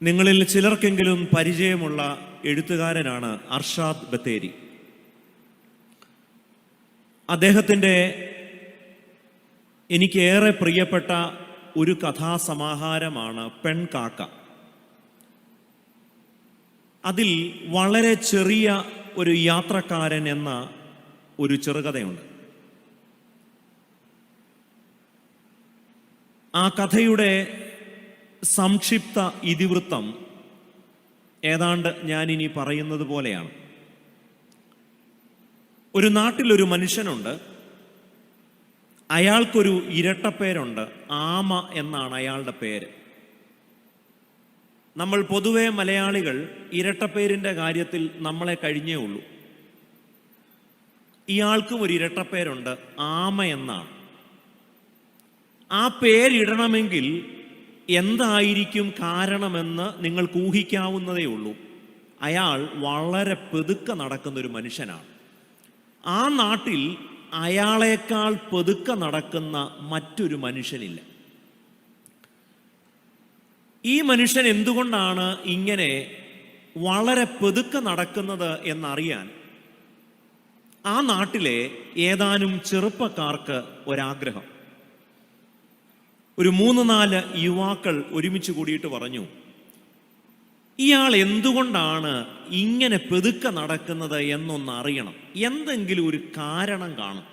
നിങ്ങളിൽ ചിലർക്കെങ്കിലും പരിചയമുള്ള എഴുത്തുകാരനാണ് അർഷാദ് ബത്തേരി. അദ്ദേഹത്തിൻ്റെ എനിക്കേറെ പ്രിയപ്പെട്ട ഒരു കഥാസമാഹാരമാണ് പെൺകാക്ക. അതിൽ വളരെ ചെറിയ ഒരു യാത്രക്കാരൻ എന്ന ഒരു ചെറുകഥയുണ്ട്. ആ കഥയുടെ സംക്ഷിപ്ത ഇതിവൃത്തം ഏതാണ്ട് ഞാനിനി പറയുന്നത് പോലെയാണ്. ഒരു നാട്ടിലൊരു മനുഷ്യനുണ്ട്. അയാൾക്കൊരു ഇരട്ടപ്പേരുണ്ട്. ആമ എന്നാണ് അയാളുടെ പേര്. നമ്മൾ പൊതുവെ മലയാളികൾ ഇരട്ടപ്പേരിൻ്റെ കാര്യത്തിൽ നമ്മളെ കഴിഞ്ഞേ ഉള്ളൂ. ഇയാൾക്കും ഒരു ഇരട്ടപ്പേരുണ്ട്, ആമ എന്നാണ്. ആ പേരിടണമെങ്കിൽ എന്തായിരിക്കും കാരണമെന്ന് നിങ്ങൾക്ക് ഊഹിക്കാവുന്നതേ ഉള്ളൂ. അയാൾ വളരെ പെതുക്കെ നടക്കുന്നൊരു മനുഷ്യനാണ്. ആ നാട്ടിൽ അയാളേക്കാൾ പെതുക്കെ നടക്കുന്ന മറ്റൊരു മനുഷ്യനില്ല. ഈ മനുഷ്യൻ എന്തുകൊണ്ടാണ് ഇങ്ങനെ വളരെ പെതുക്കെ നടക്കുന്നത് എന്നറിയാൻ ആ നാട്ടിലെ ഏതാനും ചെറുപ്പക്കാർക്ക് ഒരാഗ്രഹം. ഒരു 3-4 യുവാക്കൾ ഒരുമിച്ച് കൂടിയിട്ട് പറഞ്ഞു, ഇയാൾ എന്തുകൊണ്ടാണ് ഇങ്ങനെ പെതുക്കെ നടക്കുന്നത് എന്നൊന്ന് അറിയണം. എന്തെങ്കിലും ഒരു കാരണം കാണും.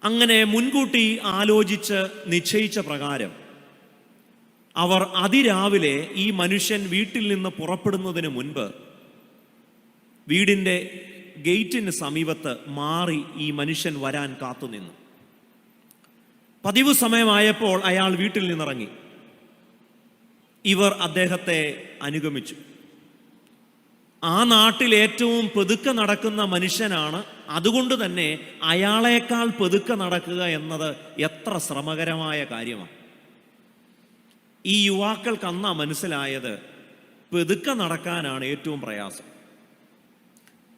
അങ്ങനെ മുൻകൂട്ടി ആലോചിച്ച് നിശ്ചയിച്ച പ്രകാരം അവർ അതിരാവിലെ ഈ മനുഷ്യൻ വീട്ടിൽ നിന്ന് പുറപ്പെടുന്നതിന് മുൻപ് വീടിൻ്റെ ഗേറ്റിന് സമീപത്ത് മാറി ഈ മനുഷ്യൻ വരാൻ കാത്തുനിന്നു. പതിവ് സമയമായപ്പോൾ അയാൾ വീട്ടിൽ നിന്നിറങ്ങി. ഇവർ അദ്ദേഹത്തെ അനുഗമിച്ചു. ആ നാട്ടിൽ ഏറ്റവും പെതുക്കെ നടക്കുന്ന മനുഷ്യനാണ്. അതുകൊണ്ട് തന്നെ അയാളേക്കാൾ പെതുക്കെ നടക്കുക എന്നത് എത്ര ശ്രമകരമായ കാര്യമാണ്. ഈ യുവാക്കൾക്ക് അന്നാ മനസ്സിലായത് പെതുക്കെ നടക്കാനാണ് ഏറ്റവും പ്രയാസം.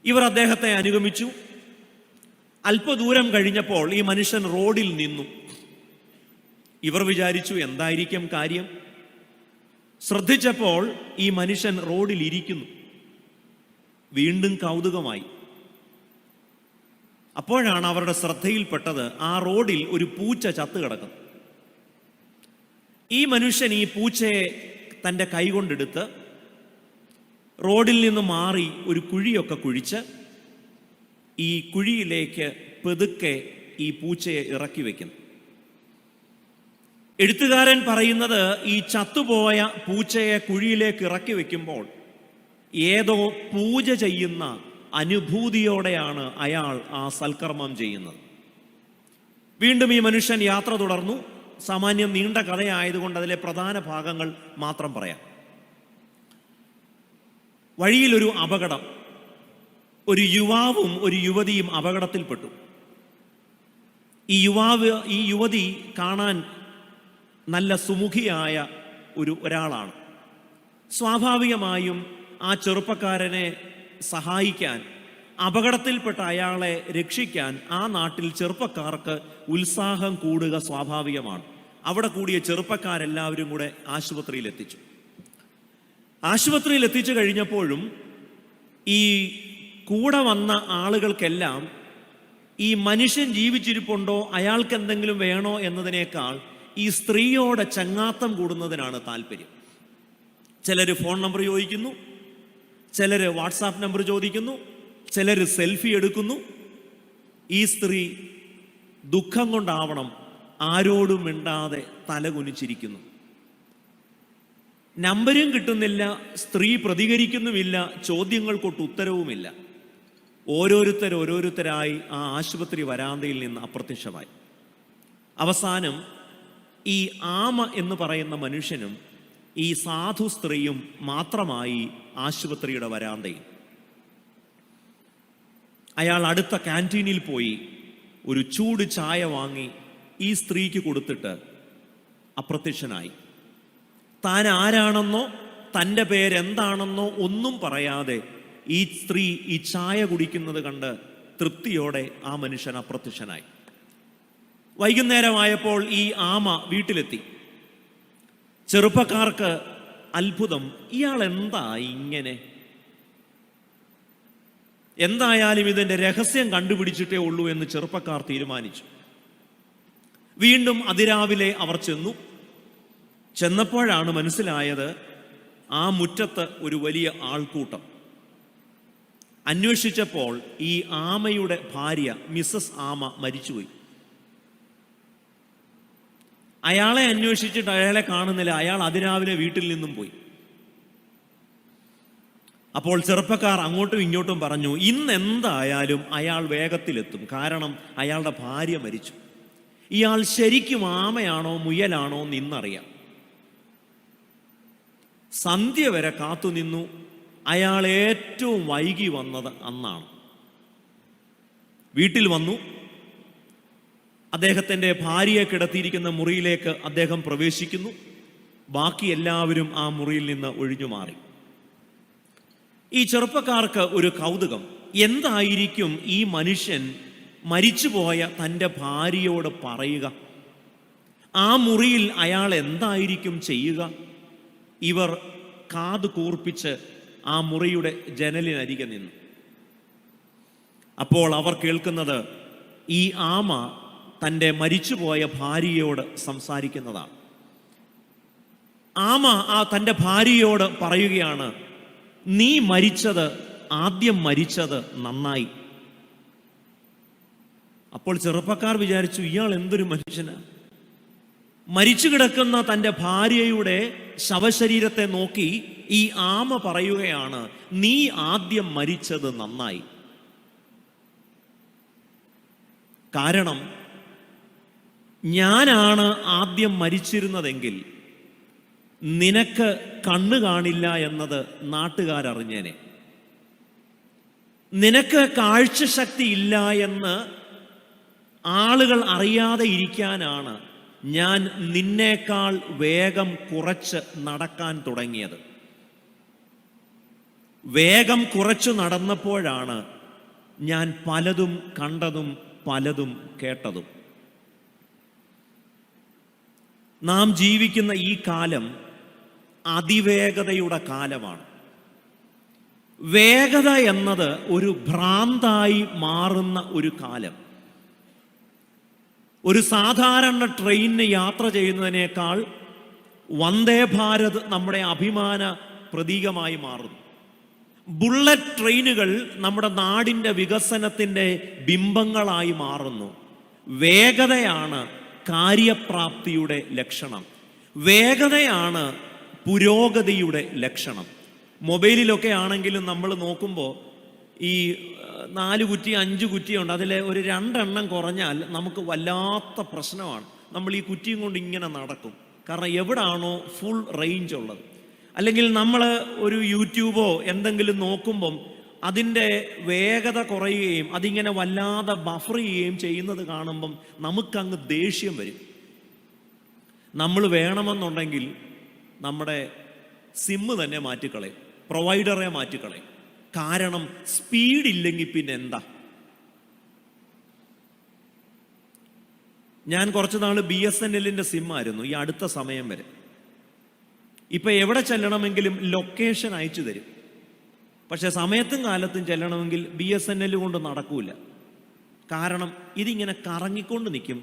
ഇവർ അദ്ദേഹത്തെ അനുഗമിച്ചു. അല്പദൂരം കഴിഞ്ഞപ്പോൾ ഈ മനുഷ്യൻ റോഡിൽ നിന്നു. ഇവർ വിചാരിച്ചു എന്തായിരിക്കും കാര്യം. ശ്രദ്ധിച്ചപ്പോൾ ഈ മനുഷ്യൻ റോഡിൽ ഇരിക്കുന്നു. വീണ്ടും കൗതുകമായി. അപ്പോഴാണ് അവരുടെ ശ്രദ്ധയിൽപ്പെട്ടത് ആ റോഡിൽ ഒരു പൂച്ച ചത്തു കിടക്കുന്നു. ഈ മനുഷ്യൻ ഈ പൂച്ചയെ തൻ്റെ കൈകൊണ്ടെടുത്ത് റോഡിൽ നിന്ന് മാറി ഒരു കുഴിയൊക്കെ കുഴിച്ച് ഈ കുഴിയിലേക്ക് പെതുക്കെ ഈ പൂച്ചയെ ഇറക്കി വയ്ക്കുന്നു. എഴുത്തുകാരൻ പറയുന്നത് ഈ ചത്തുപോയ പൂച്ചയെ കുഴിയിലേക്ക് ഇറക്കി വെക്കുമ്പോൾ ഏതോ പൂജ ചെയ്യുന്ന അനുഭൂതിയോടെയാണ് അയാൾ ആ സൽക്കർമ്മം ചെയ്യുന്നത്. വീണ്ടും ഈ മനുഷ്യൻ യാത്ര തുടർന്നു. സാമാന്യം നീണ്ട കഥയായതുകൊണ്ട് അതിലെ പ്രധാന ഭാഗങ്ങൾ മാത്രം പറയാം. വഴിയിലൊരു അപകടം. ഒരു യുവാവും ഒരു യുവതിയും അപകടത്തിൽപ്പെട്ടു. ഈ യുവതി കാണാൻ നല്ല സുമുഖിയായ ഒരാളാണ്. സ്വാഭാവികമായും ആ ചെറുപ്പക്കാരനെ സഹായിക്കാൻ, അപകടത്തിൽപ്പെട്ട അയാളെ രക്ഷിക്കാൻ ആ നാട്ടിൽ ചെറുപ്പക്കാർക്ക് ഉത്സാഹം കൂടുക സ്വാഭാവികമാണ്. അവിടെ കൂടിയ ചെറുപ്പക്കാരെല്ലാവരും കൂടെ ആശുപത്രിയിൽ എത്തിച്ചു കഴിഞ്ഞപ്പോഴും ഈ കൂടെ വന്ന ആളുകൾക്കെല്ലാം ഈ മനുഷ്യൻ ജീവിച്ചിരിപ്പുണ്ടോ, അയാൾക്ക് എന്തെങ്കിലും വേണോ എന്നതിനേക്കാൾ ഈ സ്ത്രീയോടെ ചങ്ങാത്തം കൂടുന്നതിനാണ് താല്പര്യം. ചിലർ ഫോൺ നമ്പർ ചോദിക്കുന്നു, ചിലർ വാട്സാപ്പ് നമ്പർ ചോദിക്കുന്നു, ചിലർ സെൽഫി എടുക്കുന്നു. ഈ സ്ത്രീ ദുഃഖം കൊണ്ടാവണം ആരോടും മിണ്ടാതെ തലകുനിച്ചിരിക്കുന്നു. നമ്പരും കിട്ടുന്നില്ല, സ്ത്രീ പ്രതികരിക്കുന്നുമില്ല, ചോദ്യങ്ങൾക്കൊട്ട് ഉത്തരവുമില്ല. ഓരോരുത്തരായി ആ ആശുപത്രി വരാന്തയിൽ നിന്ന് അപ്രത്യക്ഷമായി. അവസാനം ഈ ആമ എന്ന് പറയുന്ന മനുഷ്യനും ഈ സാധു സ്ത്രീയും മാത്രമായി ആശുപത്രിയുടെ വരാന്തയിൽ. അയാൾ അടുത്ത ക്യാൻറ്റീനിൽ പോയി ഒരു ചൂട് ചായ വാങ്ങി ഈ സ്ത്രീക്ക് കൊടുത്തിട്ട് അപ്രത്യക്ഷനായി. താൻ ആരാണെന്നോ തൻ്റെ പേരെന്താണെന്നോ ഒന്നും പറയാതെ ഈ സ്ത്രീ ഈ ചായ കുടിക്കുന്നത് കണ്ട് തൃപ്തിയോടെ ആ മനുഷ്യൻ അപ്രത്യക്ഷനായി. വൈകുന്നേരമായപ്പോൾ ഈ ആമ വീട്ടിലെത്തി. ചെറുപ്പക്കാർക്ക് അത്ഭുതം, ഇയാൾ എന്താ ഇങ്ങനെ? എന്തായാലും ഇതിൻ്റെ രഹസ്യം കണ്ടുപിടിച്ചിട്ടേ ഉള്ളൂ എന്ന് ചെറുപ്പക്കാർ തീരുമാനിച്ചു. വീണ്ടും അതിരാവിലെ അവർ ചെന്നപ്പോഴാണ് മനസ്സിലായത്, ആ മുറ്റത്ത് ഒരു വലിയ ആൾക്കൂട്ടം. അന്വേഷിച്ചപ്പോൾ ഈ ആമയുടെ ഭാര്യ മിസ്സസ് ആമ മരിച്ചുപോയി. അയാളെ അന്വേഷിച്ചിട്ട് അയാളെ കാണുന്നില്ല. അയാൾ അതിരാവിലെ വീട്ടിൽ നിന്നും പോയി. അപ്പോൾ ചെറുപ്പക്കാർ അങ്ങോട്ടും ഇങ്ങോട്ടും പറഞ്ഞു, ഇന്ന് എന്തായാലും അയാൾ വേഗത്തിലെത്തും, കാരണം അയാളുടെ ഭാര്യ മരിച്ചു. ഇയാൾ ശരിക്കും ആമയാണോ മുയലാണോ എന്ന് ഇന്നറിയാം. സന്ധ്യ വരെ കാത്തുനിന്നു. അയാൾ ഏറ്റവും വൈകി വന്നത് അന്നാണ്. വീട്ടിൽ വന്നു. അദ്ദേഹത്തിൻ്റെ ഭാര്യയെ കിടത്തിയിരിക്കുന്ന മുറിയിലേക്ക് അദ്ദേഹം പ്രവേശിക്കുന്നു. ബാക്കി എല്ലാവരും ആ മുറിയിൽ നിന്ന് ഒഴിഞ്ഞു മാറി. ഈ ചെറുപ്പക്കാർക്ക് ഒരു കൗതുകം, എന്തായിരിക്കും ഈ മനുഷ്യൻ മരിച്ചുപോയ തൻ്റെ ഭാര്യയോട് പറയുക? ആ മുറിയിൽ അയാൾ എന്തായിരിക്കും ചെയ്യുക? ഇവർ കാത് കൂർപ്പിച്ച് ആ മുറിയുടെ ജനലിനരികെ നിന്നു. അപ്പോൾ അവർ കേൾക്കുന്നത് ഈ ആമ തൻ്റെ മരിച്ചുപോയ ഭാര്യയോട് സംസാരിക്കുന്നതാണ്. ആമ തൻ്റെ ഭാര്യയോട് പറയുകയാണ്, നീ ആദ്യം മരിച്ചത് നന്നായി. അപ്പോൾ ചെറുപ്പക്കാർ വിചാരിച്ചു, ഇയാൾ എന്തൊരു മനുഷ്യനാ? മരിച്ചു കിടക്കുന്ന തൻ്റെ ഭാര്യയുടെ ശവശരീരത്തെ നോക്കി ഈ ആമ പറയുകയാണ്, നീ ആദ്യം മരിച്ചത് നന്നായി. കാരണം ഞാനാണ് ആദ്യം മരിച്ചിരുന്നതെങ്കിൽ നിനക്ക് കണ്ണു കാണില്ല എന്നത് നാട്ടുകാരറിഞ്ഞേനെ. നിനക്ക് കാഴ്ചശക്തി ഇല്ല എന്ന് ആളുകൾ അറിയാതെ ഇരിക്കാനാണ് ഞാൻ നിന്നേക്കാൾ വേഗം കുറച്ച് നടക്കാൻ തുടങ്ങിയത്. വേഗം കുറച്ചു നടന്നപ്പോഴാണ് ഞാൻ പലതും കണ്ടതും പലതും കേട്ടതും. നാം ജീവിക്കുന്ന ഈ കാലം അതിവേഗതയുടെ കാലമാണ്. വേഗത എന്നത് ഒരു ഭ്രാന്തായി മാറുന്ന ഒരു കാലം. ഒരു സാധാരണ ട്രെയിനിന് യാത്ര ചെയ്യുന്നതിനേക്കാൾ വന്ദേ ഭാരത് നമ്മുടെ അഭിമാന പ്രതീകമായി മാറുന്നു. ബുള്ളറ്റ് ട്രെയിനുകൾ നമ്മുടെ നാടിൻ്റെ വികസനത്തിൻ്റെ ബിംബങ്ങളായി മാറുന്നു. വേഗതയാണ് കാര്യപ്രാപ്തിയുടെ ലക്ഷണം. വേഗതയാണ് പുരോഗതിയുടെ ലക്ഷണം. മൊബൈലിലൊക്കെ ആണെങ്കിലും നമ്മൾ നോക്കുമ്പോൾ ഈ 4 കുറ്റി 5 കുറ്റിയുണ്ട്, അതിലെ ഒരു 2 എണ്ണം കുറഞ്ഞാൽ നമുക്ക് വല്ലാത്ത പ്രശ്നമാണ്. നമ്മൾ ഈ കുറ്റിയും കൊണ്ട് ഇങ്ങനെ നടക്കും. കാരണം എവിടാണോ ഫുൾ റേഞ്ച് ഉള്ളത്. അല്ലെങ്കിൽ നമ്മൾ ഒരു യൂട്യൂബോ എന്തെങ്കിലും നോക്കുമ്പം അതിൻ്റെ വേഗത കുറയുകയും അതിങ്ങനെ വല്ലാതെ ബഫർ ചെയ്യുകയും ചെയ്യുന്നത് കാണുമ്പം നമുക്കങ്ങ് ദേഷ്യം വരും. നമ്മൾ വേണമെന്നുണ്ടെങ്കിൽ നമ്മുടെ സിമ്മ് തന്നെ മാറ്റിക്കളയും, പ്രൊവൈഡറെ മാറ്റിക്കളയും. കാരണം സ്പീഡില്ലെങ്കിൽ പിന്നെ എന്താ? ഞാൻ കുറച്ച് നാൾ BSNLൻ്റെ സിമ്മായിരുന്നു ഈ അടുത്ത സമയം വരെ. ഇപ്പം എവിടെ ചെല്ലണമെങ്കിലും ലൊക്കേഷൻ അയച്ചു തരും. പക്ഷെ സമയത്തും കാലത്തും ചെല്ലണമെങ്കിൽ BSNL കൊണ്ട് നടക്കൂല. കാരണം ഇതിങ്ങനെ കറങ്ങിക്കൊണ്ട് നിൽക്കും.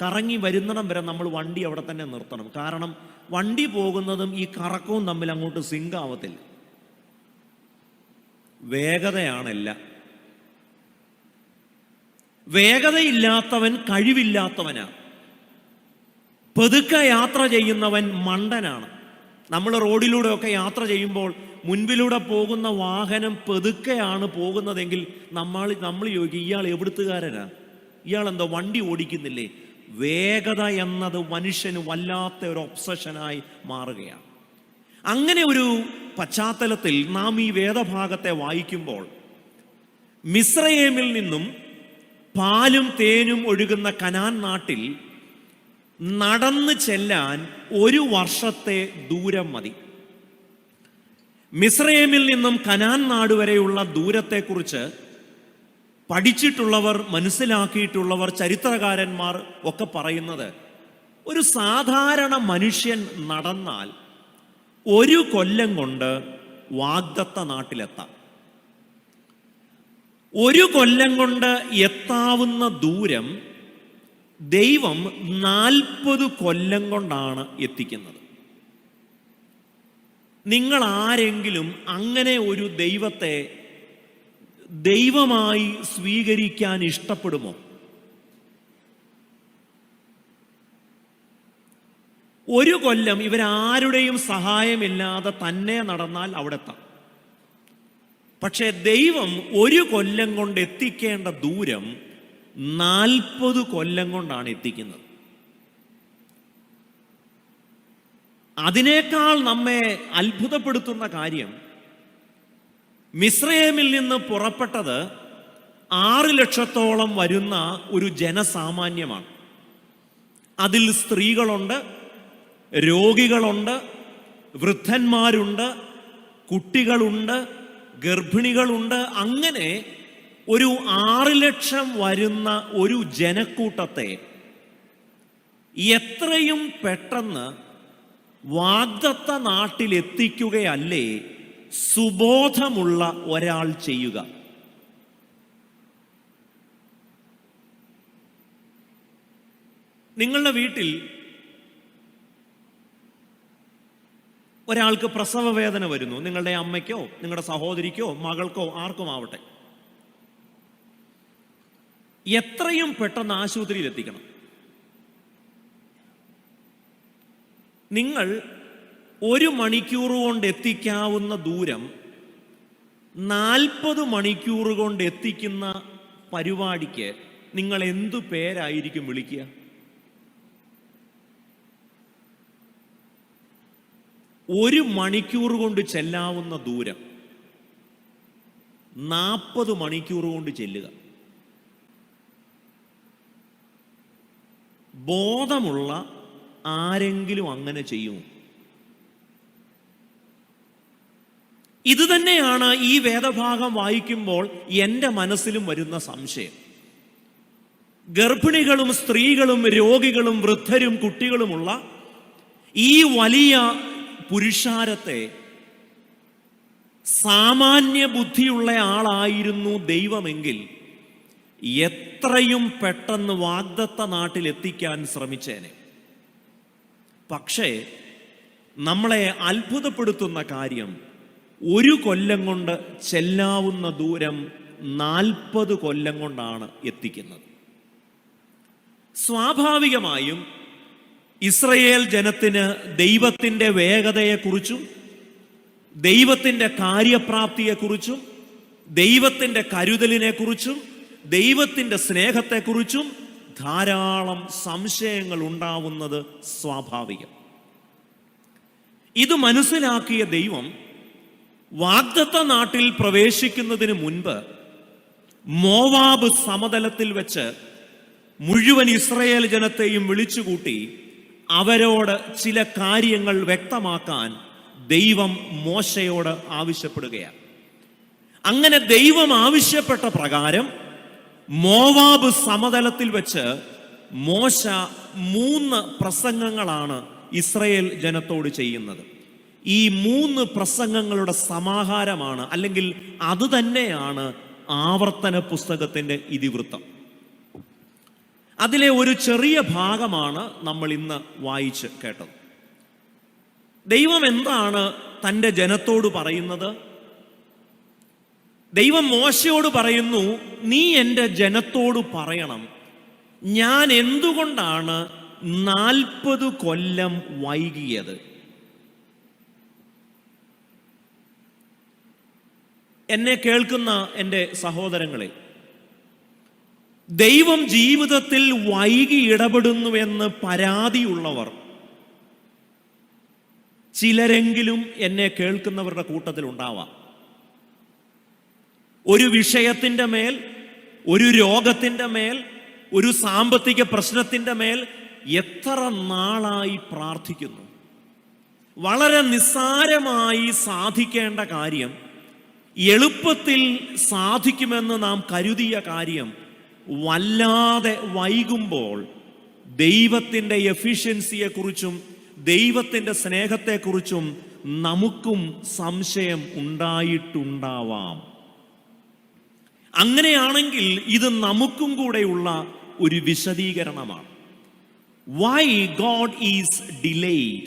കറങ്ങി വരുന്നിടം വരെ നമ്മൾ വണ്ടി അവിടെ തന്നെ നിർത്തണം. കാരണം വണ്ടി പോകുന്നതും ഈ കറക്കവും തമ്മിൽ അങ്ങോട്ട് സിങ്ക് ആവത്തില്ല. വേഗതയാണല്ല. വേഗതയില്ലാത്തവൻ കഴിവില്ലാത്തവനാണ്. പതുക്കെ യാത്ര ചെയ്യുന്നവൻ മണ്ടനാണ്. നമ്മൾ റോഡിലൂടെയൊക്കെ യാത്ര ചെയ്യുമ്പോൾ മുൻപിലൂടെ പോകുന്ന വാഹനം പതുക്കെയാണ് പോകുന്നതെങ്കിൽ നമ്മൾ ചോദിക്കും, ഇയാൾ എവിടുത്തുകാരനാ? ഇയാൾ എന്തോ വണ്ടി ഓടിക്കുന്നില്ലേ? വേഗത എന്നത് മനുഷ്യന് വല്ലാത്ത ഒരു ഒബ്സഷനായി മാറുകയാണ്. അങ്ങനെ ഒരു പശ്ചാത്തലത്തിൽ നാം ഈ വേദഭാഗത്തെ വായിക്കുമ്പോൾ മിസ്രയീമിൽ നിന്നും പാലും തേനും ഒഴുകുന്ന കനാൻ നാട്ടിൽ നടന്നു ചെല്ലാൻ 1 വർഷത്തെ ദൂരം മതി. മിസ്രയീമിൽ നിന്നും കനാൻ നാട് വരെയുള്ള ദൂരത്തെക്കുറിച്ച് പഠിച്ചിട്ടുള്ളവർ, മനസ്സിലാക്കിയിട്ടുള്ളവർ, ചരിത്രകാരന്മാർ ഒക്കെ പറയുന്നത് ഒരു സാധാരണ മനുഷ്യൻ നടന്നാൽ 1 കൊല്ലം കൊണ്ട് വാഗ്ദത്ത നാട്ടിലെത്താം. 1 കൊല്ലം കൊണ്ട് എത്താവുന്ന ദൂരം ദൈവം 40 കൊല്ലം കൊണ്ടാണ് എത്തിക്കുന്നത്. നിങ്ങൾ ആരെങ്കിലും അങ്ങനെ ഒരു ദൈവത്തെ ദൈവമായി സ്വീകരിക്കാൻ ഇഷ്ടപ്പെടുമോ? 1 കൊല്ലം ഇവരാരുടെയും സഹായമില്ലാതെ തന്നെ നടന്നാൽ അവിടെ എത്താം. പക്ഷേ ദൈവം 1 കൊല്ലം കൊണ്ട് എത്തിക്കേണ്ട ദൂരം 40 കൊല്ലം കൊണ്ടാണ് എത്തിക്കുന്നത്. അതിനേക്കാൾ നമ്മെ അത്ഭുതപ്പെടുത്തുന്ന കാര്യം, മിസ്രയീമിൽ നിന്ന് പുറപ്പെട്ടത് 6 ലക്ഷത്തോളം വരുന്ന ഒരു ജനസാമാന്യമാണ്. അതിൽ സ്ത്രീകളുണ്ട്, രോഗികളുണ്ട്, വൃദ്ധന്മാരുണ്ട്, കുട്ടികളുണ്ട്, ഗർഭിണികളുണ്ട്. അങ്ങനെ ഒരു 6 ലക്ഷം വരുന്ന ഒരു ജനക്കൂട്ടത്തെ എത്രയും പെട്ടെന്ന് വാഗ്ദത്ത നാട്ടിലെത്തിക്കുകയല്ലേ സുബോധമുള്ള ഒരാൾ ചെയ്യുക? നിങ്ങളുടെ വീട്ടിൽ ഒരാൾക്ക് പ്രസവ വേദന വരുന്നു. നിങ്ങളുടെ അമ്മയ്ക്കോ നിങ്ങളുടെ സഹോദരിക്കോ മകൾക്കോ ആർക്കും ആവട്ടെ. എത്രയും പെട്ടെന്ന് ആശുപത്രിയിൽ എത്തിക്കണം. നിങ്ങൾ 1 മണിക്കൂർ കൊണ്ട് എത്തിക്കാവുന്ന ദൂരം 40 മണിക്കൂർ കൊണ്ട് എത്തിക്കുന്ന പരിപാടിക്ക് നിങ്ങൾ എന്തു പേരായിരിക്കും വിളിക്കുക? ഒരു മണിക്കൂർ കൊണ്ട് ചെല്ലാവുന്ന ദൂരം 40 മണിക്കൂർ കൊണ്ട് ചെല്ലുക. ബോധമുള്ള ആരെങ്കിലും അങ്ങനെ ചെയ്യുമോ? ഇത് തന്നെയാണ് ഈ വേദഭാഗം വായിക്കുമ്പോൾ എൻ്റെ മനസ്സിലും വരുന്ന സംശയം. ഗർഭിണികളും സ്ത്രീകളും രോഗികളും വൃദ്ധരും കുട്ടികളുമുള്ള ഈ വലിയ പുരുഷാരത്തെ സാമാന്യ ബുദ്ധിയുള്ള ആളായിരുന്നു ദൈവമെങ്കിൽ എത്രയും പെട്ടെന്ന് വാഗ്ദത്ത നാട്ടിൽ എത്തിക്കാൻ ശ്രമിച്ചേനെ. പക്ഷേ നമ്മളെ അത്ഭുതപ്പെടുത്തുന്ന കാര്യം, 1 കൊല്ലം കൊണ്ട് ചെല്ലാവുന്ന ദൂരം 40 കൊല്ലം കൊണ്ടാണ് എത്തിക്കുന്നത്. സ്വാഭാവികമായും ഇസ്രയേൽ ജനത്തിന് ദൈവത്തിൻ്റെ വേഗതയെക്കുറിച്ചും ദൈവത്തിൻ്റെ കാര്യപ്രാപ്തിയെക്കുറിച്ചും ദൈവത്തിൻ്റെ കരുതലിനെക്കുറിച്ചും ദൈവത്തിൻ്റെ സ്നേഹത്തെക്കുറിച്ചും ധാരാളം സംശയങ്ങൾ ഉണ്ടാവുന്നത് സ്വാഭാവികം. ഇത് മനസ്സിലാക്കിയ ദൈവം വാഗ്ദത്ത നാട്ടിൽ പ്രവേശിക്കുന്നതിന് മുൻപ് മോവാബ് സമതലത്തിൽ വെച്ച് മുഴുവൻ ഇസ്രയേൽ ജനത്തെയും വിളിച്ചുകൂട്ടി അവരോട് ചില കാര്യങ്ങൾ വ്യക്തമാക്കാൻ ദൈവം മോശയോട് ആവശ്യപ്പെടുകയാണ്. അങ്ങനെ ദൈവം ആവശ്യപ്പെട്ട പ്രകാരം മോവാബ് സമതലത്തിൽ വെച്ച് മോശ 3 പ്രസംഗങ്ങളാണ് ഇസ്രയേൽ ജനത്തോട് ചെയ്യുന്നത്. ഈ 3 പ്രസംഗങ്ങളുടെ സമാഹാരമാണ്, അല്ലെങ്കിൽ അത് തന്നെയാണ് ആവർത്തന പുസ്തകത്തിൻ്റെ ഇതിവൃത്തം. അതിലെ ഒരു ചെറിയ ഭാഗമാണ് നമ്മൾ ഇന്ന് വായിച്ച് കേട്ടത്. ദൈവം എന്താണ് തൻ്റെ ജനത്തോട് പറയുന്നത്? ദൈവം മോശയോട് പറയുന്നു, നീ എൻ്റെ ജനത്തോട് പറയണം, ഞാൻ എന്തുകൊണ്ടാണ് 40 കൊല്ലം വൈകിയത്. എന്നെ കേൾക്കുന്ന എൻ്റെ സഹോദരങ്ങളെ, ദൈവം ജീവിതത്തിൽ വൈകി ഇടപെടുന്നുവെന്ന് പരാതിയുള്ളവർ ചിലരെങ്കിലും എന്നെ കേൾക്കുന്നവരുടെ കൂട്ടത്തിൽ ഉണ്ടാവാം. ഒരു വിഷയത്തിൻ്റെ മേൽ, ഒരു രോഗത്തിൻ്റെ മേൽ, ഒരു സാമ്പത്തിക പ്രശ്നത്തിൻ്റെ മേൽ എത്ര നാളായി പ്രാർത്ഥിക്കുന്നു. വളരെ നിസ്സാരമായി സാധിക്കേണ്ട കാര്യം, എളുപ്പത്തിൽ സാധിക്കുമെന്ന് നാം കരുതിയ കാര്യം വല്ലാതെ വൈകുമ്പോൾ ദൈവത്തിൻ്റെ എഫിഷ്യൻസിയെക്കുറിച്ചും ദൈവത്തിൻ്റെ സ്നേഹത്തെക്കുറിച്ചും നമുക്കും സംശയം ഉണ്ടായിട്ടുണ്ടാവാം. അങ്ങനെയാണെങ്കിൽ ഇത് നമുക്കും കൂടെയുള്ള ഒരു വിശദീകരണമാണ്. Why God is delayed,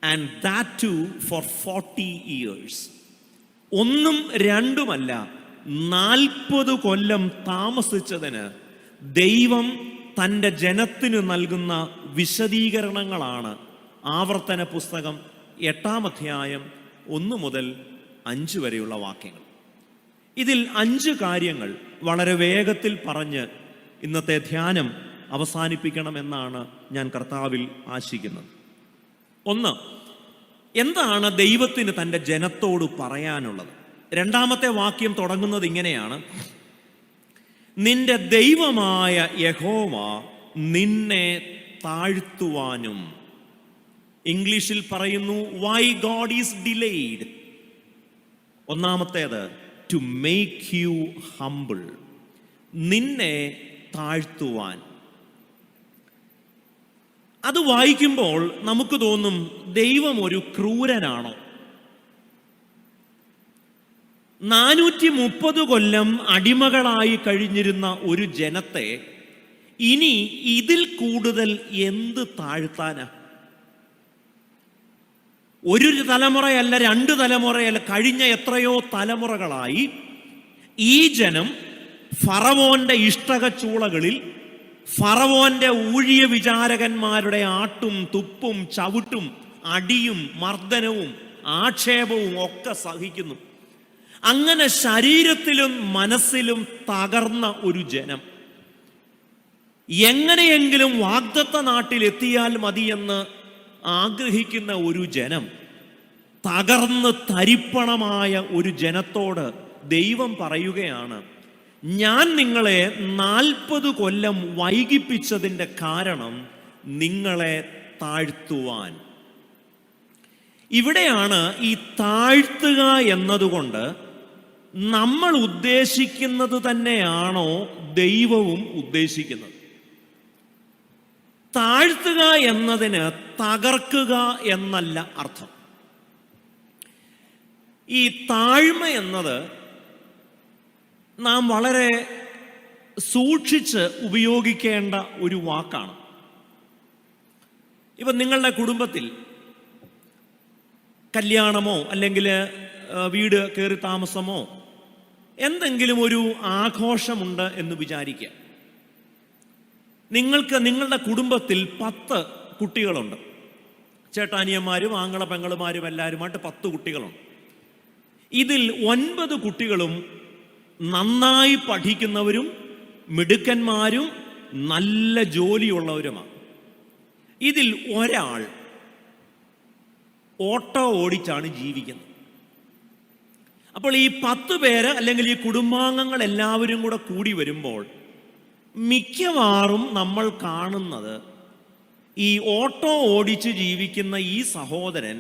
and that too for 40 years. ഒന്നും രണ്ടുമല്ല, 40 കൊല്ലം താമസിച്ചതിന് ദൈവം തൻ്റെ ജനത്തിന് നൽകുന്ന വിശദീകരണങ്ങളാണ് ആവർത്തന പുസ്തകം 8-ാം അധ്യായം 1 മുതൽ 5 വരെയുള്ള വാക്യങ്ങൾ. ഇതിൽ 5 കാര്യങ്ങൾ വളരെ വേഗത്തിൽ പറഞ്ഞ് ഇന്നത്തെ ധ്യാനം അവസാനിപ്പിക്കണമെന്നാണ് ഞാൻ കർത്താവിൽ ആശിക്കുന്നത്. 1, എന്താണ് ദൈവത്തിന് തൻ്റെ ജനത്തോട് പറയാനുള്ളത്? 2-ാമത്തെ വാക്യം തുടങ്ങുന്നത് ഇങ്ങനെയാണ്: നിന്റെ ദൈവമായ യഹോവ നിന്നെ താഴ്ത്തുവാനും. ഇംഗ്ലീഷിൽ പറയുന്നു വൈ ഗോഡ് ഈസ് ഡിലേഡ്. 1-ാമത്തേത് ടു മേക്ക് യു ഹംബിൾ, നിന്നെ താഴ്ത്തുവാൻ. അത് വായിക്കുമ്പോൾ നമുക്ക് തോന്നും, ദൈവം ഒരു ക്രൂരനാണോ? 430 കൊല്ലം അടിമകളായി കഴിഞ്ഞിരുന്ന ഒരു ജനത്തെ ഇനി ഇതിൽ കൂടുതൽ എന്ത് താഴ്ത്താനാ? ഒരു തലമുറയല്ല, 2 തലമുറയല്ല, കഴിഞ്ഞ എത്രയോ തലമുറകളായി ഈ ജനം ഫറവോന്റെ ഇഷ്ടകച്ചൂളകളിൽ, ഫറവോന്റെ ഊഴിയ വിചാരകന്മാരുടെ ആട്ടും തുപ്പും ചവിട്ടും അടിയും മർദ്ദനവും ആക്ഷേപവും ഒക്കെ സഹിക്കുന്നു. അങ്ങനെ ശരീരത്തിലും മനസ്സിലും തകർന്ന ഒരു ജനം, എങ്ങനെയെങ്കിലും വാഗ്ദത്ത നാട്ടിൽ എത്തിയാൽ മതിയെന്ന് ആഗ്രഹിക്കുന്ന ഒരു ജനം, തകർന്ന് തരിപ്പണമായ ഒരു ജനത്തോട് ദൈവം പറയുകയാണ്, ഞാൻ നിങ്ങളെ 40 കൊല്ലം വൈകിപ്പിച്ചതിൻ്റെ കാരണം നിങ്ങളെ താഴ്ത്തുവാൻ. ഇവിടെയാണ് ഈ താഴ്ത്തുക എന്നതുകൊണ്ട് നമ്മൾ ഉദ്ദേശിക്കുന്നത് തന്നെയാണോ ദൈവവും ഉദ്ദേശിക്കുന്നത്? താഴ്ത്തുക എന്നതിന് തകർക്കുക എന്നല്ല അർത്ഥം. ഈ താഴ്മ എന്നത് നാം വളരെ സൂക്ഷിച്ച് ഉപയോഗിക്കേണ്ട ഒരു വാക്കാണ്. ഇപ്പം നിങ്ങളുടെ കുടുംബത്തിൽ കല്യാണമോ അല്ലെങ്കിൽ വീട് കയറി താമസമോ എന്തെങ്കിലും ഒരു ആഘോഷമുണ്ട് എന്ന് വിചാരിക്കുക. നിങ്ങൾക്ക് നിങ്ങളുടെ കുടുംബത്തിൽ 10 കുട്ടികളുണ്ട്. ചേട്ടാനിയന്മാരും ആങ്ങള പെങ്ങളുമാരും എല്ലാവരുമായിട്ട് 10 കുട്ടികളുണ്ട്. ഇതിൽ 9 കുട്ടികളും നന്നായി പഠിക്കുന്നവരും മിടുക്കന്മാരും നല്ല ജോലിയുള്ളവരുമാണ്. ഇതിൽ ഒരാൾ ഓട്ടോ ഓടിച്ചാണ് ജീവിക്കുന്നത്. അപ്പോൾ ഈ 10 പേര് അല്ലെങ്കിൽ ഈ കുടുംബാംഗങ്ങൾ എല്ലാവരും കൂടെ കൂടി വരുമ്പോൾ മിക്കവാറും നമ്മൾ കാണുന്നത് ഈ ഓട്ടോ ഓടിച്ച് ജീവിക്കുന്ന ഈ സഹോദരൻ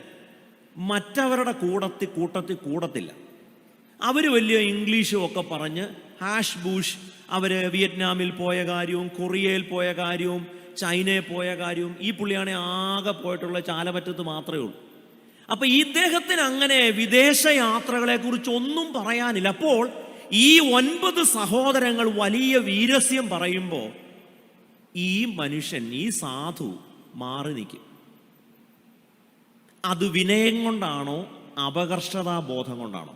മറ്റവരുടെ കൂട്ടത്തിൽ കൂടത്തില്ല. അവർ വലിയ ഇംഗ്ലീഷും ഒക്കെ പറഞ്ഞ് ഹാഷ് ബൂഷ്, അവർ വിയറ്റ്നാമിൽ പോയ കാര്യവും കൊറിയയിൽ പോയ കാര്യവും ചൈനയിൽ പോയ കാര്യവും, ഈ പുള്ളിയാണെ ആകെ പോയിട്ടുള്ള ചാലപറ്റത്ത് മാത്രമേ ഉള്ളൂ. അപ്പൊ ഇദ്ദേഹത്തിന് അങ്ങനെ വിദേശ യാത്രകളെ കുറിച്ച് ഒന്നും പറയാനില്ല. അപ്പോൾ ഈ 9 സഹോദരങ്ങൾ വലിയ വീരസ്യം പറയുമ്പോൾ ഈ മനുഷ്യൻ, ഈ സാധു മാറി നിൽക്കും. അത് വിനയം കൊണ്ടാണോ അപകർഷതാബോധം കൊണ്ടാണോ?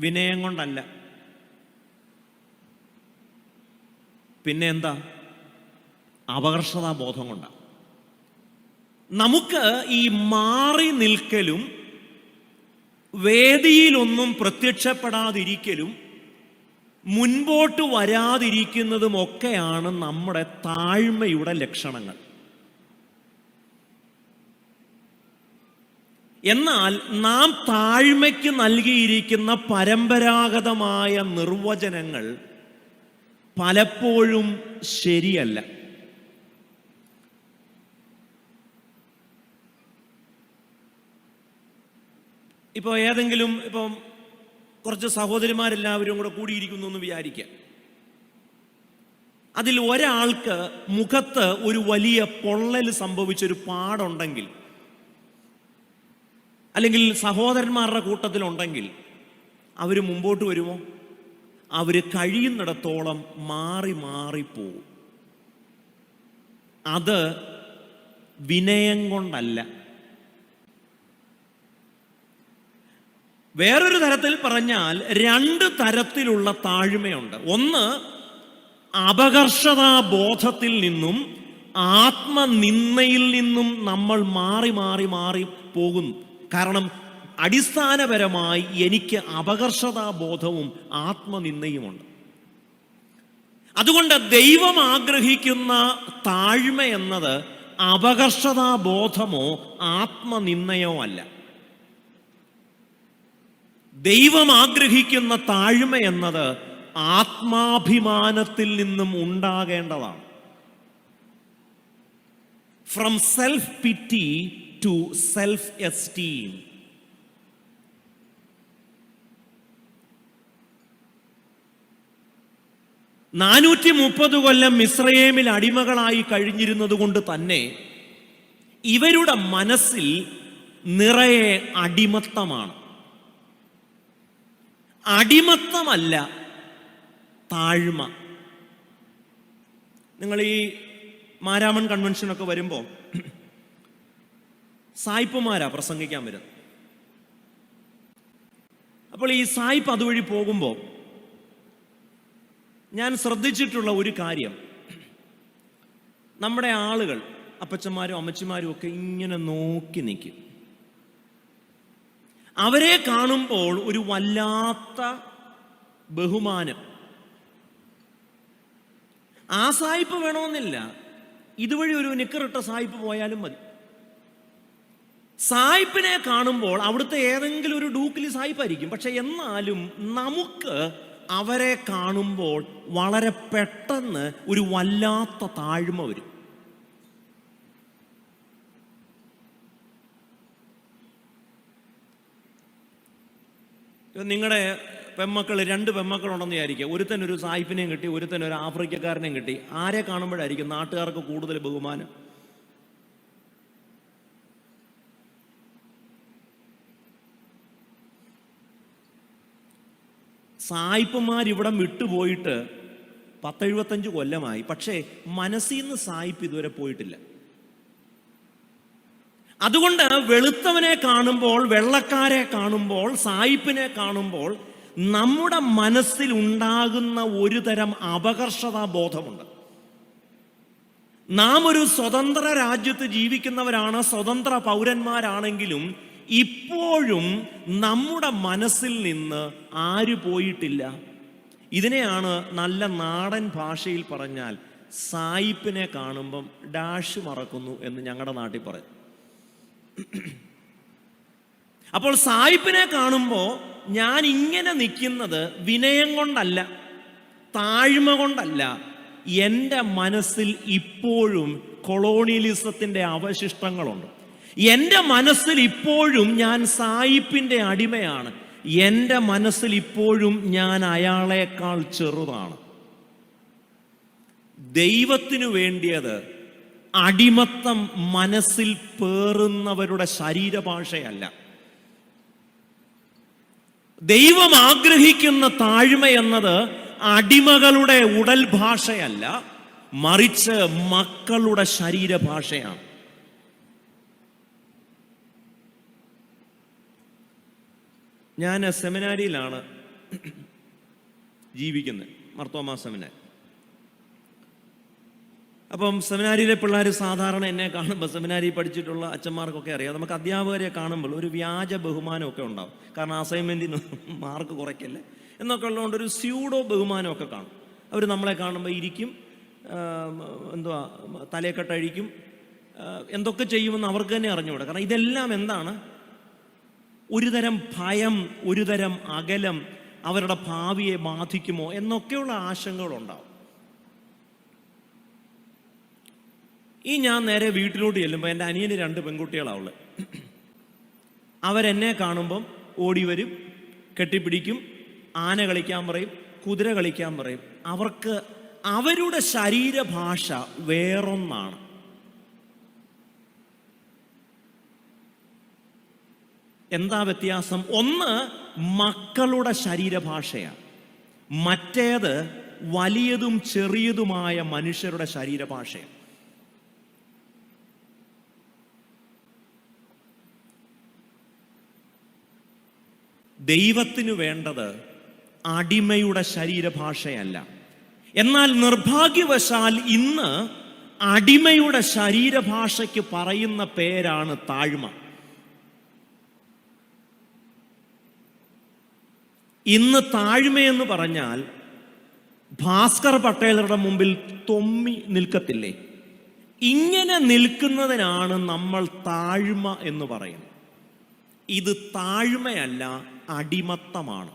വിനയം കൊണ്ടല്ല. പിന്നെ എന്താ? അപകർഷതാബോധം കൊണ്ടാണ്. നമുക്ക് ഈ മാറി നിൽക്കലും വേദിയിലൊന്നും പ്രത്യക്ഷപ്പെടാതിരിക്കലും മുൻപോട്ട് വരാതിരിക്കുന്നതും ഒക്കെയാണ് നമ്മുടെ താഴ്മയുടെ ലക്ഷണങ്ങൾ. എന്നാൽ നാം താഴ്മയ്ക്ക് നൽകിയിരിക്കുന്ന പരമ്പരാഗതമായ നിർവചനങ്ങൾ പലപ്പോഴും ശരിയല്ല. ഇപ്പോൾ ഏതെങ്കിലും കുറച്ച് സഹോദരിമാരെല്ലാവരും കൂടെ കൂടിയിരിക്കുന്നു എന്ന് വിചാരിക്കുക. അതിൽ ഒരാൾക്ക് മുഖത്ത് ഒരു വലിയ പൊള്ളൽ സംഭവിച്ചൊരു പാടുണ്ടെങ്കിൽ, അല്ലെങ്കിൽ സഹോദരന്മാരുടെ കൂട്ടത്തിലുണ്ടെങ്കിൽ, അവർ മുമ്പോട്ട് വരുമോ? അവർ കഴിയുന്നിടത്തോളം മാറി മാറിപ്പോവും. അത് വിനയം കൊണ്ടല്ല. വേറൊരു തരത്തിൽ പറഞ്ഞാൽ 2 തരത്തിലുള്ള താഴ്മയുണ്ട്. ഒന്ന്, അപകർഷതാബോധത്തിൽ നിന്നും ആത്മനിന്ദയിൽ നിന്നും നമ്മൾ മാറി മാറി മാറി പോകുന്നു. കാരണം അടിസ്ഥാനപരമായി എനിക്ക് അപകർഷതാബോധവും ആത്മനിന്ദയുമുണ്ട്. അതുകൊണ്ട് ദൈവം ആഗ്രഹിക്കുന്ന താഴ്മ എന്നത് അപകർഷതാബോധമോ ആത്മനിന്ദയോ അല്ല. ദൈവം ആഗ്രഹിക്കുന്ന താഴ്മ എന്നത് ആത്മാഭിമാനത്തിൽ നിന്നും ഉണ്ടാകേണ്ടതാണ്. From self pity to self esteem. നാനൂറ്റി കൊല്ലം മിസ്രയേമിൽ അടിമകളായി കഴിഞ്ഞിരുന്നത് കൊണ്ട് തന്നെ ഇവരുടെ മനസ്സിൽ നിറയെ അടിമത്തമാണ്. അടിമത്തമല്ല, താഴ്മ. നിങ്ങൾ ഈ മാരാമൺ കൺവെൻഷനൊക്കെ വരുമ്പോൾ സായിപ്പുമാരാ പ്രസംഗിക്കാൻ വരുന്നത്. അപ്പോൾ ഈ സായിപ്പ് അതുവഴി പോകുമ്പോൾ ഞാൻ ശ്രദ്ധിച്ചിട്ടുള്ള ഒരു കാര്യം, നമ്മുടെ ആളുകൾ, അപ്പച്ചന്മാരും അമ്മച്ചിമാരും ഒക്കെ ഇങ്ങനെ നോക്കി നിൽക്കും. അവരെ കാണുമ്പോൾ ഒരു വല്ലാത്ത ബഹുമാനം. ആ സായിപ്പ് വേണമെന്നില്ല, ഇതുവഴി ഒരു നിക്കറിട്ട സായിപ്പ് പോയാലും മതി. സായിപ്പിനെ കാണുമ്പോൾ അവിടുത്തെ ഏതെങ്കിലും ഒരു ഡൂക്കിലി സായിപ്പായിരിക്കും. പക്ഷെ എന്നാലും നമുക്ക് അവരെ കാണുമ്പോൾ വളരെ പെട്ടെന്ന് ഒരു വല്ലാത്ത താഴ്മ വരും. നിങ്ങളുടെ പെമ്മക്കൾ, 2 പെമ്മക്കളുണ്ടെന്ന് വിചാരിക്കുക. ഒരുത്തൻ ഒരു സായിപ്പിനെയും കിട്ടി, ഒരുത്തൻ ഒരു ആഫ്രിക്കക്കാരനെയും കിട്ടി. ആരെ കാണുമ്പോഴായിരിക്കും നാട്ടുകാർക്ക് കൂടുതൽ ബഹുമാനം? സായിപ്പുമാരിവിടം വിട്ടുപോയിട്ട് 10-75 കൊല്ലമായി. പക്ഷേ മനസ്സിൽ നിന്ന് സായിപ്പ് ഇതുവരെ പോയിട്ടില്ല. അതുകൊണ്ട് വെളുത്തവനെ കാണുമ്പോൾ, വെള്ളക്കാരെ കാണുമ്പോൾ, സായിപ്പിനെ കാണുമ്പോൾ നമ്മുടെ മനസ്സിൽ ഉണ്ടാകുന്ന ഒരു തരം അപകർഷതാബോധമുണ്ട്. നാം ഒരു സ്വതന്ത്ര രാജ്യത്ത് ജീവിക്കുന്നവരാണ്, സ്വതന്ത്ര പൗരന്മാരാണെങ്കിലും ഇപ്പോഴും നമ്മുടെ മനസ്സിൽ നിന്ന് ആര് പോയിട്ടില്ല? ഇതിനെയാണ് നല്ല നാടൻ ഭാഷയിൽ പറഞ്ഞാൽ സായിപ്പിനെ കാണുമ്പം ഡാഷ് മറക്കുന്നു എന്ന് ഞങ്ങളുടെ നാട്ടിൽ പറയും. അപ്പോൾ സായിപ്പിനെ കാണുമ്പോൾ ഞാൻ ഇങ്ങനെ നിൽക്കുന്നത് വിനയം കൊണ്ടല്ല, താഴ്മ കൊണ്ടല്ല. എൻ്റെ മനസ്സിൽ ഇപ്പോഴും കൊളോണിയലിസത്തിൻ്റെ അവശിഷ്ടങ്ങളുണ്ട്. എൻ്റെ മനസ്സിൽ ഇപ്പോഴും ഞാൻ സായിപ്പിൻ്റെ അടിമയാണ്. എൻ്റെ മനസ്സിൽ ഇപ്പോഴും ഞാൻ അയാളേക്കാൾ ചെറുതാണ്. ദൈവത്തിനു വേണ്ടിയത് അടിമത്തം മനസ്സിൽ പേറുന്നവരുടെ ശരീരഭാഷയല്ല. ദൈവം ആഗ്രഹിക്കുന്ന താഴ്മ എന്നത് അടിമകളുടെ ഉടൽ ഭാഷയല്ല, മറിച്ച് മക്കളുടെ ശരീരഭാഷയാണ്. ഞാൻ സെമിനാരിയിലാണ് ജീവിക്കുന്നത്, മർത്തോമാ സെമിനാരി. അപ്പം സെമിനാരിയിലെ പിള്ളേർ സാധാരണ എന്നെ കാണുമ്പോൾ, സെമിനാരി പഠിച്ചിട്ടുള്ള അച്ഛന്മാർക്കൊക്കെ അറിയാം, നമുക്ക് അധ്യാപകരെ കാണുമ്പോൾ ഒരു വ്യാജ ബഹുമാനമൊക്കെ ഉണ്ടാവും. കാരണം അസൈൻമെൻറ്റിന് മാർക്ക് കുറയ്ക്കല്ലേ എന്നൊക്കെ ഉള്ളതുകൊണ്ട് ഒരു സ്യൂഡോ ബഹുമാനമൊക്കെ കാണും. അവർ നമ്മളെ കാണുമ്പോൾ ഇരിക്കും, തലയെക്കെട്ടഴിക്കും, എന്തൊക്കെ ചെയ്യുമെന്ന് അവർക്ക് തന്നെ അറിഞ്ഞുകൂടാ. കാരണം ഇതെല്ലാം എന്താണ്? ഒരുതരം ഭയം, ഒരുതരം അകലം, അവരുടെ ഭാവിയെ ബാധിക്കുമോ എന്നൊക്കെയുള്ള ആശങ്കകളുണ്ടാവും. ഞാൻ നേരെ വീട്ടിലോട്ട് ചെല്ലുമ്പോൾ എൻ്റെ അനിയന് 2 പെൺകുട്ടികളാണ് ഉള്ളത്. അവരെന്നെ കാണുമ്പം ഓടി വരും, കെട്ടിപ്പിടിക്കും, ആന കളിക്കാൻ പറയും, കുതിര കളിക്കാൻ പറയും. അവർക്ക് അവരുടെ ശരീരഭാഷ വേറൊന്നാണ്. എന്താ വ്യത്യാസം? ഒന്ന് മക്കളുടെ ശരീരഭാഷയാണ്, മറ്റേത് വലിയതും ചെറിയതുമായ മനുഷ്യരുടെ ശരീരഭാഷയാണ്. ദൈവത്തിനു വേണ്ടത് അടിമയുടെ ശരീരഭാഷയല്ല. എന്നാൽ നിർഭാഗ്യവശാൽ ഇന്ന് അടിമയുടെ ശരീരഭാഷയ്ക്ക് പറയുന്ന പേരാണ് താഴ്മ. ഇന്ന് താഴ്മയെന്ന് പറഞ്ഞാൽ ഭാസ്കർ പട്ടേലരുടെ മുമ്പിൽ തൊമ്മി നിൽക്കത്തില്ലേ, ഇങ്ങനെ നിൽക്കുന്നതിനാണ് നമ്മൾ താഴ്മ എന്ന് പറയുന്നത്. ഇത് താഴ്മയല്ല, അടിമത്തമാണ്.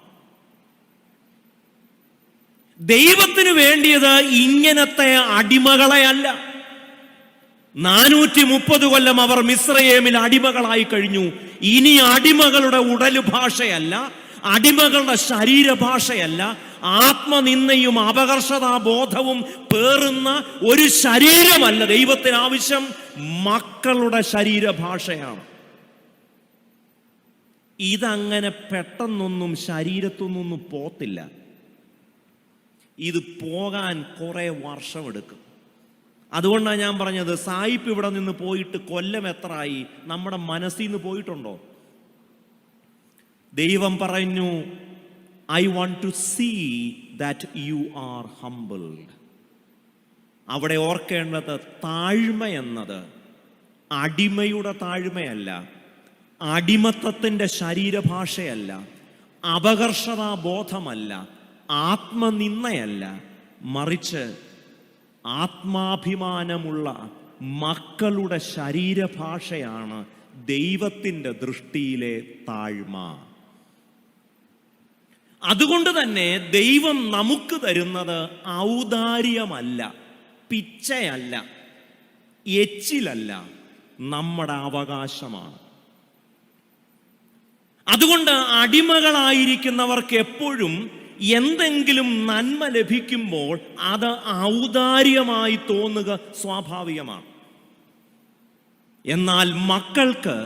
ദൈവത്തിന് വേണ്ടിയത് ഇങ്ങനത്തെ അടിമകളെയല്ല. 430 കൊല്ലം അവർ മിസ്രയേമിൽ അടിമകളായി കഴിഞ്ഞു. ഇനി അടിമകളുടെ ഉടല് ഭാഷയല്ല, അടിമകളുടെ ശരീരഭാഷയല്ല, ആത്മനിന്ദയും അപകർഷതാബോധവും പേറുന്ന ഒരു ശരീരമല്ല ദൈവത്തിന് ആവശ്യം, മക്കളുടെ ശരീരഭാഷയാണ്. ഇതങ്ങനെ പെട്ടെന്നൊന്നും ശരീരത്തുനിന്നൊന്നും പോത്തില്ല. ഇത് പോകാൻ കുറെ വർഷമെടുക്കും. അതുകൊണ്ടാണ് ഞാൻ പറഞ്ഞത്, സായിപ്പ് ഇവിടെ നിന്ന് പോയിട്ട് കൊല്ലം എത്രയായി, നമ്മുടെ മനസ്സിൽ നിന്ന് പോയിട്ടുണ്ടോ? ദൈവം പറഞ്ഞു, I want to see that you are humbled. അവിടെ ഓർക്കേണ്ടത്, താഴ്മ എന്നത് അടിമയുടെ താഴ്മയല്ല, അടിമത്തത്തിൻ്റെ ശരീരഭാഷയല്ല, അപകർഷതാബോധമല്ല, ആത്മനിന്ദയല്ല, മറിച്ച് ആത്മാഭിമാനമുള്ള മക്കളുടെ ശരീരഭാഷയാണ് ദൈവത്തിൻ്റെ ദൃഷ്ടിയിലെ താഴ്മ. അതുകൊണ്ട് തന്നെ ദൈവം നമുക്ക് തരുന്നത് ഔദാര്യമല്ല, പിച്ചയല്ല, എച്ചിലല്ല, നമ്മുടെ അവകാശമാണ്. അതുകൊണ്ട് അടിമകളായിരിക്കുന്നവർക്ക് എപ്പോഴും എന്തെങ്കിലും നന്മ ലഭിക്കുമ്പോൾ അത് ഔദാര്യമായി തോന്നുക സ്വാഭാവികമാണ്. എന്നാൽ മക്കൾക്ക്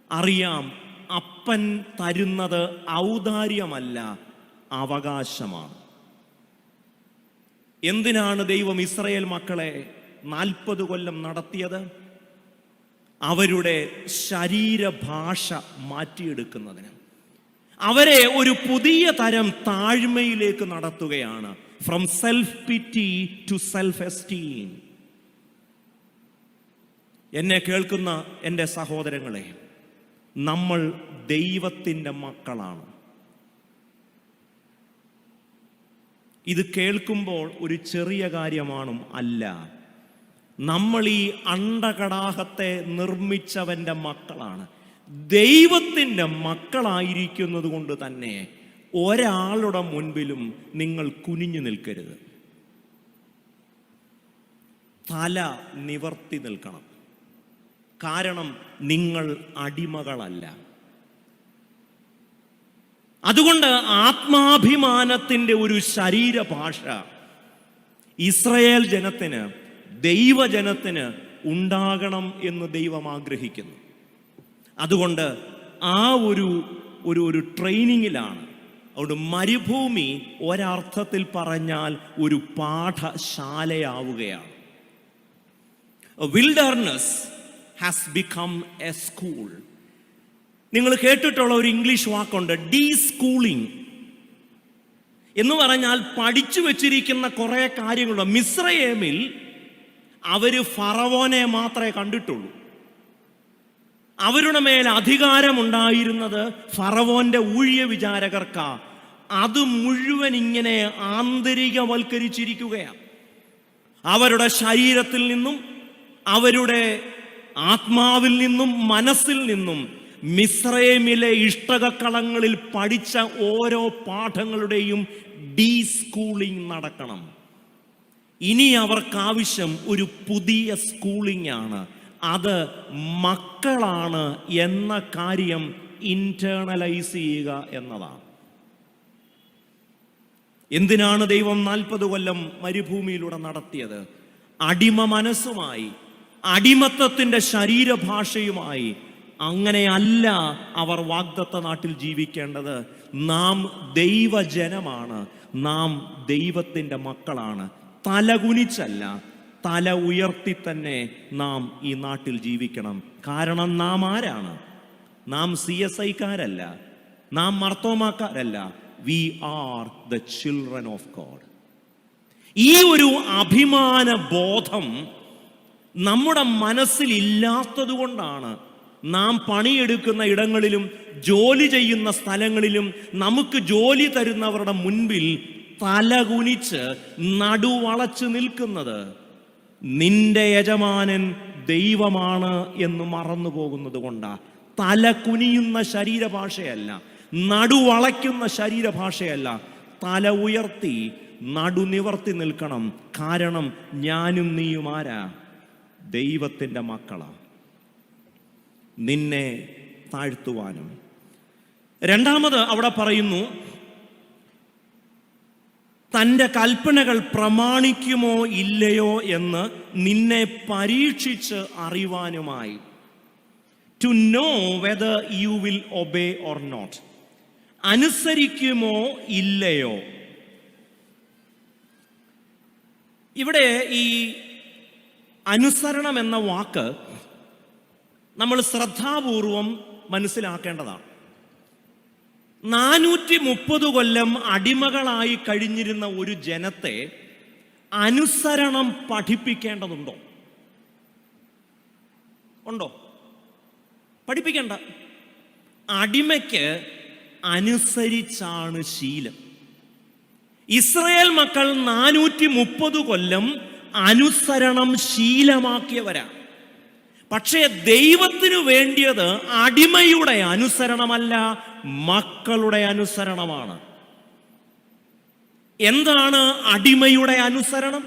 അറിയാം, അപ്പൻ തരുന്നത് ഔദാര്യമല്ല, അവകാശമാണ്. എന്തിനാണ് ദൈവം ഇസ്രായേൽ മക്കളെ 40 കൊല്ലം നടത്തിയത്? അവരുടെ ശരീരഭാഷ മാറ്റിയെടുക്കുന്നതിന്, അവരെ ഒരു പുതിയ തരം താഴ്മയിലേക്ക് നടത്തുകയാണ്. From self pity to self esteem. എന്നെ കേൾക്കുന്ന എൻ്റെ സഹോദരങ്ങളെ, നമ്മൾ ദൈവത്തിൻ്റെ മക്കളാണ്. ഇത് കേൾക്കുമ്പോൾ ഒരു ചെറിയ കാര്യമാണും അല്ല. നമ്മൾ ഈ അണ്ടകടാഹത്തെ നിർമ്മിച്ചവൻ്റെ മക്കളാണ്. ദൈവത്തിൻ്റെ മക്കളായിരിക്കുന്നത് കൊണ്ട് തന്നെ ഒരാളുടെ മുൻപിലും നിങ്ങൾ കുനിഞ്ഞു നിൽക്കരുത്. തല നിവർത്തി നിൽക്കണം. കാരണം നിങ്ങൾ അടിമകളല്ല. അതുകൊണ്ട് ആത്മാഭിമാനത്തിൻ്റെ ഒരു ശരീരഭാഷ ഇസ്രായേൽ ജനത്തിന്, ദൈവജനത്തിന് ഉണ്ടാകണം എന്ന് ദൈവം ആഗ്രഹിക്കുന്നു. അതുകൊണ്ട് ആ ഒരു ട്രെയിനിങ്ങിലാണ്. അതുകൊണ്ട് മരുഭൂമി ഒരർത്ഥത്തിൽ പറഞ്ഞാൽ ഒരു പാഠശാലയാവുകയാണ്. Wilderness has become a school. നിങ്ങൾ കേട്ടിട്ടുള്ള ഒരു ഇംഗ്ലീഷ് വാക്കുണ്ട്, ഡീ സ്കൂളിംഗ് എന്ന് പറഞ്ഞാൽ പഠിച്ചു വെച്ചിരിക്കുന്ന കുറെ കാര്യങ്ങളുണ്ട്. മിസ്രയേമിൽ അവര് ഫറവോനെ മാത്രമേ കണ്ടിട്ടുള്ളൂ. അവരുടെ മേൽ അധികാരമുണ്ടായിരുന്നത് ഫറവോന്റെ ഊഴിയ വിചാരകർക്കാ. അത് മുഴുവൻ ഇങ്ങനെ ആന്തരികവൽക്കരിച്ചിരിക്കുകയാണ്. അവരുടെ ശരീരത്തിൽ നിന്നും, അവരുടെ ആത്മാവിൽ നിന്നും, മനസ്സിൽ നിന്നും മിസ്രൈമിലെ ഇഷ്ടകക്കളങ്ങളിൽ പഠിച്ച ഓരോ പാഠങ്ങളുടെയും ഡീ സ്കൂളിംഗ് നടക്കണം. ഇനി അവർക്കാവശ്യം ഒരു പുതിയ സ്കൂളിംഗ് ആണ്. അത് മക്കളാണ് എന്ന കാര്യം ഇന്റേണലൈസ് ചെയ്യുക എന്നതാണ്. എന്തിനാണ് ദൈവം 40 കൊല്ലം മരുഭൂമിയിലൂടെ നടത്തിയത്? അടിമ മനസ്സുമായി, അടിമത്തത്തിന്റെ ശരീരഭാഷയുമായി അങ്ങനെയല്ല അവർ വാഗ്ദത്ത നാട്ടിൽ ജീവിക്കേണ്ടത്. നാം ദൈവജനമാണ്, നാം ദൈവത്തിൻ്റെ മക്കളാണ്. തലകുനിച്ചല്ല, തല ഉയർത്തി തന്നെ നാം ഈ നാട്ടിൽ ജീവിക്കണം. കാരണം നാം ആരാണ്? നാം CSIക്കാരല്ല, നാം മർത്തോമാക്കാരല്ല. We are the children of God. ഈ ഒരു അഭിമാന ബോധം നമ്മുടെ മനസ്സിൽ ഇല്ലാത്തത് കൊണ്ടാണ് നാം പണിയെടുക്കുന്ന ഇടങ്ങളിലും ജോലി ചെയ്യുന്ന സ്ഥലങ്ങളിലും നമുക്ക് ജോലി തരുന്നവരുടെ മുൻപിൽ തലകുനിച്ച് നടുവളച്ച് നിൽക്കുന്നത്. നിന്റെ യജമാനൻ ദൈവമാണ് എന്ന് മറന്നു പോകുന്നത് കൊണ്ടാ. തല കുനിയുന്ന ശരീരഭാഷയല്ല, നടുവളയ്ക്കുന്ന ശരീരഭാഷയല്ല, തല ഉയർത്തി നടുനിവർത്തി നിൽക്കണം. കാരണം ഞാനും നീയും ആരാ? ദൈവത്തിൻ്റെ മക്കളാ. നിന്നെ താഴ്ത്തുവാനും. രണ്ടാമത് അവിടെ പറയുന്നു, തൻ്റെ കൽപ്പനകൾ പ്രമാണിക്കുമോ ഇല്ലയോ എന്ന് നിന്നെ പരീക്ഷിച്ച് അറിയുവാനുമായി. To know whether you will obey or not. അനുസരിക്കുമോ ഇല്ലയോ. ഇവിടെ ഈ അനുസരണം എന്ന വാക്ക് നമ്മൾ ശ്രദ്ധാപൂർവം മനസ്സിലാക്കേണ്ടതാണ്. 430 കൊല്ലം അടിമകളായി കഴിഞ്ഞിരുന്ന ഒരു ജനത്തെ അനുസരണം പഠിപ്പിക്കേണ്ടതുണ്ടോ? ഉണ്ടോ? പഠിപ്പിക്കേണ്ട. അടിമയ്ക്ക് അനുസരിച്ചാണ് ശീലം. ഇസ്രായേൽ മക്കൾ 430 കൊല്ലം അനുസരണം ശീലമാക്കിയവരാ. പക്ഷേ ദൈവത്തിനു വേണ്ടിയത് അടിമയുടെ അനുസരണമല്ല, മക്കളുടെ അനുസരണമാണ്. എന്താണ് അടിമയുടെ അനുസരണം?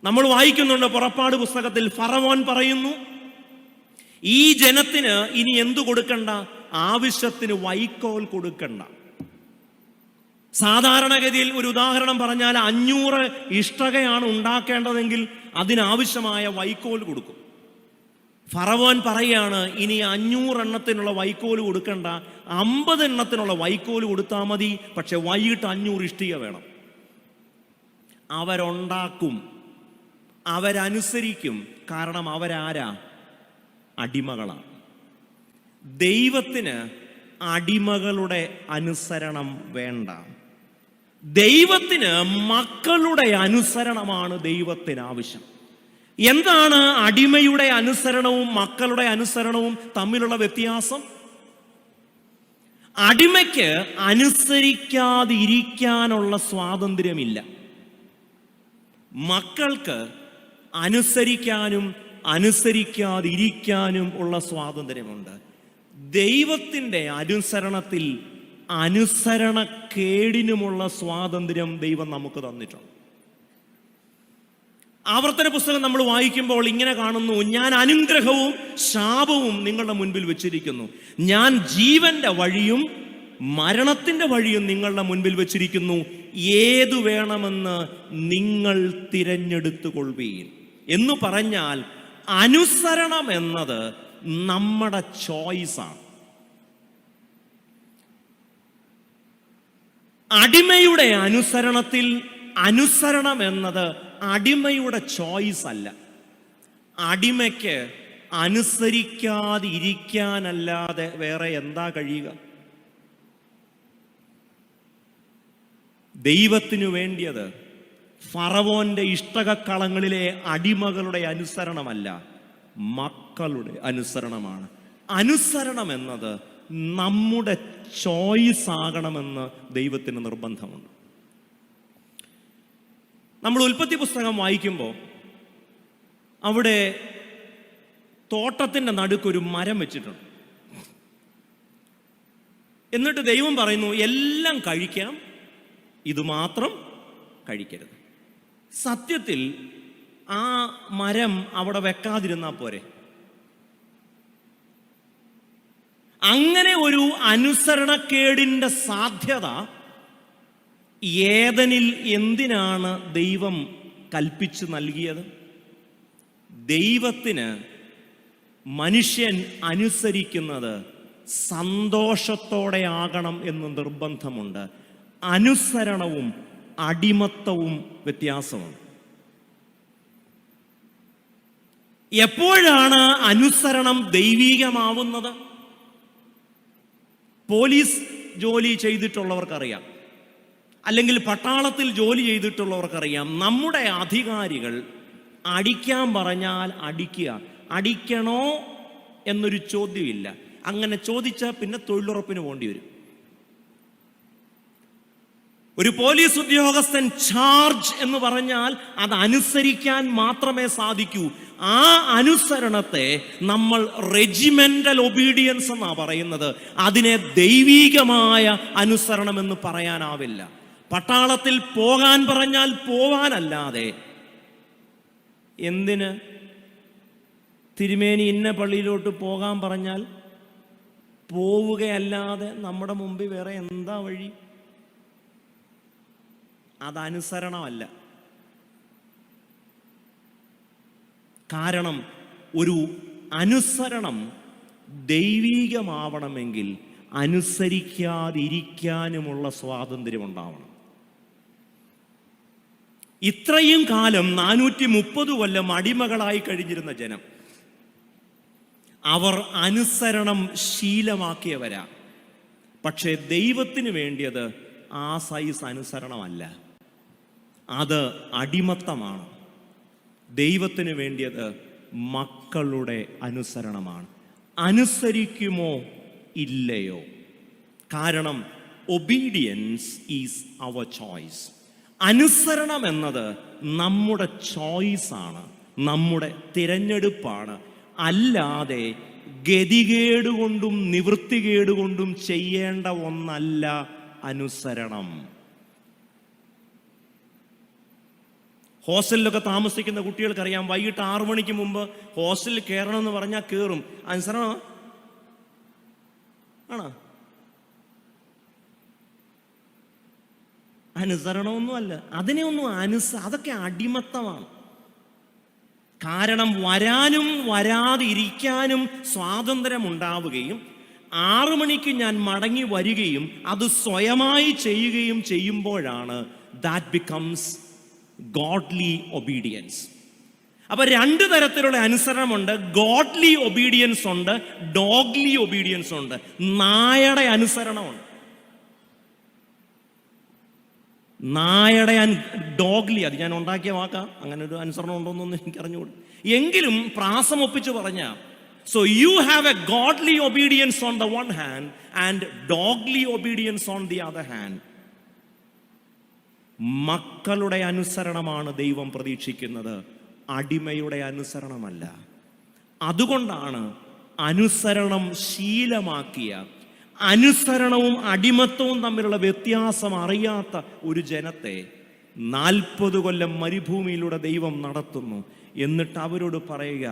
നമ്മൾ വായിക്കുന്നുണ്ട് പുറപ്പാട് പുസ്തകത്തിൽ. ഫറവോൻ പറയുന്നു, ഈ ജനത്തിന് ഇനി എന്തു കൊടുക്കണ്ട? ആവശ്യത്തിന് വൈക്കോൽ കൊടുക്കണ്ട. സാധാരണഗതിയിൽ ഒരു ഉദാഹരണം പറഞ്ഞാൽ 500 ഇഷ്ടികയാണ് ഉണ്ടാക്കേണ്ടതെങ്കിൽ അതിനാവശ്യമായ വൈക്കോൽ കൊടുക്കും. ഫറവോൻ പറയാണ്, ഇനി 500 എണ്ണത്തിനുള്ള വൈക്കോൽ കൊടുക്കണ്ട, 50 എണ്ണത്തിനുള്ള വൈക്കോൽ കൊടുത്താൽ മതി. പക്ഷെ വൈകിട്ട് 500 ഇഷ്ടിക വേണം. അവരുണ്ടാക്കും, അവരനുസരിക്കും. കാരണം അവരാരാ? അടിമകളാണ്. ദൈവത്തിന് അടിമകളുടെ അനുസരണം വേണ്ട. ദൈവത്തിന് മക്കളുടെ അനുസരണമാണ് ദൈവത്തിന് ആവശ്യം. എന്താണ് അടിമയുടെ അനുസരണവും മക്കളുടെ അനുസരണവും തമ്മിലുള്ള വ്യത്യാസം? അടിമയ്ക്ക് അനുസരിക്കാതിരിക്കാനുള്ള സ്വാതന്ത്ര്യമില്ല. മക്കൾക്ക് അനുസരിക്കാനും അനുസരിക്കാതിരിക്കാനും ഉള്ള സ്വാതന്ത്ര്യമുണ്ട്. ദൈവത്തിൻ്റെ അനുസരണത്തിൽ അനുസരണക്കേടിനുമുള്ള സ്വാതന്ത്ര്യം ദൈവം നമുക്ക് തന്നിട്ടുണ്ട്. ആവർത്തന പുസ്തകം നമ്മൾ വായിക്കുമ്പോൾ ഇങ്ങനെ കാണുന്നു, ഞാൻ അനുഗ്രഹവും ശാപവും നിങ്ങളുടെ മുൻപിൽ വെച്ചിരിക്കുന്നു. ഞാൻ ജീവന്റെ വഴിയും മരണത്തിന്റെ വഴിയും നിങ്ങളുടെ മുൻപിൽ വെച്ചിരിക്കുന്നു. ഏതു വേണമെന്ന് നിങ്ങൾ തിരഞ്ഞെടുത്തു കൊള്ളുവീൻ എന്ന് പറഞ്ഞാൽ അനുസരണം എന്നത് നമ്മുടെ ചോയ്സാണ്. അടിമയുടെ അനുസരണത്തിൽ അനുസരണം എന്നത് അടിമയുടെ ചോയ്സ് അല്ല. അടിമയ്ക്ക് അനുസരിക്കാതിരിക്കാനല്ലാതെ വേറെ എന്താ കഴിയുക? ദൈവത്തിനു വേണ്ടിയത് ഫറവോന്റെ ഇഷ്ടകക്കളങ്ങളിലെ അടിമകളുടെ അനുസരണമല്ല, മക്കളുടെ അനുസരണമാണ്. അനുസരണം എന്നത് നമ്മുടെ ചോയ്സ് ആകണമെന്ന് ദൈവത്തിന് നിർബന്ധമുണ്ട്. നമ്മൾ ഉൽപ്പത്തി പുസ്തകം വായിക്കുമ്പോൾ അവിടെ തോട്ടത്തിൻ്റെ നടുക്കൊരു മരം വെച്ചിട്ടുണ്ട്. എന്നിട്ട് ദൈവം പറയുന്നു, എല്ലാം കഴിക്കാം, ഇത് മാത്രം കഴിക്കരുത്. സത്യത്തിൽ ആ മരം അവിടെ വെക്കാതിരുന്നാൽ പോരെ? അങ്ങനെ ഒരു അനുസരണക്കേടിൻ്റെ സാധ്യത ഏദനിൽ എന്തിനാണ് ദൈവം കൽപ്പിച്ചു നൽകിയത്? ദൈവത്തിന് മനുഷ്യൻ അനുസരിക്കുന്നത് സന്തോഷത്തോടെ ആകണം എന്ന് നിർബന്ധമുണ്ട്. അനുസരണവും അടിമത്തവും വ്യത്യാസമുണ്ട്. എപ്പോഴാണ് അനുസരണം ദൈവീകമാവുന്നത്? പോലീസ് ജോലി ചെയ്തിട്ടുള്ളവർക്കറിയാം, അല്ലെങ്കിൽ പട്ടാളത്തിൽ ജോലി ചെയ്തിട്ടുള്ളവർക്കറിയാം, നമ്മുടെ അധികാരികൾ അടിക്കാൻ പറഞ്ഞാൽ അടിക്കുക. അടിക്കണോ എന്നൊരു ചോദ്യമില്ല. അങ്ങനെ ചോദിച്ചാൽ പിന്നെ തൊഴിലുറപ്പിന് പോകേണ്ടി വരും. ഒരു പോലീസ് ഉദ്യോഗസ്ഥൻ ചാർജ് എന്ന് പറഞ്ഞാൽ അത് അനുസരിക്കാൻ മാത്രമേ സാധിക്കൂ. ആ അനുസരണത്തെ നമ്മൾ റെജിമെന്റൽ ഒബീഡിയൻസ് എന്നാണ് പറയുന്നത്. അതിനെ ദൈവീകമായ അനുസരണം എന്ന് പറയാനാവില്ല. പട്ടാളത്തിൽ പോകാൻ പറഞ്ഞാൽ പോവാനല്ലാതെ എന്തിന് തിരുമേനി ഇന്ന പള്ളിയിലോട്ട് പോകാൻ പറഞ്ഞാൽ പോവുകയല്ലാതെ നമ്മുടെ മുമ്പിൽ വേറെ എന്താ വഴി? അതനുസരണമല്ല. കാരണം ഒരു അനുസരണം ദൈവീകമാവണമെങ്കിൽ അനുസരിക്കാതിരിക്കാനുമുള്ള സ്വാതന്ത്ര്യം ഉണ്ടാവണം. ഇത്രയും കാലം 430 കൊല്ലം അടിമകളായി കഴിഞ്ഞിരുന്ന ജനം, അവർ അനുസരണം ശീലമാക്കിയവരാ. പക്ഷേ ദൈവത്തിന് വേണ്ടിയത് ആ സൈസ് അനുസരണമല്ല, അത് അടിമത്തമാണ്. ദൈവത്തിന് വേണ്ടിയത് മക്കളുടെ അനുസരണമാണ്. അനുസരിക്കുമോ ഇല്ലയോ? കാരണം ഒബീഡിയൻസ് ഈസ് അവർ ചോയ്സ്. അനുസരണം എന്നത് നമ്മുടെ ചോയ്സാണ്, നമ്മുടെ തിരഞ്ഞെടുപ്പാണ്. അല്ലാതെ ഗതികേടുകൊണ്ടും നിവൃത്തികേടുകൊണ്ടും ചെയ്യേണ്ട ഒന്നല്ല അനുസരണം. ഹോസ്റ്റലിലൊക്കെ താമസിക്കുന്ന കുട്ടികൾക്കറിയാം, വൈകിട്ട് 6 മണിക്ക് മുമ്പ് ഹോസ്റ്റലിൽ കയറണം എന്ന് പറഞ്ഞാൽ കയറും. അനുസരണം ആണോ? അനുസരണമൊന്നുമല്ല. അതൊക്കെ അടിമത്തമാണ്. കാരണം വരാനും വരാതിരിക്കാനും സ്വാതന്ത്ര്യം ഉണ്ടാവുകയും 6 മണിക്ക് ഞാൻ മടങ്ങി വരികയും അത് സ്വയമായി ചെയ്യുകയും ചെയ്യുമ്പോഴാണ് ദാറ്റ് ബിക്കംസ് ഗോഡ്ലി ഒബീഡിയൻസ്. അപ്പൊ 2 തരത്തിലുള്ള അനുസരണമുണ്ട്. ഗോഡ്ലി ഒബീഡിയൻസ് ഉണ്ട്, ഡോഗ്ലി ഒബീഡിയൻസ് ഉണ്ട്. നായയുടെ അനുസരണമുണ്ട്. നായയുടെ ഡോഗ്ലി, അത് ഞാൻ ഉണ്ടാക്കിയ വാക്കാം. അങ്ങനെ ഒരു അനുസരണം ഉണ്ടോന്നൊന്നും എനിക്ക് അറിഞ്ഞുകൂടും. എങ്കിലും പ്രാസം ഒപ്പിച്ച് പറഞ്ഞ, so you have A godly obedience on the one hand and ഡോഗ്ലി obedience on the other hand. മക്കളുടെ അനുസരണമാണ് ദൈവം പ്രതീക്ഷിക്കുന്നത്, അടിമയുടെ അനുസരണമല്ല. അതുകൊണ്ടാണ് അനുസരണം ശീലമാക്കിയ, അനുസരണവും അടിമത്തവും തമ്മിലുള്ള വ്യത്യാസം അറിയാത്ത ഒരു ജനത്തെ 40 കൊല്ലം മരുഭൂമിയിലൂടെ ദൈവം നടത്തുന്നു. എന്നിട്ട് അവരോട് പറയുക,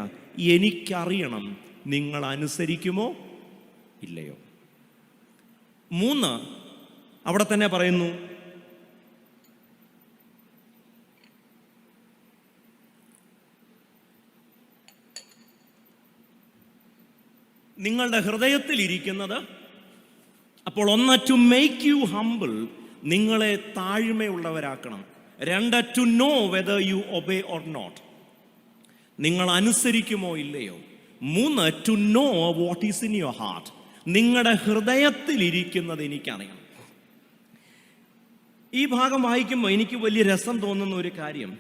എനിക്കറിയണം നിങ്ങൾ അനുസരിക്കുമോ ഇല്ലയോ. 3 അവിടെ തന്നെ പറയുന്നു, നിങ്ങളുടെ ഹൃദയത്തിൽ ഇരിക്കുന്നത്. അപ്പോൾ 1, ടു മേക്ക് യു ഹംബിൾ, നിങ്ങളെ താഴ്മയുള്ളവരാക്കണം. 2, to know whether you obey or not, നിങ്ങൾ അനുസരിക്കുമോ ഇല്ലയോ. 3, to know what is in your heart, നിങ്ങളുടെ ഹൃദയത്തിൽ ഇരിക്കുന്നത് എനിക്കറിയണം. ഈ ഭാഗം വായിക്കുമ്പോൾ എനിക്ക് വലിയ രസം തോന്നുന്ന ഒരു കാര്യം,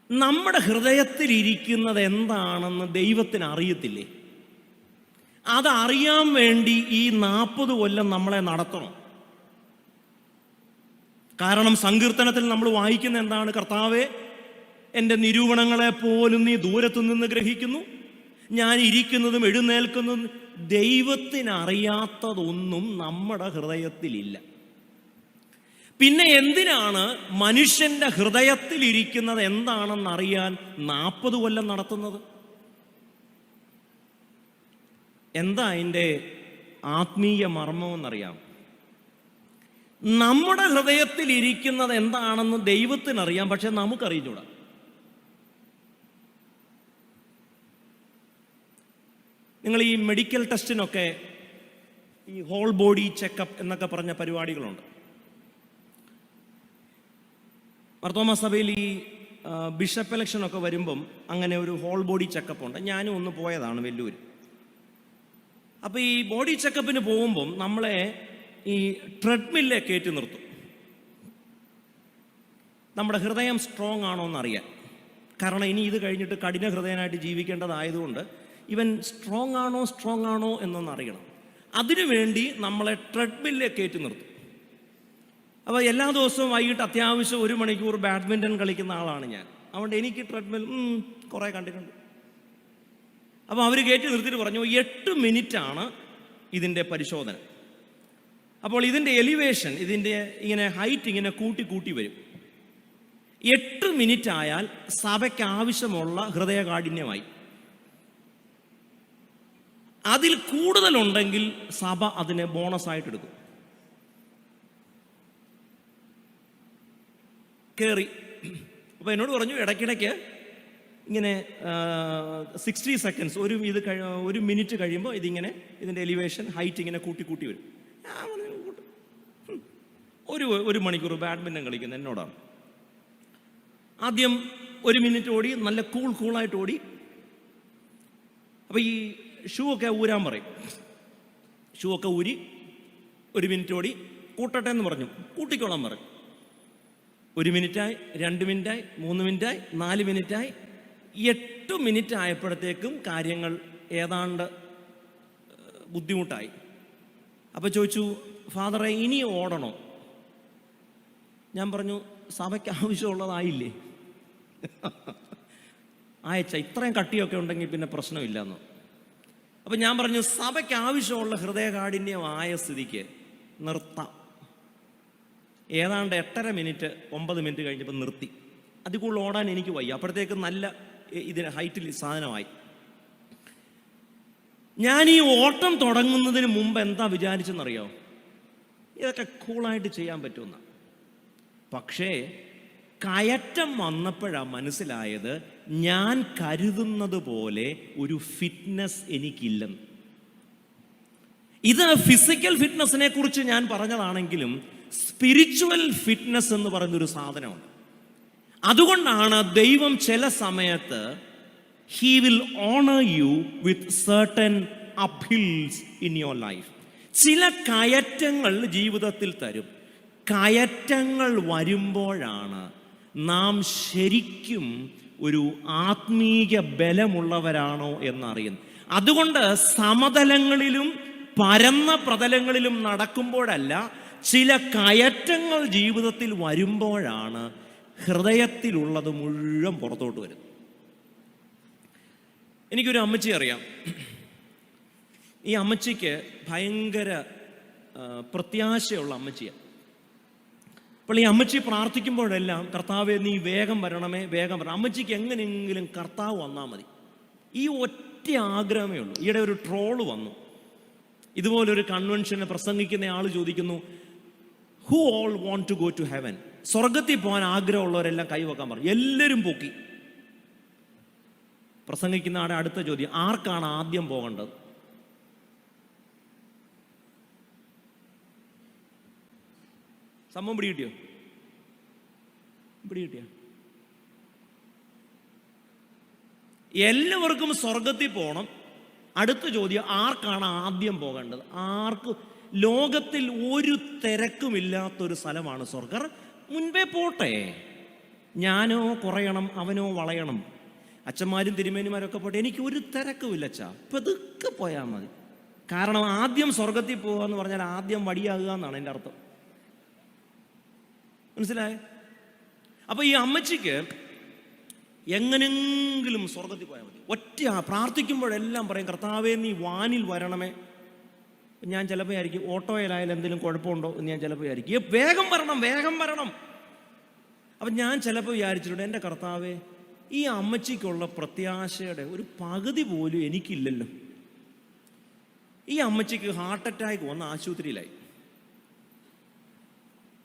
നമ്മുടെ ഹൃദയത്തിൽ ഇരിക്കുന്നത് എന്താണെന്ന് ദൈവത്തിന് അറിയത്തില്ലേ? അതറിയാൻ വേണ്ടി ഈ 40 കൊല്ലം നമ്മളെ നടത്തണം. കാരണം സങ്കീർത്തനത്തിൽ നമ്മൾ വായിക്കുന്ന എന്താണ്? കർത്താവേ, എൻ്റെ നിരൂപണങ്ങളെ പോലും നീ ദൂരത്തു നിന്ന് ഗ്രഹിക്കുന്നു, ഞാൻ ഇരിക്കുന്നതും എഴുന്നേൽക്കുന്നതും. ദൈവത്തിനറിയാത്തതൊന്നും നമ്മുടെ ഹൃദയത്തിലില്ല. പിന്നെ എന്തിനാണ് മനുഷ്യന്റെ ഹൃദയത്തിൽ ഇരിക്കുന്നത് എന്താണെന്നറിയാൻ 40 കൊല്ലം നടത്തുന്നത്? എന്താ അതിൻ്റെ ആത്മീയ മർമ്മമെന്നറിയാം? നമ്മുടെ ഹൃദയത്തിൽ ഇരിക്കുന്നത് എന്താണെന്ന് ദൈവത്തിനറിയാം, പക്ഷെ നമുക്കറിഞ്ഞൂടാ. നിങ്ങൾ ഈ മെഡിക്കൽ ടെസ്റ്റിനൊക്കെ ഈ ഹോൾ ബോഡി ചെക്കപ്പ് എന്നൊക്കെ പറഞ്ഞ പരിപാടികളുണ്ട്. മാർത്തോമാ സഭയിൽ ഈ ബിഷപ്പ് ഇലക്ഷനൊക്കെ വരുമ്പം അങ്ങനെ ഒരു ഹോൾ ബോഡി ചെക്കപ്പ് ഉണ്ട്. ഞാനും ഒന്ന് പോയതാണ് വെല്ലൂർ. അപ്പോൾ ഈ ബോഡി ചെക്കപ്പിന് പോകുമ്പം നമ്മളെ ഈ ട്രെഡ്മില്ലെ കയറ്റി നിർത്തും, നമ്മുടെ ഹൃദയം സ്ട്രോങ് ആണോ എന്നറിയാൻ. കാരണം ഇനി ഇത് കഴിഞ്ഞിട്ട് കഠിന ഹൃദയനായിട്ട് ജീവിക്കേണ്ടതായതുകൊണ്ട് ഇവൻ സ്ട്രോങ് ആണോ എന്നൊന്നറിയണം. അതിനുവേണ്ടി നമ്മളെ ട്രെഡ്മില്ലെ കയറ്റി നിർത്തും. അപ്പോൾ എല്ലാ ദിവസവും വൈകിട്ട് അത്യാവശ്യം 1 മണിക്കൂർ ബാഡ്മിൻ്റൺ കളിക്കുന്ന ആളാണ് ഞാൻ. അതുകൊണ്ട് എനിക്ക് ട്രെഡ്മിൽ കുറേ കണ്ടിട്ടുണ്ട്. അപ്പോൾ അവർ കയറ്റി നിർത്തിയിട്ട് പറഞ്ഞു 8 മിനിറ്റാണ് ഇതിൻ്റെ പരിശോധന. അപ്പോൾ ഇതിൻ്റെ എലിവേഷൻ, ഇതിൻ്റെ ഇങ്ങനെ ഹൈറ്റ് ഇങ്ങനെ കൂട്ടി വരും. 8 മിനിറ്റ് ആയാൽ സഭയ്ക്ക് ആവശ്യമുള്ള ഹൃദയകാഠിന്യമായി. അതിൽ കൂടുതലുണ്ടെങ്കിൽ സഭ അതിനെ ബോണസായിട്ട് എടുക്കും. കയറി. അപ്പോൾ എന്നോട് പറഞ്ഞു ഇടയ്ക്കിടയ്ക്ക് ഇങ്ങനെ 60 സെക്കൻഡ്സ്, 1 മിനിറ്റ് കഴിയുമ്പോൾ ഇതിൻ്റെ എലിവേഷൻ ഹൈറ്റ് ഇങ്ങനെ കൂട്ടി വരും. ഒരു മണിക്കൂർ ബാഡ്മിൻ്റൺ കളിക്കുന്നത് എന്നോടാണ്. ആദ്യം 1 മിനിറ്റ് ഓടി, നല്ല കൂളായിട്ട് ഓടി. അപ്പോൾ ഈ ഷൂ ഒക്കെ ഊരാൻ പറയും. ഷൂ ഒക്കെ ഊരി 1 മിനിറ്റ് ഓടി. കൂട്ടട്ടെ എന്ന് പറഞ്ഞു, കൂട്ടിക്കോളാൻ പറഞ്ഞു. 1 മിനിറ്റായി, 2 മിനിറ്റായി, 3 മിനിറ്റായി, 4 മിനിറ്റായി, 8 മിനിറ്റ് ആയപ്പോഴത്തേക്കും കാര്യങ്ങൾ ഏതാണ്ട് ബുദ്ധിമുട്ടായി. അപ്പോൾ ചോദിച്ചു, ഫാദറെ ഇനി ഓടണോ? ഞാൻ പറഞ്ഞു സഭയ്ക്ക് ആവശ്യമുള്ളതായില്ലേ? ആയച്ച ഇത്രയും കട്ടിയൊക്കെ ഉണ്ടെങ്കിൽ പിന്നെ പ്രശ്നമില്ലെന്ന്. അപ്പം ഞാൻ പറഞ്ഞു സഭയ്ക്ക് ആവശ്യമുള്ള ഹൃദയകാഠിന്യമായ സ്ഥിതിക്ക് നിർത്താം. ഏതാണ്ട് 8.5 മിനിറ്റ് 9 മിനിറ്റ് കഴിഞ്ഞപ്പോൾ നിർത്തി. അതിൽ കൂടുതൽ ഓടാൻ എനിക്ക് വയ്യ. അപ്പോഴത്തേക്ക് നല്ല ഇതിന് ഹൈറ്റിൽ സാധനമായി. ഞാൻ ഈ ഓട്ടം തുടങ്ങുന്നതിന് മുമ്പ് എന്താ വിചാരിച്ചെന്നറിയോ? ഇതൊക്കെ കൂളായിട്ട് ചെയ്യാൻ പറ്റുമെന്ന്. പക്ഷേ കയറ്റം വന്നപ്പോഴാണ് മനസ്സിലായത് ഞാൻ കരുതുന്നത് പോലെ ഒരു ഫിറ്റ്നസ് എനിക്കില്ലെന്ന്. ഇത് ഫിസിക്കൽ ഫിറ്റ്നസിനെ കുറിച്ച് ഞാൻ പറഞ്ഞതാണെങ്കിലും സ്പിരിച്വൽ ഫിറ്റ്നസ് എന്ന് പറയുന്നൊരു സാധനമുണ്ട്. അതുകൊണ്ടാണ് ദൈവം ചില സമയത്ത് He will honor you with certain uphills in your life. ചില കയറ്റങ്ങൾ ജീവിതത്തിൽ തരും. കയറ്റങ്ങൾ വരുമ്പോഴാണ് നാം ശരിക്കും ഒരു ആത്മീയ ബലമുള്ളവരാണോ എന്നറിയുന്നത്. അതുകൊണ്ട് സമതലങ്ങളിലും പരന്ന പ്രതലങ്ങളിലും നടക്കുമ്പോഴല്ല, ചില കയറ്റങ്ങൾ ജീവിതത്തിൽ വരുമ്പോഴാണ് ഹൃദയത്തിലുള്ളത് മുഴുവൻ പുറത്തോട്ട് വരുന്നത്. എനിക്കൊരു അമ്മച്ചി അറിയാം. ഈ അമ്മച്ചിക്ക് ഭയങ്കര പ്രത്യാശയുള്ള അമ്മച്ചിയാണ്. അപ്പോൾ ഈ അമ്മച്ചി പ്രാർത്ഥിക്കുമ്പോഴെല്ലാം കർത്താവേ നീ വേഗം വരണമേ, വേഗം വരണം. അമ്മച്ചിക്ക് എങ്ങനെയെങ്കിലും കർത്താവ് വന്നാൽ മതി, ഈ ഒറ്റ ആഗ്രഹമേ ഉള്ളൂ. ഈയിടെ ഒരു ട്രോള് വന്നു. ഇതുപോലൊരു കൺവെൻഷന് പ്രസംഗിക്കുന്ന ആൾ ചോദിക്കുന്നു, who all want to go to heaven? സ്വർഗത്തിൽ പോകാൻ ആഗ്രഹമുള്ളവരെല്ലാം കൈവക്കാൻ പറഞ്ഞു. എല്ലാവരും പൊക്കി. പ്രസംഗിക്കുന്ന ആടെ അടുത്ത ചോദ്യം, ആർക്കാണ് ആദ്യം പോകേണ്ടത്? സംഭവം പിടികിട്ടിയോ? എല്ലാവർക്കും സ്വർഗത്തിൽ പോകണം. അടുത്ത ചോദ്യം, ആർക്കാണ് ആദ്യം പോകേണ്ടത്? ആർക്കും ലോകത്തിൽ ഒരു തിരക്കുമില്ലാത്തൊരു സ്ഥലമാണ് സ്വർഗം. മുൻപേ പോട്ടെ, ഞാനോ കുറയണം അവനോ വളയണം, അച്ഛന്മാരും തിരുമേനിമാരൊക്കെ പോട്ടെ, എനിക്ക് ഒരു തിരക്കുമില്ല അച്ഛാ, പതുക്കെ പോയാൽ മതി. കാരണം ആദ്യം സ്വർഗത്തിൽ പോകുക എന്ന് പറഞ്ഞാൽ ആദ്യം വടിയാകുക എന്നാണ് എൻ്റെ അർത്ഥം. മനസ്സിലായേ? അപ്പോൾ ഈ അമ്മച്ചിക്ക് എങ്ങനെങ്കിലും സ്വർഗത്തിൽ പോയാൽ മതി. ഒറ്റ പ്രാർത്ഥിക്കുമ്പോഴെല്ലാം പറയും, കർത്താവേ നീ വാനിൽ വരണമേ. ഞാൻ ചിലപ്പോൾ ആയിരിക്കും ഓട്ടോയിലായാലും എന്തെങ്കിലും കുഴപ്പമുണ്ടോ എന്ന് ഞാൻ ചിലപ്പോൾ ആയിരിക്കും വേഗം വരണം. അപ്പം ഞാൻ ചിലപ്പോൾ വിചാരിച്ചിട്ടുണ്ട്, എൻ്റെ കർത്താവേ ഈ അമ്മച്ചിക്കുള്ള പ്രത്യാശയുടെ ഒരു പകുതി പോലും എനിക്കില്ലല്ലോ. ഈ അമ്മച്ചിക്ക് ഹാർട്ട് അറ്റാക്ക് വന്ന് ആശുപത്രിയിലായി.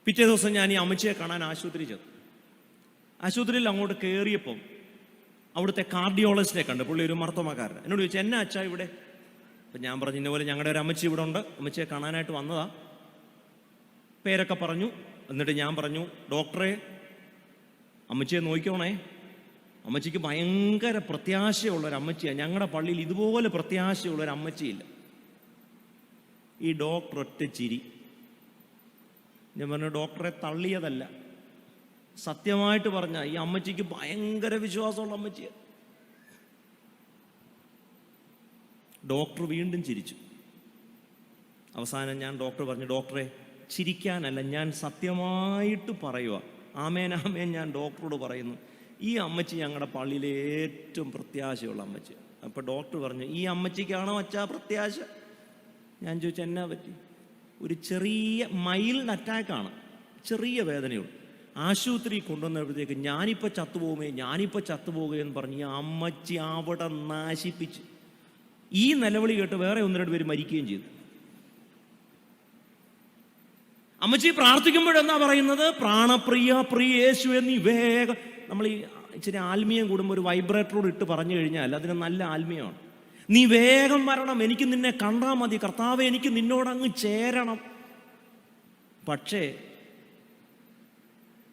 പിറ്റേ ദിവസം ഞാൻ ഈ അമ്മച്ചിയെ കാണാൻ ആശുപത്രി ചെന്നു. ആശുപത്രിയിൽ അങ്ങോട്ട് കയറിയപ്പം അവിടുത്തെ കാർഡിയോളജിസ്റ്റിനെ കണ്ട്. പുള്ളി ഒരു മർത്തോമാക്കാരൻ. എന്നോട് ചോദിച്ചു, എന്നാ അച്ഛാ ഇവിടെ? അപ്പം ഞാൻ പറഞ്ഞു, ഇന്നപോലെ ഞങ്ങളുടെ ഒരു അമ്മച്ചി ഇവിടെ ഉണ്ട്, അമ്മച്ചിയെ കാണാനായിട്ട് വന്നതാ. പേരൊക്കെ പറഞ്ഞു. എന്നിട്ട് ഞാൻ പറഞ്ഞു, ഡോക്ടറെ അമ്മച്ചിയെ നോക്കിക്കോണേ, അമ്മച്ചിക്ക് ഭയങ്കര പ്രത്യാശയുള്ളൊരമ്മച്ചിയാണ്, ഞങ്ങളുടെ പള്ളിയിൽ ഇതുപോലെ പ്രത്യാശയുള്ളൊരമ്മച്ചിയില്ല. ഈ ഡോക്ടർ ഒറ്റ ചിരി. ഞാൻ പറഞ്ഞു, ഡോക്ടറെ തള്ളിയതല്ല, സത്യമായിട്ട് പറഞ്ഞ ഈ അമ്മച്ചിക്ക് ഭയങ്കര വിശ്വാസമുള്ള അമ്മച്ചിയാണ്. ഡോക്ടർ വീണ്ടും ചിരിച്ചു. അവസാനം ഞാൻ ഡോക്ടർ പറഞ്ഞു, ഡോക്ടറെ ചിരിക്കാനല്ല, ഞാൻ സത്യമായിട്ട് പറയുക, ആമേൻ ആമേൻ, ഞാൻ ഡോക്ടറോട് പറയുന്നു, ഈ അമ്മച്ചി ഞങ്ങളുടെ പള്ളിയിലെ ഏറ്റവും പ്രത്യാശയുള്ള അമ്മച്ചി. അപ്പോൾ ഡോക്ടർ പറഞ്ഞു, ഈ അമ്മച്ചിക്കാണോ അച്ഛാ പ്രത്യാശ? ഞാൻ ചോദിച്ചു, എന്നാ പറ്റി? ഒരു ചെറിയ മൈൽഡ് അറ്റാക്കാണ്, ചെറിയ വേദനയുള്ളൂ. ആശുപത്രി കൊണ്ടുവന്നപ്പോഴത്തേക്ക് ഞാനിപ്പോൾ ചത്തുപോകുകയെന്ന് പറഞ്ഞ് ഈ അമ്മച്ചി അവിടെ നാശിപ്പിച്ച്. ഈ നിലവിളി കേട്ട് വേറെ 1-2 പേര് മരിക്കുകയും ചെയ്തു. അമ്മച്ചി പ്രാർത്ഥിക്കുമ്പോഴെന്നാ പറയുന്നത്, പ്രാണപ്രിയ പ്രിയ യേശു എന്നീ വേഗം. നമ്മൾ ഈ ഇച്ചിരി ആത്മീയം കൂടുമ്പോൾ ഒരു വൈബ്രേറ്ററോട് ഇട്ട് പറഞ്ഞു കഴിഞ്ഞാൽ അതിന് നല്ല ആത്മീയമാണ്. നീ വേഗം വരണം, എനിക്ക് നിന്നെ കണ്ടാൽ മതി, കർത്താവെ എനിക്ക് നിന്നോടങ്ങ് ചേരണം. പക്ഷേ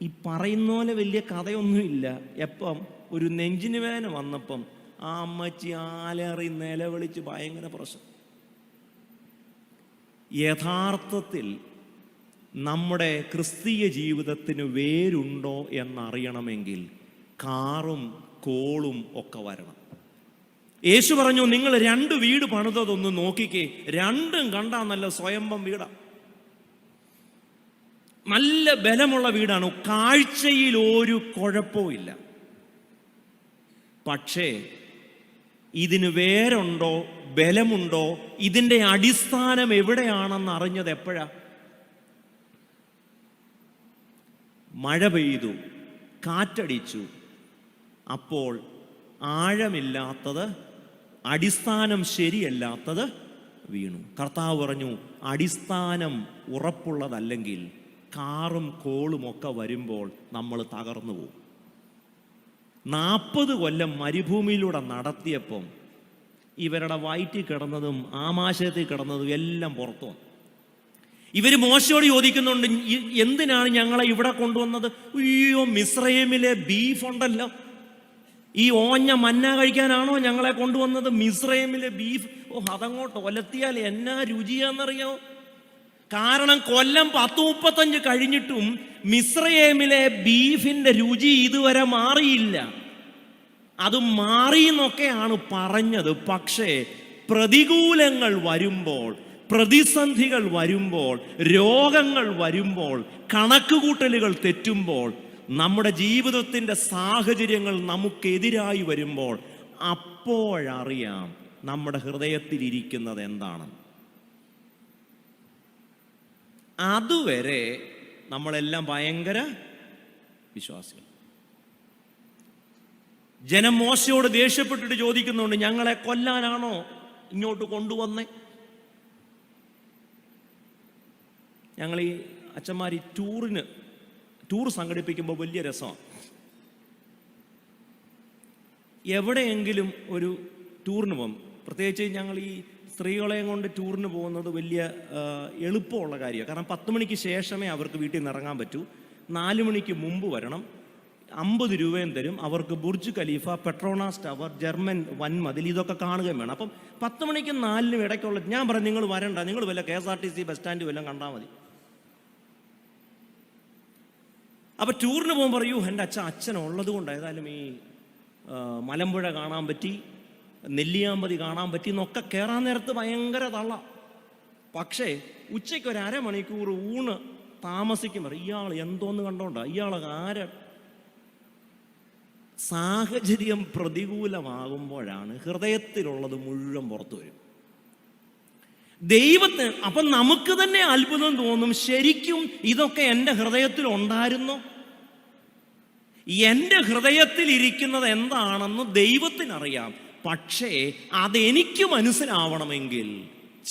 ഈ പറയുന്ന പോലെ വലിയ കഥയൊന്നുമില്ല. എപ്പം ഒരു നെഞ്ചിന് വേദന വന്നപ്പം ആ അമ്മച്ചി ആലറി നിലവിളിച്ച് ഭയങ്കര പ്രശ്നം. യഥാർത്ഥത്തിൽ നമ്മുടെ ക്രിസ്തീയ ജീവിതത്തിന് വേരുണ്ടോ എന്നറിയണമെങ്കിൽ കാറും കോളും ഒക്കെ വരണം. യേശു പറഞ്ഞു, നിങ്ങൾ 2 വീട് പണിതൊന്ന് നോക്കിക്കേ, രണ്ടും കണ്ടാ നല്ല സ്വയംഭം വീടാ, നല്ല ബലമുള്ള വീടാണ്, കാഴ്ചയിൽ ഒരു കുഴപ്പവും ഇല്ല. പക്ഷേ ഇതിന് വേരുണ്ടോ, ബലമുണ്ടോ, ഇതിൻ്റെ അടിസ്ഥാനം എവിടെയാണെന്ന് അറിഞ്ഞത് എപ്പോഴാ? മഴ പെയ്തു, കാറ്റടിച്ചു, അപ്പോൾ ആഴമില്ലാത്തത്, അടിസ്ഥാനം ശരിയല്ലാത്തത് വീണു. കർത്താവ് പറഞ്ഞു, അടിസ്ഥാനം ഉറപ്പുള്ളതല്ലെങ്കിൽ കാറും കോളും ഒക്കെ വരുമ്പോൾ നമ്മൾ തകർന്നു പോകും. 40 കൊല്ലം മരുഭൂമിയിലൂടെ നടത്തിയപ്പം ഇവരുടെ വയറ്റിൽ കിടന്നതും ആമാശയത്തിൽ കിടന്നതും എല്ലാം പുറത്തു വന്നു. ഇവർ മോശയോട് ചോദിക്കുന്നുണ്ട്, എന്തിനാണ് ഞങ്ങളെ ഇവിടെ കൊണ്ടുവന്നത്? അയ്യോ, മിസ്രൈമിലെ ബീഫ് ഉണ്ടല്ലോ, ഈ ഓഞ്ഞ മന്ന കഴിക്കാനാണോ ഞങ്ങളെ കൊണ്ടുവന്നത്? മിസ്രൈമിലെ ബീഫ്, അതങ്ങോട്ട് ഒലത്തിയാൽ എന്നാ രുചിയാന്നറിയോ? കാരണം കൊല്ലം 10-35 കഴിഞ്ഞിട്ടും മിസ്രൈമിലെ ബീഫിന്റെ രുചി ഇതുവരെ മാറിയില്ല. അത് മാറിയെന്നൊക്കെയാണ് പറഞ്ഞത്. പക്ഷേ പ്രതികൂലങ്ങൾ വരുമ്പോൾ, പ്രതിസന്ധികൾ വരുമ്പോൾ, രോഗങ്ങൾ വരുമ്പോൾ, കണക്കുകൂട്ടലുകൾ തെറ്റുമ്പോൾ, നമ്മുടെ ജീവിതത്തിൻ്റെ സാഹചര്യങ്ങൾ നമുക്കെതിരായി വരുമ്പോൾ അപ്പോഴറിയാം നമ്മുടെ ഹൃദയത്തിലിരിക്കുന്നത് എന്താണ്. അതുവരെ നമ്മളെല്ലാം ഭയങ്കര വിശ്വാസികൾ. ജനം മോശയോട് ദേഷ്യപ്പെട്ടിട്ട് ചോദിക്കുന്നുണ്ട്, ഞങ്ങളെ കൊല്ലാനാണോ ഇങ്ങോട്ട് കൊണ്ടുവന്നേ? ഞങ്ങൾ ഈ അച്ഛന്മാർ ഈ ടൂർ സംഘടിപ്പിക്കുമ്പോൾ വലിയ രസമാണ്. എവിടെയെങ്കിലും ഒരു ടൂറിന് പോകും, പ്രത്യേകിച്ച് ഞങ്ങൾ ഈ സ്ത്രീകളെയും കൊണ്ട് ടൂറിന് പോകുന്നത് വലിയ എളുപ്പമുള്ള കാര്യമാണ്. കാരണം 10 മണിക്ക് ശേഷമേ അവർക്ക് വീട്ടിൽ നിന്ന് ഇറങ്ങാൻ പറ്റൂ. 4 മണിക്ക് മുമ്പ് വരണം. 50 രൂപയും തരും. അവർക്ക് Burj Khalifa, Petronas tower, German വൻമതിൽ ഇതൊക്കെ കാണുകയും വേണം. അപ്പം 10 മണിക്കും 4-നും ഇടയ്ക്കുള്ള ഞാൻ പറഞ്ഞു, നിങ്ങൾ വരണ്ട, നിങ്ങൾ വല്ല KSRTC ബസ് സ്റ്റാൻഡ് വല്ലതും കണ്ടാൽ മതി. അപ്പം ടൂറിന് പോകുമ്പോൾ പറയൂ, എൻ്റെ അച്ഛനുള്ളത് കൊണ്ട് ഏതായാലും ഈ മലമ്പുഴ കാണാൻ പറ്റി, നെല്ലിയാമ്പതി കാണാൻ പറ്റി എന്നൊക്കെ കയറാൻ നേരത്ത് ഭയങ്കര തള്ള. പക്ഷേ ഉച്ചയ്ക്ക് ഒരു അരമണിക്കൂർ ഊണ് താമസിക്കും. ഇയാൾ എന്തോന്ന് കണ്ടോണ്ട, ഇയാളെ സാഹചര്യം പ്രതികൂലമാകുമ്പോഴാണ് ഹൃദയത്തിലുള്ളത് മുഴുവൻ പുറത്തു വരും. ദൈവത്തിന് അപ്പം നമുക്ക് തന്നെ അത്ഭുതം തോന്നും, ശരിക്കും ഇതൊക്കെ എൻ്റെ ഹൃദയത്തിൽ ഉണ്ടായിരുന്നോ? എൻ്റെ ഹൃദയത്തിൽ ഇരിക്കുന്നത് എന്താണെന്ന് ദൈവത്തിനറിയാം. പക്ഷേ അതെനിക്ക് മനസ്സിലാവണമെങ്കിൽ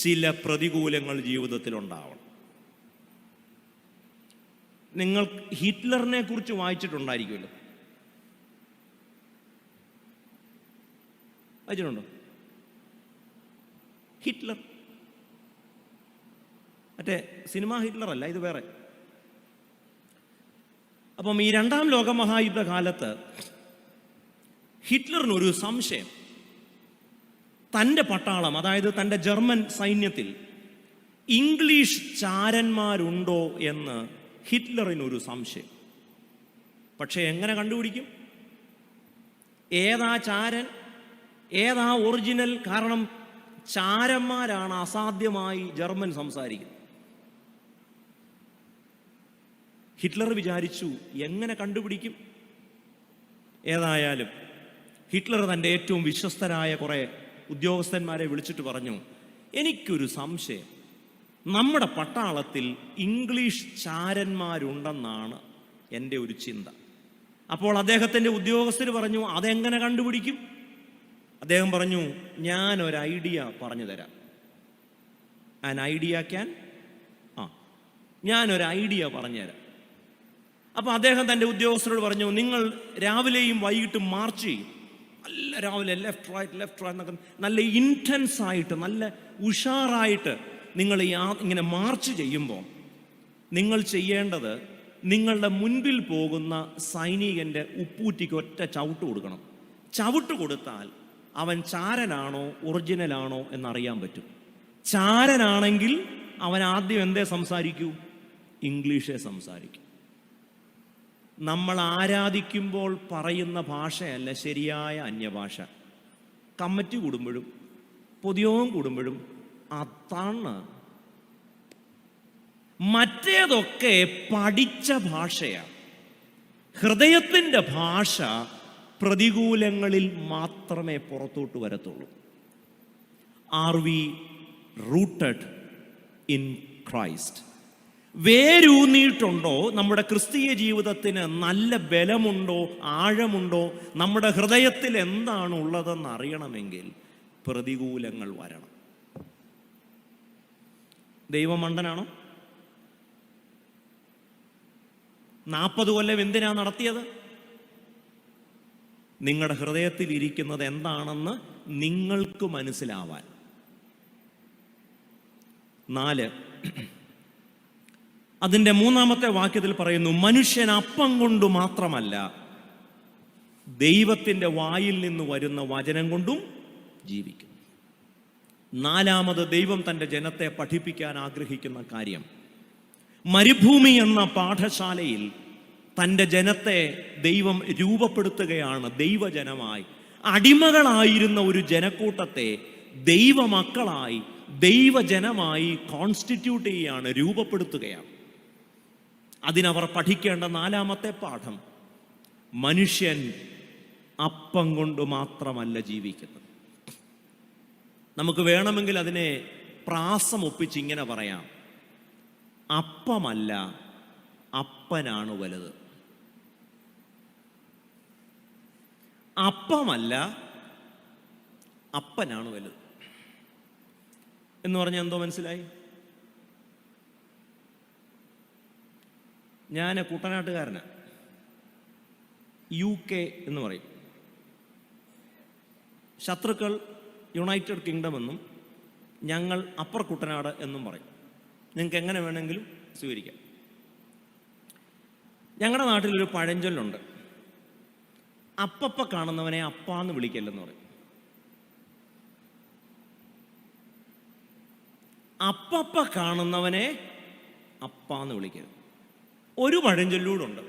ചില പ്രതികൂലങ്ങൾ ജീവിതത്തിൽ ഉണ്ടാവണം. നിങ്ങൾ ഹിറ്റ്ലറിനെ കുറിച്ച് വായിച്ചിട്ടുണ്ടായിരിക്കുമല്ലോ. വായിച്ചിട്ടുണ്ടോ? ഹിറ്റ്ലർ മറ്റേ സിനിമ ഹിറ്റ്ലർ അല്ല, ഇത് വേറെ. അപ്പം ഈ രണ്ടാം ലോകമഹായുദ്ധ കാലത്ത് ഹിറ്റ്ലറിനൊരു സംശയം. തൻ്റെ പട്ടാളം, അതായത് തൻ്റെ ജർമ്മൻ സൈന്യത്തിൽ ഇംഗ്ലീഷ് ചാരന്മാരുണ്ടോ എന്ന് ഹിറ്റ്ലറിനൊരു സംശയം. പക്ഷെ എങ്ങനെ കണ്ടുപിടിക്കും? ഏതാ ചാരൻ, ഏതാ ഒറിജിനൽ? കാരണം ചാരന്മാരാണ് അസാധ്യമായി ജർമ്മൻ സംസാരിക്കുന്നത്. ഹിറ്റ്ലർ വിചാരിച്ചു എങ്ങനെ കണ്ടുപിടിക്കും? ഏതായാലും ഹിറ്റ്ലർ തൻ്റെ ഏറ്റവും വിശ്വസ്തരായ കുറേ ഉദ്യോഗസ്ഥന്മാരെ വിളിച്ചിട്ട് പറഞ്ഞു, എനിക്കൊരു സംശയം, നമ്മുടെ പട്ടാളത്തിൽ ഇംഗ്ലീഷ് ചാരന്മാരുണ്ടെന്നാണ് എൻ്റെ ഒരു ചിന്ത. അപ്പോൾ അദ്ദേഹത്തിൻ്റെ ഉദ്യോഗസ്ഥർ പറഞ്ഞു, അതെങ്ങനെ കണ്ടുപിടിക്കും? അദ്ദേഹം പറഞ്ഞു, ഞാനൊരു ഐഡിയ പറഞ്ഞു തരാം. ഞാനൊരു ഐഡിയ പറഞ്ഞുതരാം. അപ്പോൾ അദ്ദേഹം തൻ്റെ ഉദ്യോഗസ്ഥരോട് പറഞ്ഞു, നിങ്ങൾ രാവിലെയും വൈകിട്ടും മാർച്ച് ചെയ്യും. നല്ല രാവിലെ ലെഫ്റ്റ് റൈറ്റ് എന്നൊക്കെ നല്ല ഇൻറ്റൻസ് ആയിട്ട്, നല്ല ഉഷാറായിട്ട് നിങ്ങൾ ഇങ്ങനെ മാർച്ച് ചെയ്യുമ്പോൾ നിങ്ങൾ ചെയ്യേണ്ടത്, നിങ്ങളുടെ മുൻപിൽ പോകുന്ന സൈനികൻ്റെ ഉപ്പൂറ്റിക്ക് ഒറ്റ ചവിട്ട് കൊടുക്കണം. ചവിട്ട് കൊടുത്താൽ അവൻ ചാരനാണോ ഒറിജിനലാണോ എന്നറിയാൻ പറ്റും. ചാരനാണെങ്കിൽ അവൻ ആദ്യം എന്തേ സംസാരിക്കൂ? ഇംഗ്ലീഷേ സംസാരിക്കും. നമ്മൾ ആരാധിക്കുമ്പോൾ പറയുന്ന ഭാഷയല്ല ശരിയായ അന്യഭാഷ. കമ്മിറ്റി കൂടുമ്പോഴും പൊതുയോഗം കൂടുമ്പോഴും അതാണ്. മറ്റേതൊക്കെ പഠിച്ച ഭാഷയാണ്. ഹൃദയത്തിൻ്റെ ഭാഷ പ്രതികൂലങ്ങളിൽ മാത്രമേ പുറത്തോട്ട് വരത്തുള്ളൂ. Are we rooted in Christ? വേരൂന്നിയിട്ടുണ്ടോ? നമ്മുടെ ക്രിസ്തീയ ജീവിതത്തിന് നല്ല ബലമുണ്ടോ, ആഴമുണ്ടോ? നമ്മുടെ ഹൃദയത്തിൽ എന്താണ് ഉള്ളതെന്ന് അറിയണമെങ്കിൽ പ്രതികൂലങ്ങൾ വരണം. ദൈവം മണ്ടനാണോ? 40 കൊല്ലം എന്തിനാ നടത്തിയത്? നിങ്ങളുടെ ഹൃദയത്തിൽ ഇരിക്കുന്നത് എന്താണെന്ന് നിങ്ങൾക്ക് മനസ്സിലാവാൻ. 4, അതിൻ്റെ 3-ാമത്തെ വാക്യത്തിൽ പറയുന്നു, മനുഷ്യൻ അപ്പം കൊണ്ട് മാത്രമല്ല ദൈവത്തിൻ്റെ വായിൽ നിന്ന് വരുന്ന വചനം കൊണ്ടും ജീവിക്കും. 4-ാമത് ദൈവം തൻ്റെ ജനത്തെ പഠിപ്പിക്കാൻ ആഗ്രഹിക്കുന്ന കാര്യം, മരുഭൂമി എന്ന പാഠശാലയിൽ തൻ്റെ ജനത്തെ ദൈവം രൂപപ്പെടുത്തുകയാണ്. ദൈവജനമായി അടിമകളായിരുന്ന ഒരു ജനക്കൂട്ടത്തെ ദൈവമക്കളായി, ദൈവജനമായി കോൺസ്റ്റിറ്റ്യൂട്ട് ചെയ്യുകയാണ്, രൂപപ്പെടുത്തുകയാണ്. അതിനവർ പഠിക്കേണ്ട 4-ാമത്തെ പാഠം, മനുഷ്യൻ അപ്പം കൊണ്ട് മാത്രമല്ല ജീവിക്കുന്നത്. നമുക്ക് വേണമെങ്കിൽ അതിനെ പ്രാസം ഒപ്പിച്ച് ഇങ്ങനെ പറയാം, അപ്പമല്ല അപ്പനാണ് വലുത്. അപ്പമല്ല അപ്പനാണ് വലുത് എന്ന് പറഞ്ഞാൽ എന്തോ മനസ്സിലായി? ഞാൻ കുട്ടനാട്ടുകാരനാണ്. UK എന്ന് പറയും. ശത്രുക്കൾ യുണൈറ്റഡ് കിങ്ഡം എന്നും ഞങ്ങൾ അപ്പർ കുട്ടനാട് എന്നും പറയും. നിങ്ങൾക്ക് എങ്ങനെ വേണമെങ്കിലും സ്വീകരിക്കാം. ഞങ്ങളുടെ നാട്ടിലൊരു പഴഞ്ചൊല്ലുണ്ട്, അപ്പപ്പ കാണുന്നവനെ അപ്പാന്ന് വിളിക്കല്ലെന്ന് പറയും. അപ്പപ്പ കാണുന്നവനെ അപ്പാന്ന് വിളിക്കരുത്. ഒരു പഴഞ്ചൊല്ലൂടുണ്ട്,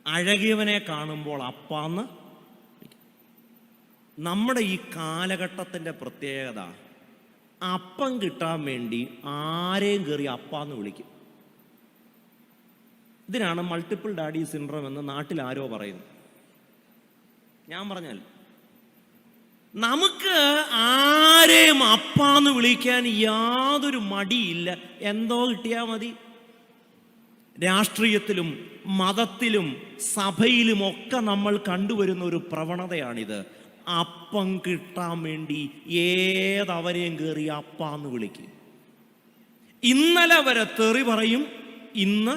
അഴകിയവനെ കാണുമ്പോൾ അപ്പാന്ന്. നമ്മുടെ ഈ കാലഘട്ടത്തിൻ്റെ പ്രത്യേകത, അപ്പം കിട്ടാൻ വേണ്ടി ആരെയും കയറി അപ്പാന്ന് വിളിക്കും. ഇതിനാണ് മൾട്ടിപ്പിൾ ഡാഡി സിൻഡ്രോം എന്ന് നാട്ടിൽ ആരോ പറയുന്നു. ഞാൻ പറഞ്ഞാൽ നമുക്ക് ആരെയും അപ്പാന്ന് വിളിക്കാൻ യാതൊരു മടിയില്ല. എന്തോ കിട്ടിയാൽ മതി. രാഷ്ട്രീയത്തിലും മതത്തിലും സഭയിലുമൊക്കെ നമ്മൾ കണ്ടുവരുന്ന ഒരു പ്രവണതയാണിത്. അപ്പം കിട്ടാൻ വേണ്ടി ഏതവരെയും കയറി അപ്പാന്ന് വിളിക്കും. ഇന്നലെ വരെ തെറി പറയും, ഇന്ന്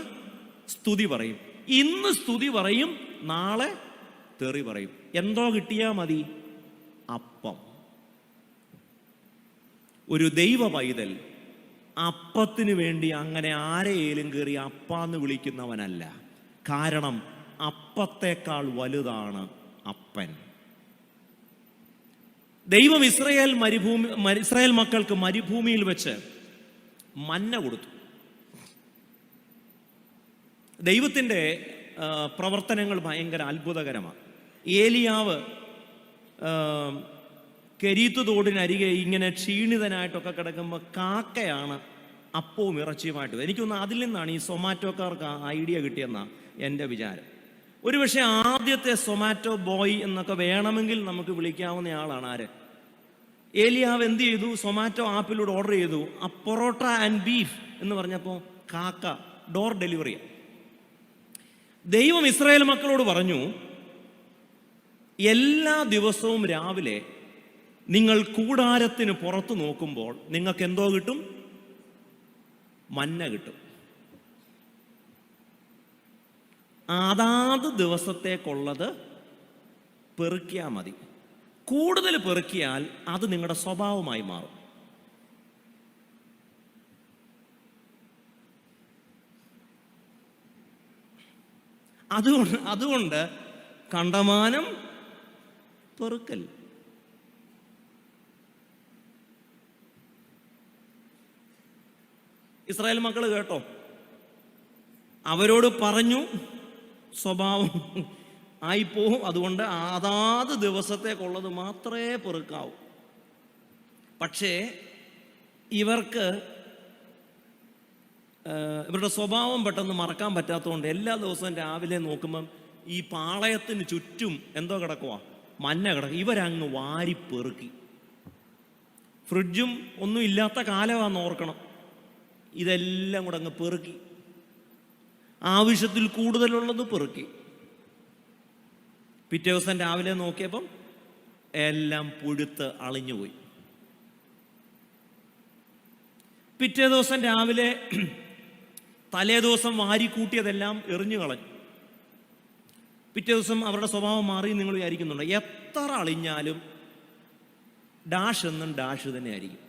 സ്തുതി പറയും. ഇന്ന് സ്തുതി പറയും, നാളെ തെറി പറയും. എന്തോ കിട്ടിയാ മതി? അപ്പം. ഒരു ദൈവ പൈതൽ അപ്പത്തിന് വേണ്ടി അങ്ങനെ ആരെയും കയറി അപ്പാന്ന് വിളിക്കുന്നവനല്ല. കാരണം അപ്പത്തേക്കാൾ വലുതാണ് അപ്പൻ. ദൈവം ഇസ്രായേൽ മക്കൾക്ക് മരുഭൂമിയിൽ വെച്ച് മന്ന കൊടുത്തു. ദൈവത്തിൻ്റെ പ്രവർത്തനങ്ങൾ ഭയങ്കര അത്ഭുതകരമാണ്. ഏലിയാവ് കെരീത്ത് തോടിനരികെ ഇങ്ങനെ ക്ഷീണിതനായിട്ടൊക്കെ കിടക്കുമ്പോൾ കാക്കയാണ് അപ്പവും ഇറച്ചിയുമായിട്ട്. എനിക്കൊന്ന് അതിൽ നിന്നാണ് ഈ സൊമാറ്റോക്കാർക്ക് ഐഡിയ കിട്ടിയെന്നാണ് എൻ്റെ വിചാരം. ഒരുപക്ഷെ ആദ്യത്തെ സൊമാറ്റോ ബോയ് എന്നൊക്കെ വേണമെങ്കിൽ നമുക്ക് വിളിക്കാവുന്ന ആളാണ് ആര്? ഏലിയാവ് എന്ത് ചെയ്തു? സൊമാറ്റോ ആപ്പിലൂടെ ഓർഡർ ചെയ്തു. ആ പൊറോട്ട ആൻഡ് ബീഫ് എന്ന് പറഞ്ഞപ്പോൾ കാക്ക ഡോർ ഡെലിവറിയാണ്. ദൈവം ഇസ്രായേൽ മക്കളോട് പറഞ്ഞു, എല്ലാ ദിവസവും രാവിലെ നിങ്ങൾ കൂടാരത്തിന് പുറത്ത് നോക്കുമ്പോൾ നിങ്ങൾക്ക് എന്തോ കിട്ടും? മന്ന കിട്ടും. അതാത് ദിവസത്തേക്കുള്ളത് പെറുക്കിയാൽ മതി. കൂടുതൽ പെറുക്കിയാൽ അത് നിങ്ങളുടെ സ്വഭാവമായി മാറും. അതുകൊണ്ട് കണ്ടമാനം പെറുക്കൽ. ഇസ്രായേൽ മക്കൾ കേട്ടോ, അവരോട് പറഞ്ഞു സ്വഭാവം ആയിപ്പോവും. അതുകൊണ്ട് അതാത് ദിവസത്തേക്കുള്ളത് മാത്രമേ പെറുക്കാവൂ. പക്ഷേ ഇവരുടെ സ്വഭാവം പെട്ടെന്ന് മറക്കാൻ പറ്റാത്തതുകൊണ്ട് എല്ലാ ദിവസവും രാവിലെ നോക്കുമ്പം ഈ പാളയത്തിന് ചുറ്റും എന്തോ കിടക്കുക? മഞ്ഞ കിടക്കുക. ഇവരങ്ങ് വാരി പെറുക്കി. ഫ്രിഡ്ജും ഒന്നും ഇല്ലാത്ത കാലമാണെന്ന് ഓർക്കണം. ഇതെല്ലാം കൂടെ അങ്ങ് പെറുക്കി, ആവശ്യത്തിൽ കൂടുതലുള്ളത് പെറുക്കി. പിറ്റേ ദിവസം രാവിലെ നോക്കിയപ്പം എല്ലാം പുഴുത്ത് അളിഞ്ഞുപോയി. പിറ്റേ ദിവസം രാവിലെ തലേ ദിവസം വാരിക്കൂട്ടിയതെല്ലാം എറിഞ്ഞു കളഞ്ഞു. പിറ്റേ ദിവസം അവരുടെ സ്വഭാവം മാറി നിങ്ങൾ വിചാരിക്കുന്നുണ്ട്. എത്ര അളിഞ്ഞാലും ഡാഷ് എന്നും ഡാഷ് തന്നെ ആയിരിക്കും.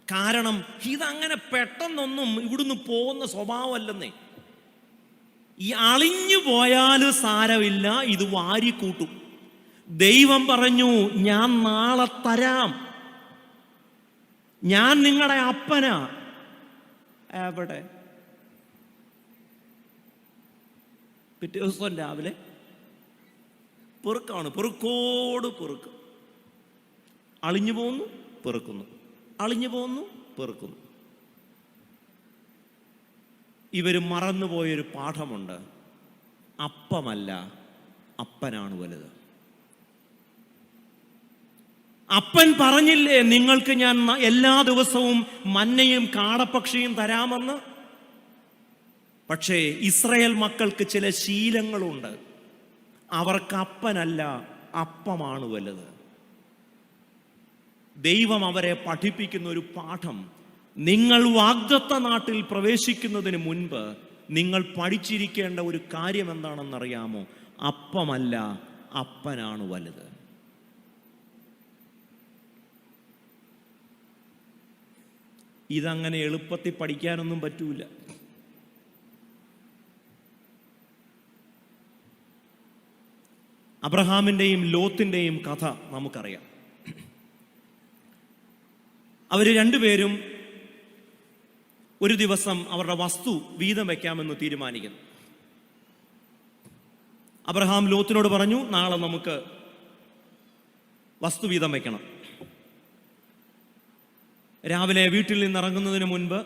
കാരണം ഇതങ്ങനെ പെട്ടെന്നൊന്നും ഇവിടുന്ന് പോകുന്ന സ്വഭാവമല്ലെന്നേ. ഈ അളിഞ്ഞു പോയാലും സാരമില്ല, ഇത് വാരിക്കൂട്ടും. ദൈവം പറഞ്ഞു, ഞാൻ നാളെ തരാം, ഞാൻ നിങ്ങളുടെ അപ്പനാ. എവിടെ? പിറ്റേ ദിവസം രാവിലെ പെറുക്കാണ്, പെറുക്കോട് പെറുക്ക്. അളിഞ്ഞു പോകുന്നു, പെറുക്കുന്നു, അളിഞ്ഞു പോകുന്നു, പെറുക്കുന്നു. ഇവർ മറന്നുപോയൊരു പാഠമുണ്ട്. അപ്പമല്ല, അപ്പനാണ് വലുത്. അപ്പൻ പറഞ്ഞില്ലേ നിങ്ങൾക്ക് ഞാൻ എല്ലാ ദിവസവും മന്നയും കാടപ്പക്ഷിയും തരാമെന്ന്? പക്ഷേ ഇസ്രായേൽ മക്കൾക്ക് ചില ശീലങ്ങളുണ്ട്. അവർക്ക് അപ്പനല്ല, അപ്പമാണ് വലുത്. ദൈവം അവരെ പഠിപ്പിക്കുന്ന ഒരു പാഠം, നിങ്ങൾ വാഗ്ദത്ത നാട്ടിൽ പ്രവേശിക്കുന്നതിന് മുൻപ് നിങ്ങൾ പഠിച്ചിരിക്കേണ്ട ഒരു കാര്യം എന്താണെന്നറിയാമോ? അപ്പമല്ല, അപ്പനാണ് വലുത്. ഇതങ്ങനെ എളുപ്പത്തിൽ പഠിക്കാനൊന്നും പറ്റൂല. അബ്രഹാമിൻ്റെയും ലോത്തിൻ്റെയും കഥ നമുക്കറിയാം. അവർ രണ്ടുപേരും ഒരു ദിവസം അവരുടെ വസ്തു വീതം വയ്ക്കാമെന്ന് തീരുമാനിക്കുന്നു. അബ്രഹാം ലോത്തിനോട് പറഞ്ഞു, നാളെ നമുക്ക് വസ്തു വീതം വയ്ക്കണം. രാവിലെ വീട്ടിൽ നിന്ന് ഇറങ്ങുന്നതിന് മുൻപ്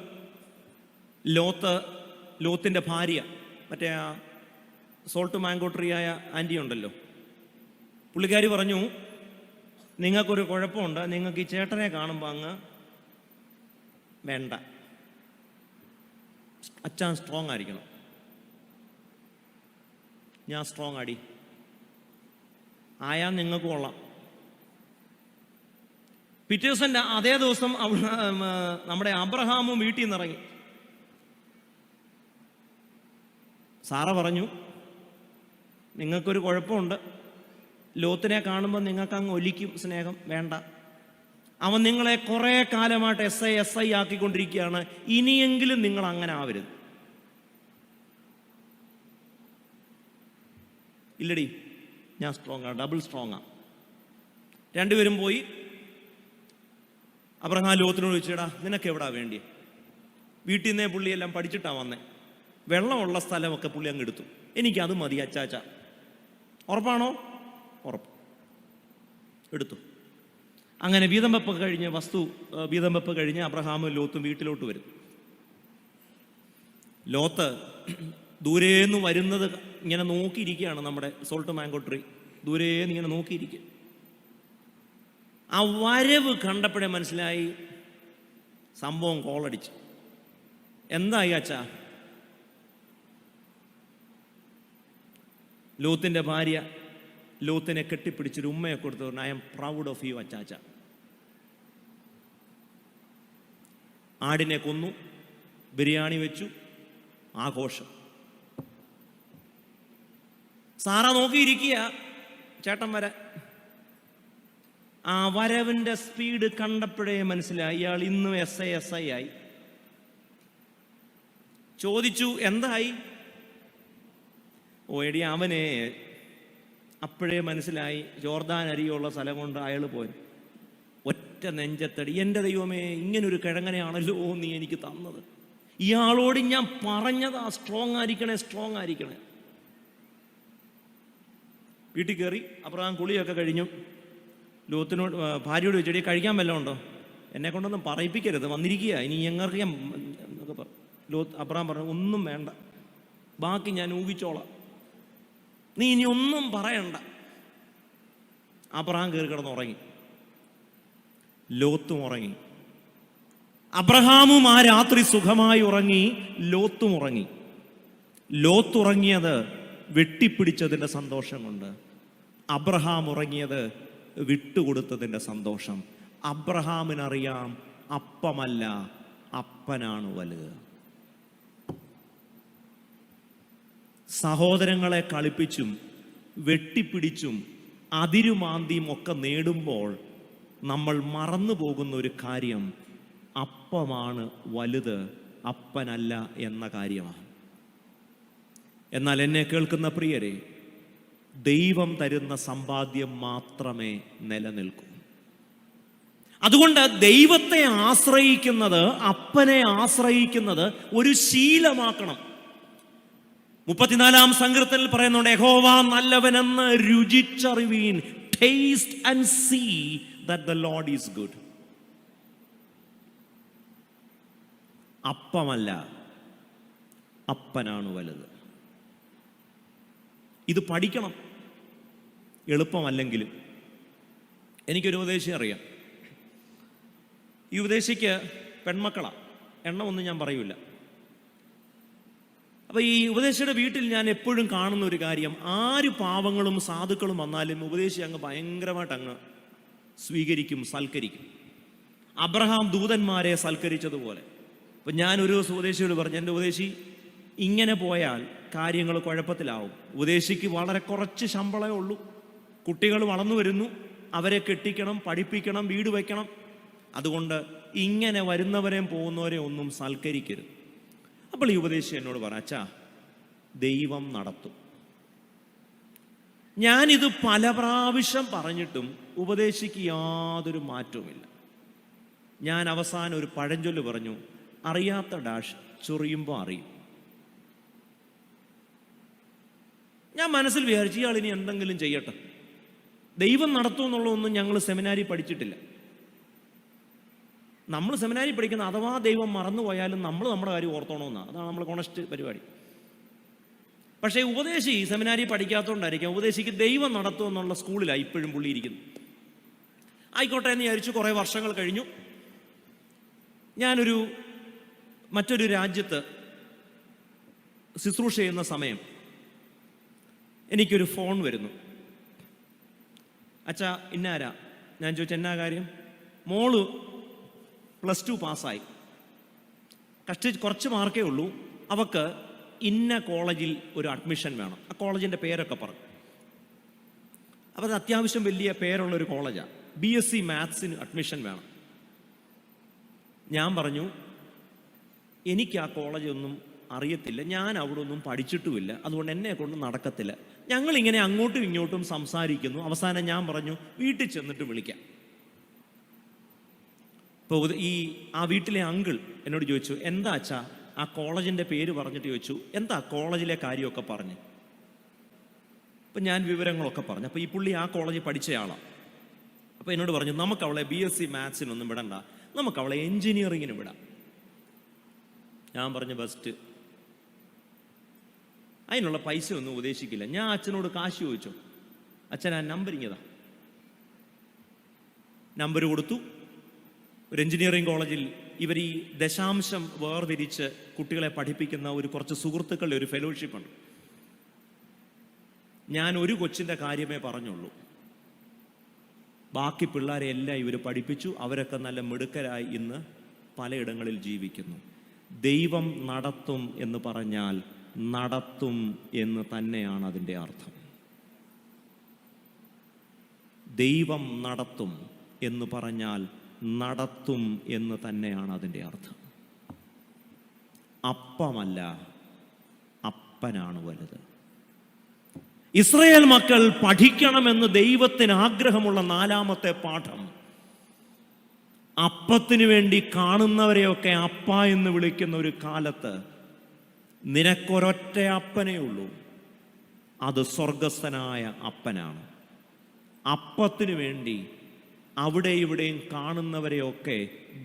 ലോത്തിൻ്റെ ഭാര്യ, മറ്റേ ആ സോൾട്ട് മാംഗോ ട്രീ ആയ ആൻറ്റി ഉണ്ടല്ലോ, പുള്ളിക്കാരി പറഞ്ഞു, നിങ്ങൾക്കൊരു കുഴപ്പമുണ്ട്, നിങ്ങൾക്ക് ഈ ചേട്ടനെ കാണുമ്പോൾ അങ്ങ് വേണ്ട, അച്ഛൻ സ്ട്രോങ് ആയിരിക്കണം. ഞാൻ സ്ട്രോങ് ആടി. ആയാൽ നിങ്ങൾക്ക് കൊള്ളാം. പിറ്റേ ദിവസം അതേ ദിവസം നമ്മുടെ അബ്രഹാമും വീട്ടിൽ നിന്ന് ഇറങ്ങി. സാറ പറഞ്ഞു, നിങ്ങൾക്കൊരു കുഴപ്പമുണ്ട്, ലോത്തിനെ കാണുമ്പോൾ നിങ്ങൾക്ക് അങ്ങ് ഒലിക്കും സ്നേഹം, വേണ്ട. അവൻ നിങ്ങളെ കുറേ കാലമായിട്ട് എസ് ഐ ആക്കിക്കൊണ്ടിരിക്കുകയാണ്, ഇനിയെങ്കിലും നിങ്ങൾ അങ്ങനെ ആവരുത്. ഇല്ലടി, ഞാൻ സ്ട്രോങ്ങാണ്, ഡബിൾ സ്ട്രോങ്ങാണ്. രണ്ടുപേരും പോയി. അബ്രഹാം ലോത്തിനോട് ചോദിച്ചേടാ, നിനക്ക് എവിടാ വേണ്ടി? വീട്ടിൽ നിന്നേ പുള്ളിയെല്ലാം പഠിച്ചിട്ടാണ് വന്നേ. വെള്ളമുള്ള സ്ഥലമൊക്കെ പുള്ളി അങ്ങ് എടുത്തു. എനിക്കത് മതി അച്ചാച്ച. ഉറപ്പാണോ? ഉറപ്പ്. എടുത്തു. അങ്ങനെ വീതം വെപ്പ് കഴിഞ്ഞ് അബ്രഹാമും ലോത്തും വീട്ടിലോട്ട് വരും. ലോത്ത് ദൂരേന്ന് വരുന്നത് ഇങ്ങനെ നോക്കിയിരിക്കുകയാണ്. നമ്മുടെ സോൾട്ട് മാംഗോ ട്രീ ദൂരേന്ന് ഇങ്ങനെ നോക്കിയിരിക്കുക. ആ വരവ് കണ്ടപ്പോഴേ മനസ്സിലായി സംഭവം കോളടിച്ചു. എന്തായി അച്ഛാ? ലോത്തിൻ്റെ ഭാര്യ ലോത്തിനെ കെട്ടിപ്പിടിച്ചൊരു ഉമ്മയെ കൊടുത്തു. I am proud of you അച്ചാച്ച. ആടിനെ കൊന്നു, ബിരിയാണി വെച്ചു, ആഘോഷം. സാറ നോക്കിയിരിക്കുക ചേട്ടൻ വരെ. ആ വരവിൻ്റെ സ്പീഡ് കണ്ടപ്പോഴേ മനസ്സിലായി ഇയാൾ ഇന്നും എസ് ഐ ആയി. ചോദിച്ചു, എന്തായി? ഓ എടി, അവനെ അപ്പോഴേ മനസ്സിലായി ജോർദാൻ അരിയുള്ള സ്ഥലം കൊണ്ട് അയാൾ പോയി. ഒറ്റ നെഞ്ചത്തടി, എൻ്റെ ദൈവമേ, ഇങ്ങനൊരു കിഴങ്ങനെയാണല്ലോ നീ എനിക്ക് തന്നത്. ഇയാളോട് ഞാൻ പറഞ്ഞതാ സ്ട്രോങ് ആയിരിക്കണേ. വീട്ടിൽ കയറി. അബ്രഹാം കുളിയൊക്കെ കഴിഞ്ഞു. ലോത്തിനോട് ഭാര്യയോട് ചോദിച്ചെടി, കഴിക്കാൻ വല്ലതും ഉണ്ടോ? എന്നെ കൊണ്ടൊന്നും പറയിപ്പിക്കരുത്, വന്നിരിക്കുക, ഇനി ഞങ്ങൾക്ക് ഞാൻ എന്നൊക്കെ പറഞ്ഞു. അബ്രഹാം പറഞ്ഞു, ഒന്നും വേണ്ട, ബാക്കി ഞാൻ ഊഹിച്ചോളാം, നീ ഇനി ഒന്നും പറയണ്ട. അബ്രഹാം കയറി കിടന്ന് ഉറങ്ങി. ലോത്തും ഉറങ്ങി. അബ്രഹാമും ആ രാത്രി സുഖമായി ഉറങ്ങി, ലോത്തും ഉറങ്ങി. ലോത്തുറങ്ങിയത് വെട്ടിപ്പിടിച്ചതിൻ്റെ സന്തോഷം കൊണ്ട്, അബ്രഹാം ഉറങ്ങിയത് വിട്ടുകൊടുത്തതിൻ്റെ സന്തോഷം. അബ്രഹാമിനറിയാം അപ്പമല്ല, അപ്പനാണ് വലുത്. സഹോദരങ്ങളെ കളിപ്പിച്ചും വെട്ടിപ്പിടിച്ചും അതിരുമാന്തിയും ഒക്കെ നേടുമ്പോൾ നമ്മൾ മറന്നു പോകുന്ന ഒരു കാര്യം, അപ്പമാണ് വലുത്, അപ്പനല്ല എന്ന കാര്യമാണ്. എന്നാൽ എന്നെ കേൾക്കുന്ന പ്രിയരെ, ദൈവം തരുന്ന സമ്പാദ്യം മാത്രമേ നിലനിൽക്കൂ. അതുകൊണ്ട് ദൈവത്തെ ആശ്രയിക്കുന്നത്, അപ്പനെ ആശ്രയിക്കുന്നത് ഒരു ശീലമാക്കണം. 34-ാം സങ്കീർത്തനത്തിൽ പറയുന്നുണ്ട്, യഹോവ നല്ലവനെന്ന് രുചിച്ചറിവീൻ, taste and see that the Lord is good. അപ്പമല്ല, അപ്പനാണ് വലുത്. ഇത് പഠിക്കണം, എളുപ്പമല്ലെങ്കിലും. എനിക്കൊരു ഉപദേശി അറിയാം. ഈ ഉപദേശിക്ക് പെൺമക്കളാണ്, എണ്ണമൊന്നും ഞാൻ പറയൂല. അപ്പോൾ ഈ ഉപദേശിയുടെ വീട്ടിൽ ഞാൻ എപ്പോഴും കാണുന്ന ഒരു കാര്യം, ആര് പാവങ്ങളും സാധുക്കളും വന്നാലും ഉപദേശി അങ്ങ് ഭയങ്കരമായിട്ട് അങ്ങ് സ്വീകരിക്കും, സൽക്കരിക്കും. അബ്രഹാം ദൂതന്മാരെ സൽക്കരിച്ചതുപോലെ. അപ്പം ഞാനൊരു ദിവസം ഉപദേശിയോട് പറഞ്ഞു, എൻ്റെ ഉപദേശി, ഇങ്ങനെ പോയാൽ കാര്യങ്ങൾ കുഴപ്പത്തിലാവും. ഉപദേശിക്ക് വളരെ കുറച്ച് ശമ്പളമേ ഉള്ളൂ, കുട്ടികൾ വളർന്നു വരുന്നു, അവരെ കെട്ടിക്കണം, പഠിപ്പിക്കണം, വീട് വയ്ക്കണം. അതുകൊണ്ട് ഇങ്ങനെ വരുന്നവരെയും പോകുന്നവരെയും ഒന്നും സൽക്കരിക്കരുത്. അപ്പോൾ ഈ ഉപദേശി എന്നോട് പറഞ്ഞു, അച്ഛാ, ദൈവം നടത്തും. ഞാനിത് പല പ്രാവശ്യം പറഞ്ഞിട്ടും ഉപദേശിക്ക് യാതൊരു മാറ്റവുമില്ല. ഞാൻ അവസാനം ഒരു പഴഞ്ചൊല്ല് പറഞ്ഞു, അറിയാത്ത ഡാഷ് ചൊറിയുമ്പോൾ അറിയും. ഞാൻ മനസ്സിൽ വിചാരിച്ചു, ഇയാൾ ഇനി എന്തെങ്കിലും ചെയ്യട്ടെ, ദൈവം നടത്തുമെന്നുള്ളതൊന്നും ഞങ്ങൾ സെമിനാരി പഠിച്ചിട്ടില്ല. നമ്മൾ സെമിനാരി പഠിക്കുന്ന അഥവാ ദൈവം മറന്നുപോയാലും നമ്മൾ നമ്മുടെ കാര്യം ഓർത്തോണമെന്നാണ്. അതാണ് നമ്മൾ കോണസ്റ്റ് പരിപാടി. പക്ഷേ ഉപദേശി സെമിനാരി പഠിക്കാത്തതുകൊണ്ടായിരിക്കും ഉപദേശിക്ക് ദൈവം നടത്തുമെന്നുള്ള സ്കൂളിലാണ് ഇപ്പോഴും പുള്ളി ഇരിക്കുന്നത്. ആയിക്കോട്ടെ എന്ന് വിചാരിച്ചു. കുറേ വർഷങ്ങൾ കഴിഞ്ഞു. ഞാനൊരു മറ്റൊരു രാജ്യത്ത് ശുശ്രൂഷ ചെയ്യുന്ന സമയം എനിക്കൊരു ഫോൺ വരുന്നു. അച്ഛാ ഇന്നാരാ? ഞാൻ ചോദിച്ചു എന്നാ കാര്യം? മോള് +2 പാസ്സായി, കുറച്ച് മാർക്കേ ഉള്ളൂ, അവക്ക് ഇന്ന കോളേജിൽ ഒരു അഡ്മിഷൻ വേണം. ആ കോളേജിൻ്റെ പേരൊക്കെ പറഞ്ഞു. അപ്പോൾ അത് അത്യാവശ്യം വലിയ പേരുള്ളൊരു കോളേജാണ്. BSc മാത്സിന് അഡ്മിഷൻ വേണം. ഞാൻ പറഞ്ഞു എനിക്ക് ആ കോളേജൊന്നും അറിയത്തില്ല, ഞാൻ അവിടെ ഒന്നും പഠിച്ചിട്ടുമില്ല, അതുകൊണ്ട് എന്നെ കൊണ്ട് നടക്കത്തില്ല. ഞങ്ങളിങ്ങനെ അങ്ങോട്ടും ഇങ്ങോട്ടും സംസാരിക്കുന്നു. അവസാനം ഞാൻ പറഞ്ഞു വീട്ടിൽ ചെന്നിട്ട് വിളിക്കാം. ഇപ്പോൾ ആ വീട്ടിലെ അങ്കിൾ എന്നോട് ചോദിച്ചു എന്താ അച്ഛാ ആ കോളേജിൻ്റെ പേര് പറഞ്ഞിട്ട് ചോദിച്ചു എന്താ കോളേജിലെ കാര്യമൊക്കെ പറഞ്ഞ്. അപ്പം ഞാൻ വിവരങ്ങളൊക്കെ പറഞ്ഞു. അപ്പോൾ ഈ പുള്ളി ആ കോളേജിൽ പഠിച്ചയാളാണ്. അപ്പോൾ എന്നോട് പറഞ്ഞു നമുക്ക് അവളെ BSc മാത്സിനൊന്നും വിടണ്ട, നമുക്ക് അവളെ എൻജിനീയറിങ്ങിന് വിടാം. ഞാൻ പറഞ്ഞു ബെസ്റ്റ്, അതിനുള്ള പൈസ ഒന്നും ഉദ്ദേശിക്കില്ല. ഞാൻ അച്ഛനോട് കാശ് ചോദിച്ചു, അച്ഛൻ ആ നമ്പറിങ്ങതാ. നമ്പർ കൊടുത്തു. ഒരു എഞ്ചിനീയറിംഗ് കോളേജിൽ ഇവർ ഈ ദശാംശം വേർതിരിച്ച് കുട്ടികളെ പഠിപ്പിക്കുന്ന കുറച്ച് സുഹൃത്തുക്കളുടെ ഒരു ഫെലോഷിപ്പുണ്ട്. ഞാൻ ഒരു കൊച്ചിൻ്റെ കാര്യമേ പറഞ്ഞുള്ളൂ, ബാക്കി പിള്ളേരെ എല്ലാം ഇവർ പഠിപ്പിച്ചു. അവരൊക്കെ നല്ല മിടുക്കരായി ഇന്ന് പലയിടങ്ങളിൽ ജീവിക്കുന്നു. ദൈവം നടത്തും എന്ന് പറഞ്ഞാൽ നടത്തും എന്ന് തന്നെയാണ് അതിൻ്റെ അർത്ഥം. ദൈവം നടത്തും എന്ന് പറഞ്ഞാൽ നടത്തും എന്ന് തന്നെയാണ് അതിൻ്റെ അർത്ഥം. അപ്പമല്ല, അപ്പനാണ് വലുത്. ഇസ്രായേൽ മക്കൾ പഠിക്കണമെന്ന് ദൈവത്തിന് ആഗ്രഹമുള്ള 4ാമത്തെ പാഠം, അപ്പത്തിന് വേണ്ടി കാണുന്നവരെയൊക്കെ അപ്പ എന്ന് വിളിക്കുന്ന ഒരു കാലത്ത് നിനക്കൊരൊറ്റ അപ്പനേ ഉള്ളൂ, അത് സ്വർഗസ്ഥനായ അപ്പനാണ്. അപ്പത്തിന് വേണ്ടി അവിടെ ഇവിടെയും കാണുന്നവരെയൊക്കെ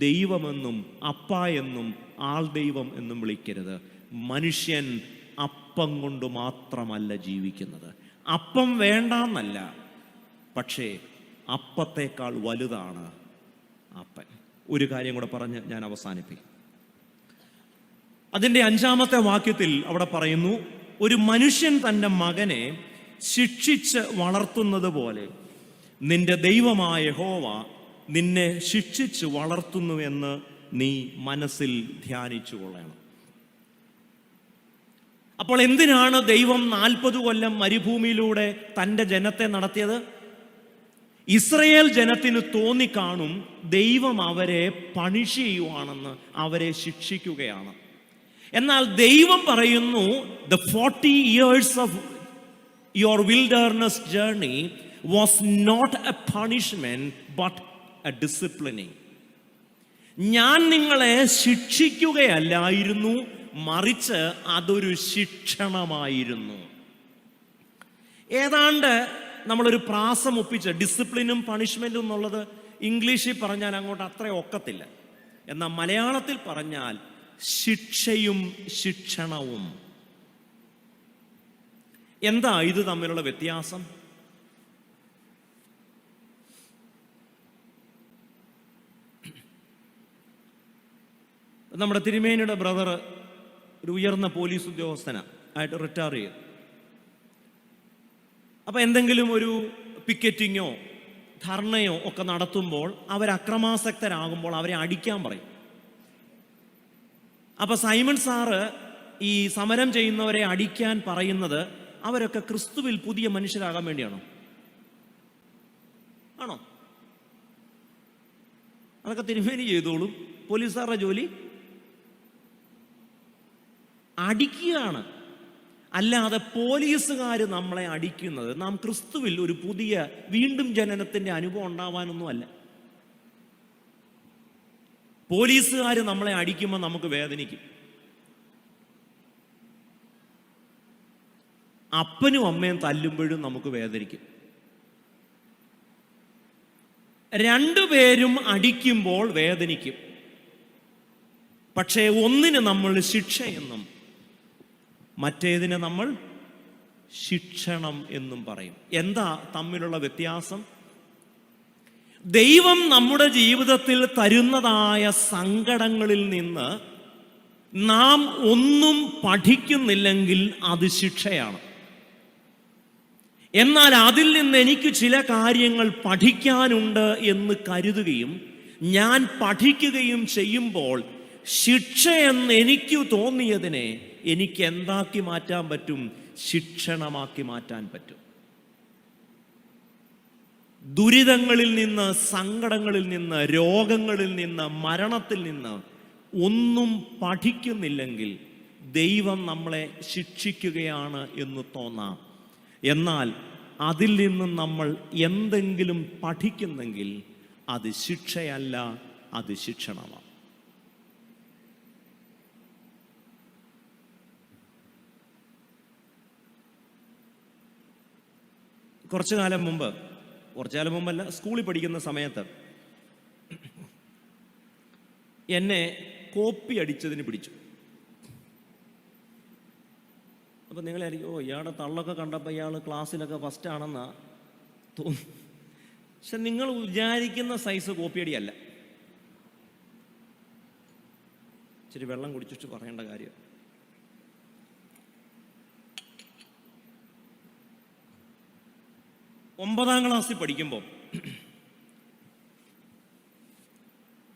ദൈവമെന്നും അപ്പ എന്നും ആൾ ദൈവം എന്നും വിളിക്കരുത്. മനുഷ്യൻ അപ്പം കൊണ്ട് മാത്രമല്ല ജീവിക്കുന്നത്. അപ്പം വേണ്ടെന്നല്ല, പക്ഷേ അപ്പത്തേക്കാൾ വലുതാണ് അപ്പൻ. ഒരു കാര്യം കൂടെ പറഞ്ഞ് ഞാൻ അവസാനിപ്പിക്കും. അതിൻ്റെ 5ാമത്തെ വാക്യത്തിൽ അവിടെ പറയുന്നു, ഒരു മനുഷ്യൻ തൻ്റെ മകനെ ശിക്ഷിച്ച് വളർത്തുന്നത് പോലെ നിന്റെ ദൈവമായ യഹോവ നിന്നെ ശിക്ഷിച്ച് വളർത്തുന്നുവെന്ന് നീ മനസ്സിൽ ധ്യാനിച്ചു കൊള്ളണം. അപ്പോൾ എന്തിനാണ് ദൈവം 40 കൊല്ലം മരുഭൂമിയിലൂടെ തൻ്റെ ജനത്തെ നടത്തിയത്? ഇസ്രയേൽ ജനത്തിന് തോന്നിക്കാണും ദൈവം അവരെ പണിഷ് ചെയ്യുവാണെന്ന്, അവരെ ശിക്ഷിക്കുകയാണ്. എന്നാൽ ദൈവം പറയുന്നു, the 40 years of your wilderness journey was not a punishment but a disciplining. ഞാൻ നിങ്ങളെ ശിക്ഷിക്കുകയല്ലായിരുന്നു, മറിച്ച് അതൊരു ശിക്ഷണമായിരുന്നു. ഏതാണ്ട് നമ്മളൊരു പ്രാസം ഒപ്പിച്ച് ഡിസിപ്ലിനും പണിഷ്മെന്റും എന്നുള്ളത് ഇംഗ്ലീഷിൽ പറഞ്ഞാൽ അങ്ങോട്ട് അത്ര ഒക്കത്തില്ല. എന്നാൽ മലയാളത്തിൽ പറഞ്ഞാൽ ശിക്ഷയും ശിക്ഷണവും. എന്താ ഇത് തമ്മിലുള്ള വ്യത്യാസം? നമ്മുടെ തിരുമേനിയുടെ ബ്രദർ ഒരു ഉയർന്ന പോലീസ് ഉദ്യോഗസ്ഥനായിട്ട് റിട്ടയർ ചെയ്തു. അപ്പോൾ എന്തെങ്കിലും ഒരു പിക്കറ്റിങ്ങോ ധർണയോ ഒക്കെ നടത്തുമ്പോൾ അവർ അക്രമാസക്തരാകുമ്പോൾ അവരെ അടിക്കാൻ പറയും. അപ്പോൾ സൈമൺ സാറ് ഈ സമരം ചെയ്യുന്നവരെ അടിക്കാൻ പറയുന്നത് അവരൊക്കെ ക്രിസ്തുവിൽ പുതിയ മനുഷ്യരാകാൻ വേണ്ടിയാണോ? ആണോ? അതൊക്കെ തിരുമേനി ചെയ്തോളും. പോലീസുകാരുടെ ജോലി അടിക്കുകയാണ്. അല്ലാതെ പോലീസുകാർ നമ്മളെ അടിക്കുന്നത് നാം ക്രിസ്തുവിൽ ഒരു പുതിയ വീണ്ടും ജനനത്തിന്റെ അനുഭവം ഉണ്ടാവാനൊന്നുമല്ല. പോലീസുകാർ നമ്മളെ അടിക്കുമ്പോൾ നമുക്ക് വേദനിക്കും. അപ്പനും അമ്മയും തല്ലുമ്പോഴും നമുക്ക് വേദനിക്കും. രണ്ടുപേരും അടിക്കുമ്പോൾ വേദനിക്കും. പക്ഷേ ഒന്നിന് നമ്മൾ ശിക്ഷയെന്നും മറ്റേതിനെ നമ്മൾ ശിക്ഷണം എന്നും പറയും. എന്താ തമ്മിലുള്ള വ്യത്യാസം? ദൈവം നമ്മുടെ ജീവിതത്തിൽ തരുന്നതായ സങ്കടങ്ങളിൽ നിന്ന് നാം ഒന്നും പഠിക്കുന്നില്ലെങ്കിൽ അത് ശിക്ഷയാണ്. എന്നാൽ അതിൽ നിന്ന് എനിക്ക് ചില കാര്യങ്ങൾ പഠിക്കാനുണ്ട് എന്ന് കരുതുകയും ഞാൻ പഠിക്കുകയും ചെയ്യുമ്പോൾ ശിക്ഷയെന്ന് എനിക്ക് തോന്നിയതിനെ എനിക്ക് എന്താക്കി മാറ്റാൻ പറ്റും? ശിക്ഷണമാക്കി മാറ്റാൻ പറ്റും. ദുരിതങ്ങളിൽ നിന്ന്, സങ്കടങ്ങളിൽ നിന്ന്, രോഗങ്ങളിൽ നിന്ന്, മരണത്തിൽ നിന്ന് ഒന്നും പഠിക്കുന്നില്ലെങ്കിൽ ദൈവം നമ്മളെ ശിക്ഷിക്കുകയാണ് എന്ന് തോന്നാം. എന്നാൽ അതിൽ നിന്ന് നമ്മൾ എന്തെങ്കിലും പഠിക്കുന്നെങ്കിൽ അത് ശിക്ഷയല്ല, അത് ശിക്ഷണമാണ്. കുറച്ചു കാലം മുമ്പല്ല, സ്കൂളിൽ പഠിക്കുന്ന സമയത്ത് എന്നെ കോപ്പി അടിച്ചതിന് പിടിച്ചു. അപ്പം നിങ്ങളായിരിക്കും, ഇയാളുടെ തള്ളൊക്കെ കണ്ടപ്പോൾ ഇയാൾ ക്ലാസ്സിലൊക്കെ ഫസ്റ്റ് ആണെന്നാ തോന്നുന്നു. പക്ഷെ നിങ്ങൾ വിചാരിക്കുന്ന സൈസ് കോപ്പിയടിയല്ല. ഇച്ചിരി വെള്ളം കുടിച്ചിട്ട് പറയേണ്ട കാര്യം. ഒമ്പതാം ക്ലാസ്സിൽ പഠിക്കുമ്പോൾ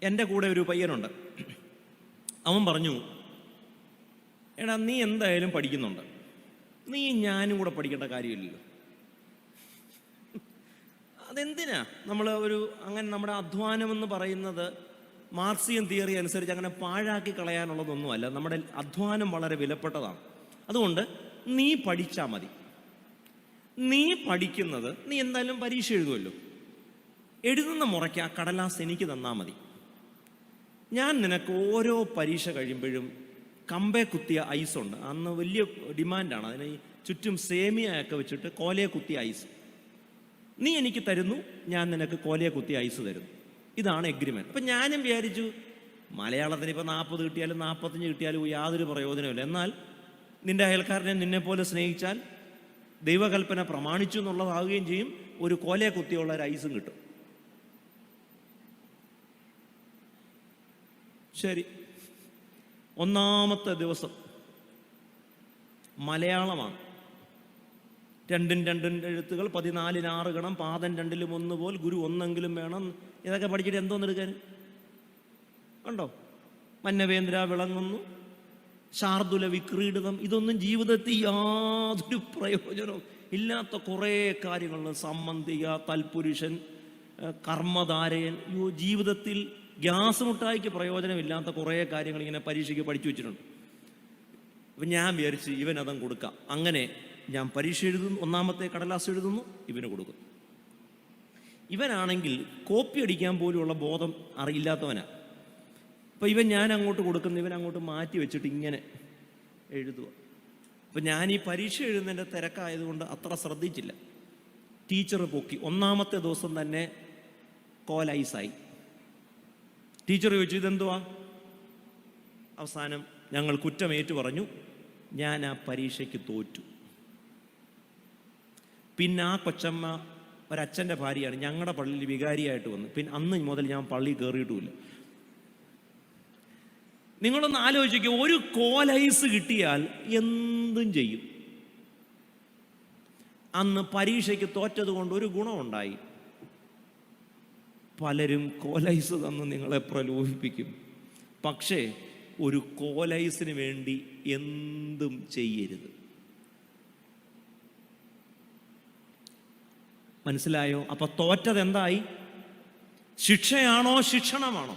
എൻ്റെ കൂടെ ഒരു പയ്യനുണ്ട്. അവൻ പറഞ്ഞു, എടാ നീ എന്തായാലും പഠിക്കുന്നുണ്ട്, നീ ഞാനും കൂടെ പഠിക്കേണ്ട കാര്യമില്ലല്ലോ. അതെന്തിനാ നമ്മൾ അങ്ങനെ നമ്മുടെ അധ്വാനം എന്ന് പറയുന്നത് മാർക്സിയൻ തിയറി അനുസരിച്ച് അങ്ങനെ പാഴാക്കി കളയാനുള്ളതൊന്നുമല്ല. നമ്മുടെ അധ്വാനം വളരെ വിലപ്പെട്ടതാണ്. അതുകൊണ്ട് നീ പഠിച്ചാൽ മതി. നീ പഠിക്കുന്നത്, നീ എന്തായാലും പരീക്ഷ എഴുതുമല്ലോ, എഴുതുന്ന മുറയ്ക്ക് ആ കടലാസ് എനിക്ക് തന്നാൽ മതി. ഞാൻ നിനക്ക് ഓരോ പരീക്ഷ കഴിയുമ്പോഴും കമ്പേ കുത്തിയ ഐസുണ്ട്. അന്ന് വലിയ ഡിമാൻഡാണ് അതിന്. ചുറ്റും സേമിയയൊക്കെ വെച്ചിട്ട് കോലയെ കുത്തിയ ഐസ് നീ എനിക്ക് തരുന്നു, ഞാൻ നിനക്ക് കോലയെ കുത്തിയ ഐസ് തരുന്നു. ഇതാണ് എഗ്രിമെൻറ്റ്. അപ്പം ഞാനും വിചാരിച്ചു, മലയാളത്തിന് ഇപ്പോൾ 40 കിട്ടിയാലും 45 കിട്ടിയാലും യാതൊരു പ്രയോജനമില്ല. എന്നാൽ നിന്റെ അയൽക്കാരനെ നിന്നെപ്പോലെ സ്നേഹിച്ചാൽ ദൈവകൽപ്പന പ്രമാണിച്ചു എന്നുള്ളതാവുകയും ചെയ്യും. ഒരു കോലയെ കുത്തിയുള്ള ഒരു ഐസും കിട്ടും. ശരി, ഒന്നാമത്തെ ദിവസം മലയാളമാണ്. 2 എഴുത്തുകൾ, 14 6 ഗണം, പാദം 2 1 പോൽ, ഗുരു ഒന്നെങ്കിലും വേണം. ഇതൊക്കെ പഠിച്ചിട്ട് എന്തോന്നെടുക്കാൻ ഉണ്ടോ? മന്നവേന്ദ്ര വിളങ്ങുന്നു, ശാർദുല വിക്രീഡിതം, ഇതൊന്നും ജീവിതത്തിൽ യാതൊരു പ്രയോജനവും ഇല്ലാത്ത കുറേ കാര്യങ്ങൾ. സംബന്ധിക, തൽപുരുഷൻ, കർമ്മധാരയൻ, ജീവിതത്തിൽ ഗ്യാസ് മുട്ടായിക്ക് പ്രയോജനമില്ലാത്ത കുറേ കാര്യങ്ങൾ ഇങ്ങനെ പരീക്ഷയ്ക്ക് പഠിച്ചു വെച്ചിട്ടുണ്ട്. അപ്പം ഞാൻ വിചാരിച്ച് ഇവനതും കൊടുക്കാം. അങ്ങനെ ഞാൻ പരീക്ഷ എഴുതുന്നു, ഒന്നാമത്തെ കടലാസ് എഴുതുന്നു, ഇവന് കൊടുക്കുന്നു. ഇവനാണെങ്കിൽ കോപ്പി അടിക്കാൻ പോലുമുള്ള ബോധം അറിയില്ലാത്തവനാണ്. അപ്പം ഞാൻ അങ്ങോട്ട് കൊടുക്കുന്നു, ഇവൻ അങ്ങോട്ട് മാറ്റി വെച്ചിട്ട് ഇങ്ങനെ എഴുതുക. അപ്പം ഞാൻ ഈ പരീക്ഷ എഴുതുന്നതിൻ്റെ തിരക്കായതുകൊണ്ട് അത്ര ശ്രദ്ധിച്ചില്ല. ടീച്ചർ പൊക്കി. ഒന്നാമത്തെ ദിവസം തന്നെ കോലൈസായി. ടീച്ചർ ചോദിച്ചു, ഇതെന്തുവാ? അവസാനം ഞങ്ങൾ കുറ്റമേറ്റു പറഞ്ഞു, ഞാൻ ആ പരീക്ഷയ്ക്ക് തോറ്റു. പിന്നെ ആ കൊച്ചമ്മ ഒരച്ഛൻ്റെ ഭാര്യയാണ്, ഞങ്ങളുടെ പള്ളിയിൽ വികാരിയായിട്ട് വന്നു. പിന്നെ അന്ന് മുതൽ ഞാൻ പള്ളി കയറിയിട്ടുമില്ല. നിങ്ങളൊന്ന് ആലോചിക്കുക, ഒരു കോലൈസ് കിട്ടിയാൽ എന്തും ചെയ്യും. അന്ന് പരീക്ഷയ്ക്ക് തോറ്റത് കൊണ്ട് ഒരു ഗുണമുണ്ടായി. പലരും കോലൈസ് തന്ന് നിങ്ങളെ പ്രലോഭിപ്പിക്കും. പക്ഷേ ഒരു കോലൈസിന് വേണ്ടി എന്തും ചെയ്യരുത്. മനസ്സിലായോ? അപ്പൊ തോറ്റത് എന്തായി? ശിക്ഷയാണോ ശിക്ഷണമാണോ?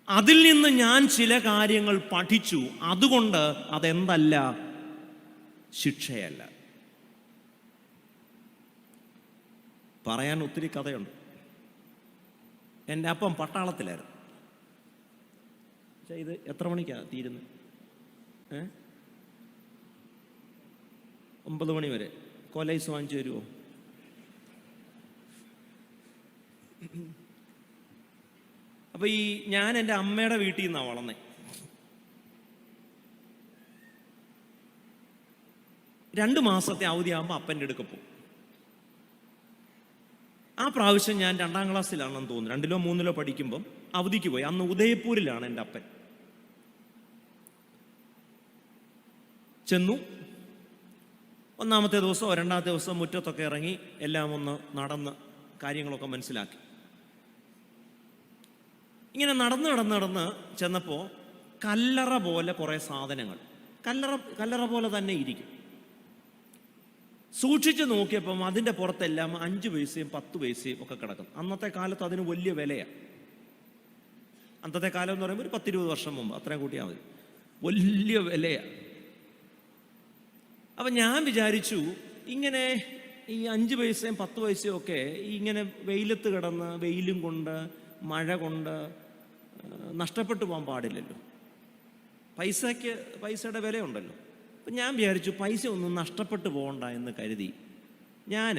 അതിൽ നിന്ന് ഞാൻ ചില കാര്യങ്ങൾ പഠിച്ചു, അതുകൊണ്ട് അതെന്തല്ല, ശിക്ഷയല്ല. പറയാൻ ഒത്തിരി കഥയുണ്ട്. എൻ്റെ അപ്പം പട്ടാളത്തിലായിരുന്നു. പക്ഷേ ഇത് എത്ര മണിക്കാണ് തീരുന്നത്? 9 മണി വരെ. കോലൈസ് വാങ്ങിച്ചു തരുമോ? അപ്പൊ ഞാൻ എൻ്റെ അമ്മയുടെ വീട്ടിൽ നിന്നാണ് വളർന്നേ. 2 മാസത്തെ അവധിയാകുമ്പോൾ അപ്പൻ്റെ അടുക്ക പോകും. ആ പ്രാവശ്യം ഞാൻ 2ാം ക്ലാസ്സിലാണെന്ന് തോന്നുന്നു, 2ലോ 3ലോ പഠിക്കുമ്പം അവധിക്ക് പോയി. അന്ന് ഉദയപൂരിലാണ് എൻ്റെ അപ്പൻ. ചെന്നു, ഒന്നാമത്തെ ദിവസമോ രണ്ടാമത്തെ ദിവസം മുറ്റത്തൊക്കെ ഇറങ്ങി എല്ലാം ഒന്ന് നടന്ന് കാര്യങ്ങളൊക്കെ മനസ്സിലാക്കി. ഇങ്ങനെ നടന്ന് ചെന്നപ്പോൾ കല്ലറ പോലെ കുറേ സാധനങ്ങൾ കല്ലറ പോലെ തന്നെ ഇരിക്കും. സൂക്ഷിച്ച് നോക്കിയപ്പം അതിൻ്റെ പുറത്തെല്ലാം 5 പൈസയും 10 പൈസയും ഒക്കെ കിടക്കും. അന്നത്തെ കാലത്ത് അതിന് വലിയ വിലയാണ്. അന്നത്തെ കാലം എന്ന് പറയുമ്പോൾ ഒരു 10-20 വർഷം മുമ്പ്, അത്രയും കൂട്ടിയാൽ മതി, വലിയ വിലയാണ്. അപ്പം ഞാൻ വിചാരിച്ചു, ഇങ്ങനെ ഈ 5 പൈസയും 10 പൈസയും ഒക്കെ ഇങ്ങനെ വെയിലത്ത് കിടന്ന് വെയിലും കൊണ്ട് മഴ കൊണ്ട് നഷ്ടപ്പെട്ടു പോകാൻ പാടില്ലല്ലോ. പൈസയുടെ വിലയുണ്ടല്ലോ. അപ്പം ഞാൻ വിചാരിച്ചു പൈസ ഒന്നും നഷ്ടപ്പെട്ടു പോകണ്ട എന്ന് കരുതി ഞാൻ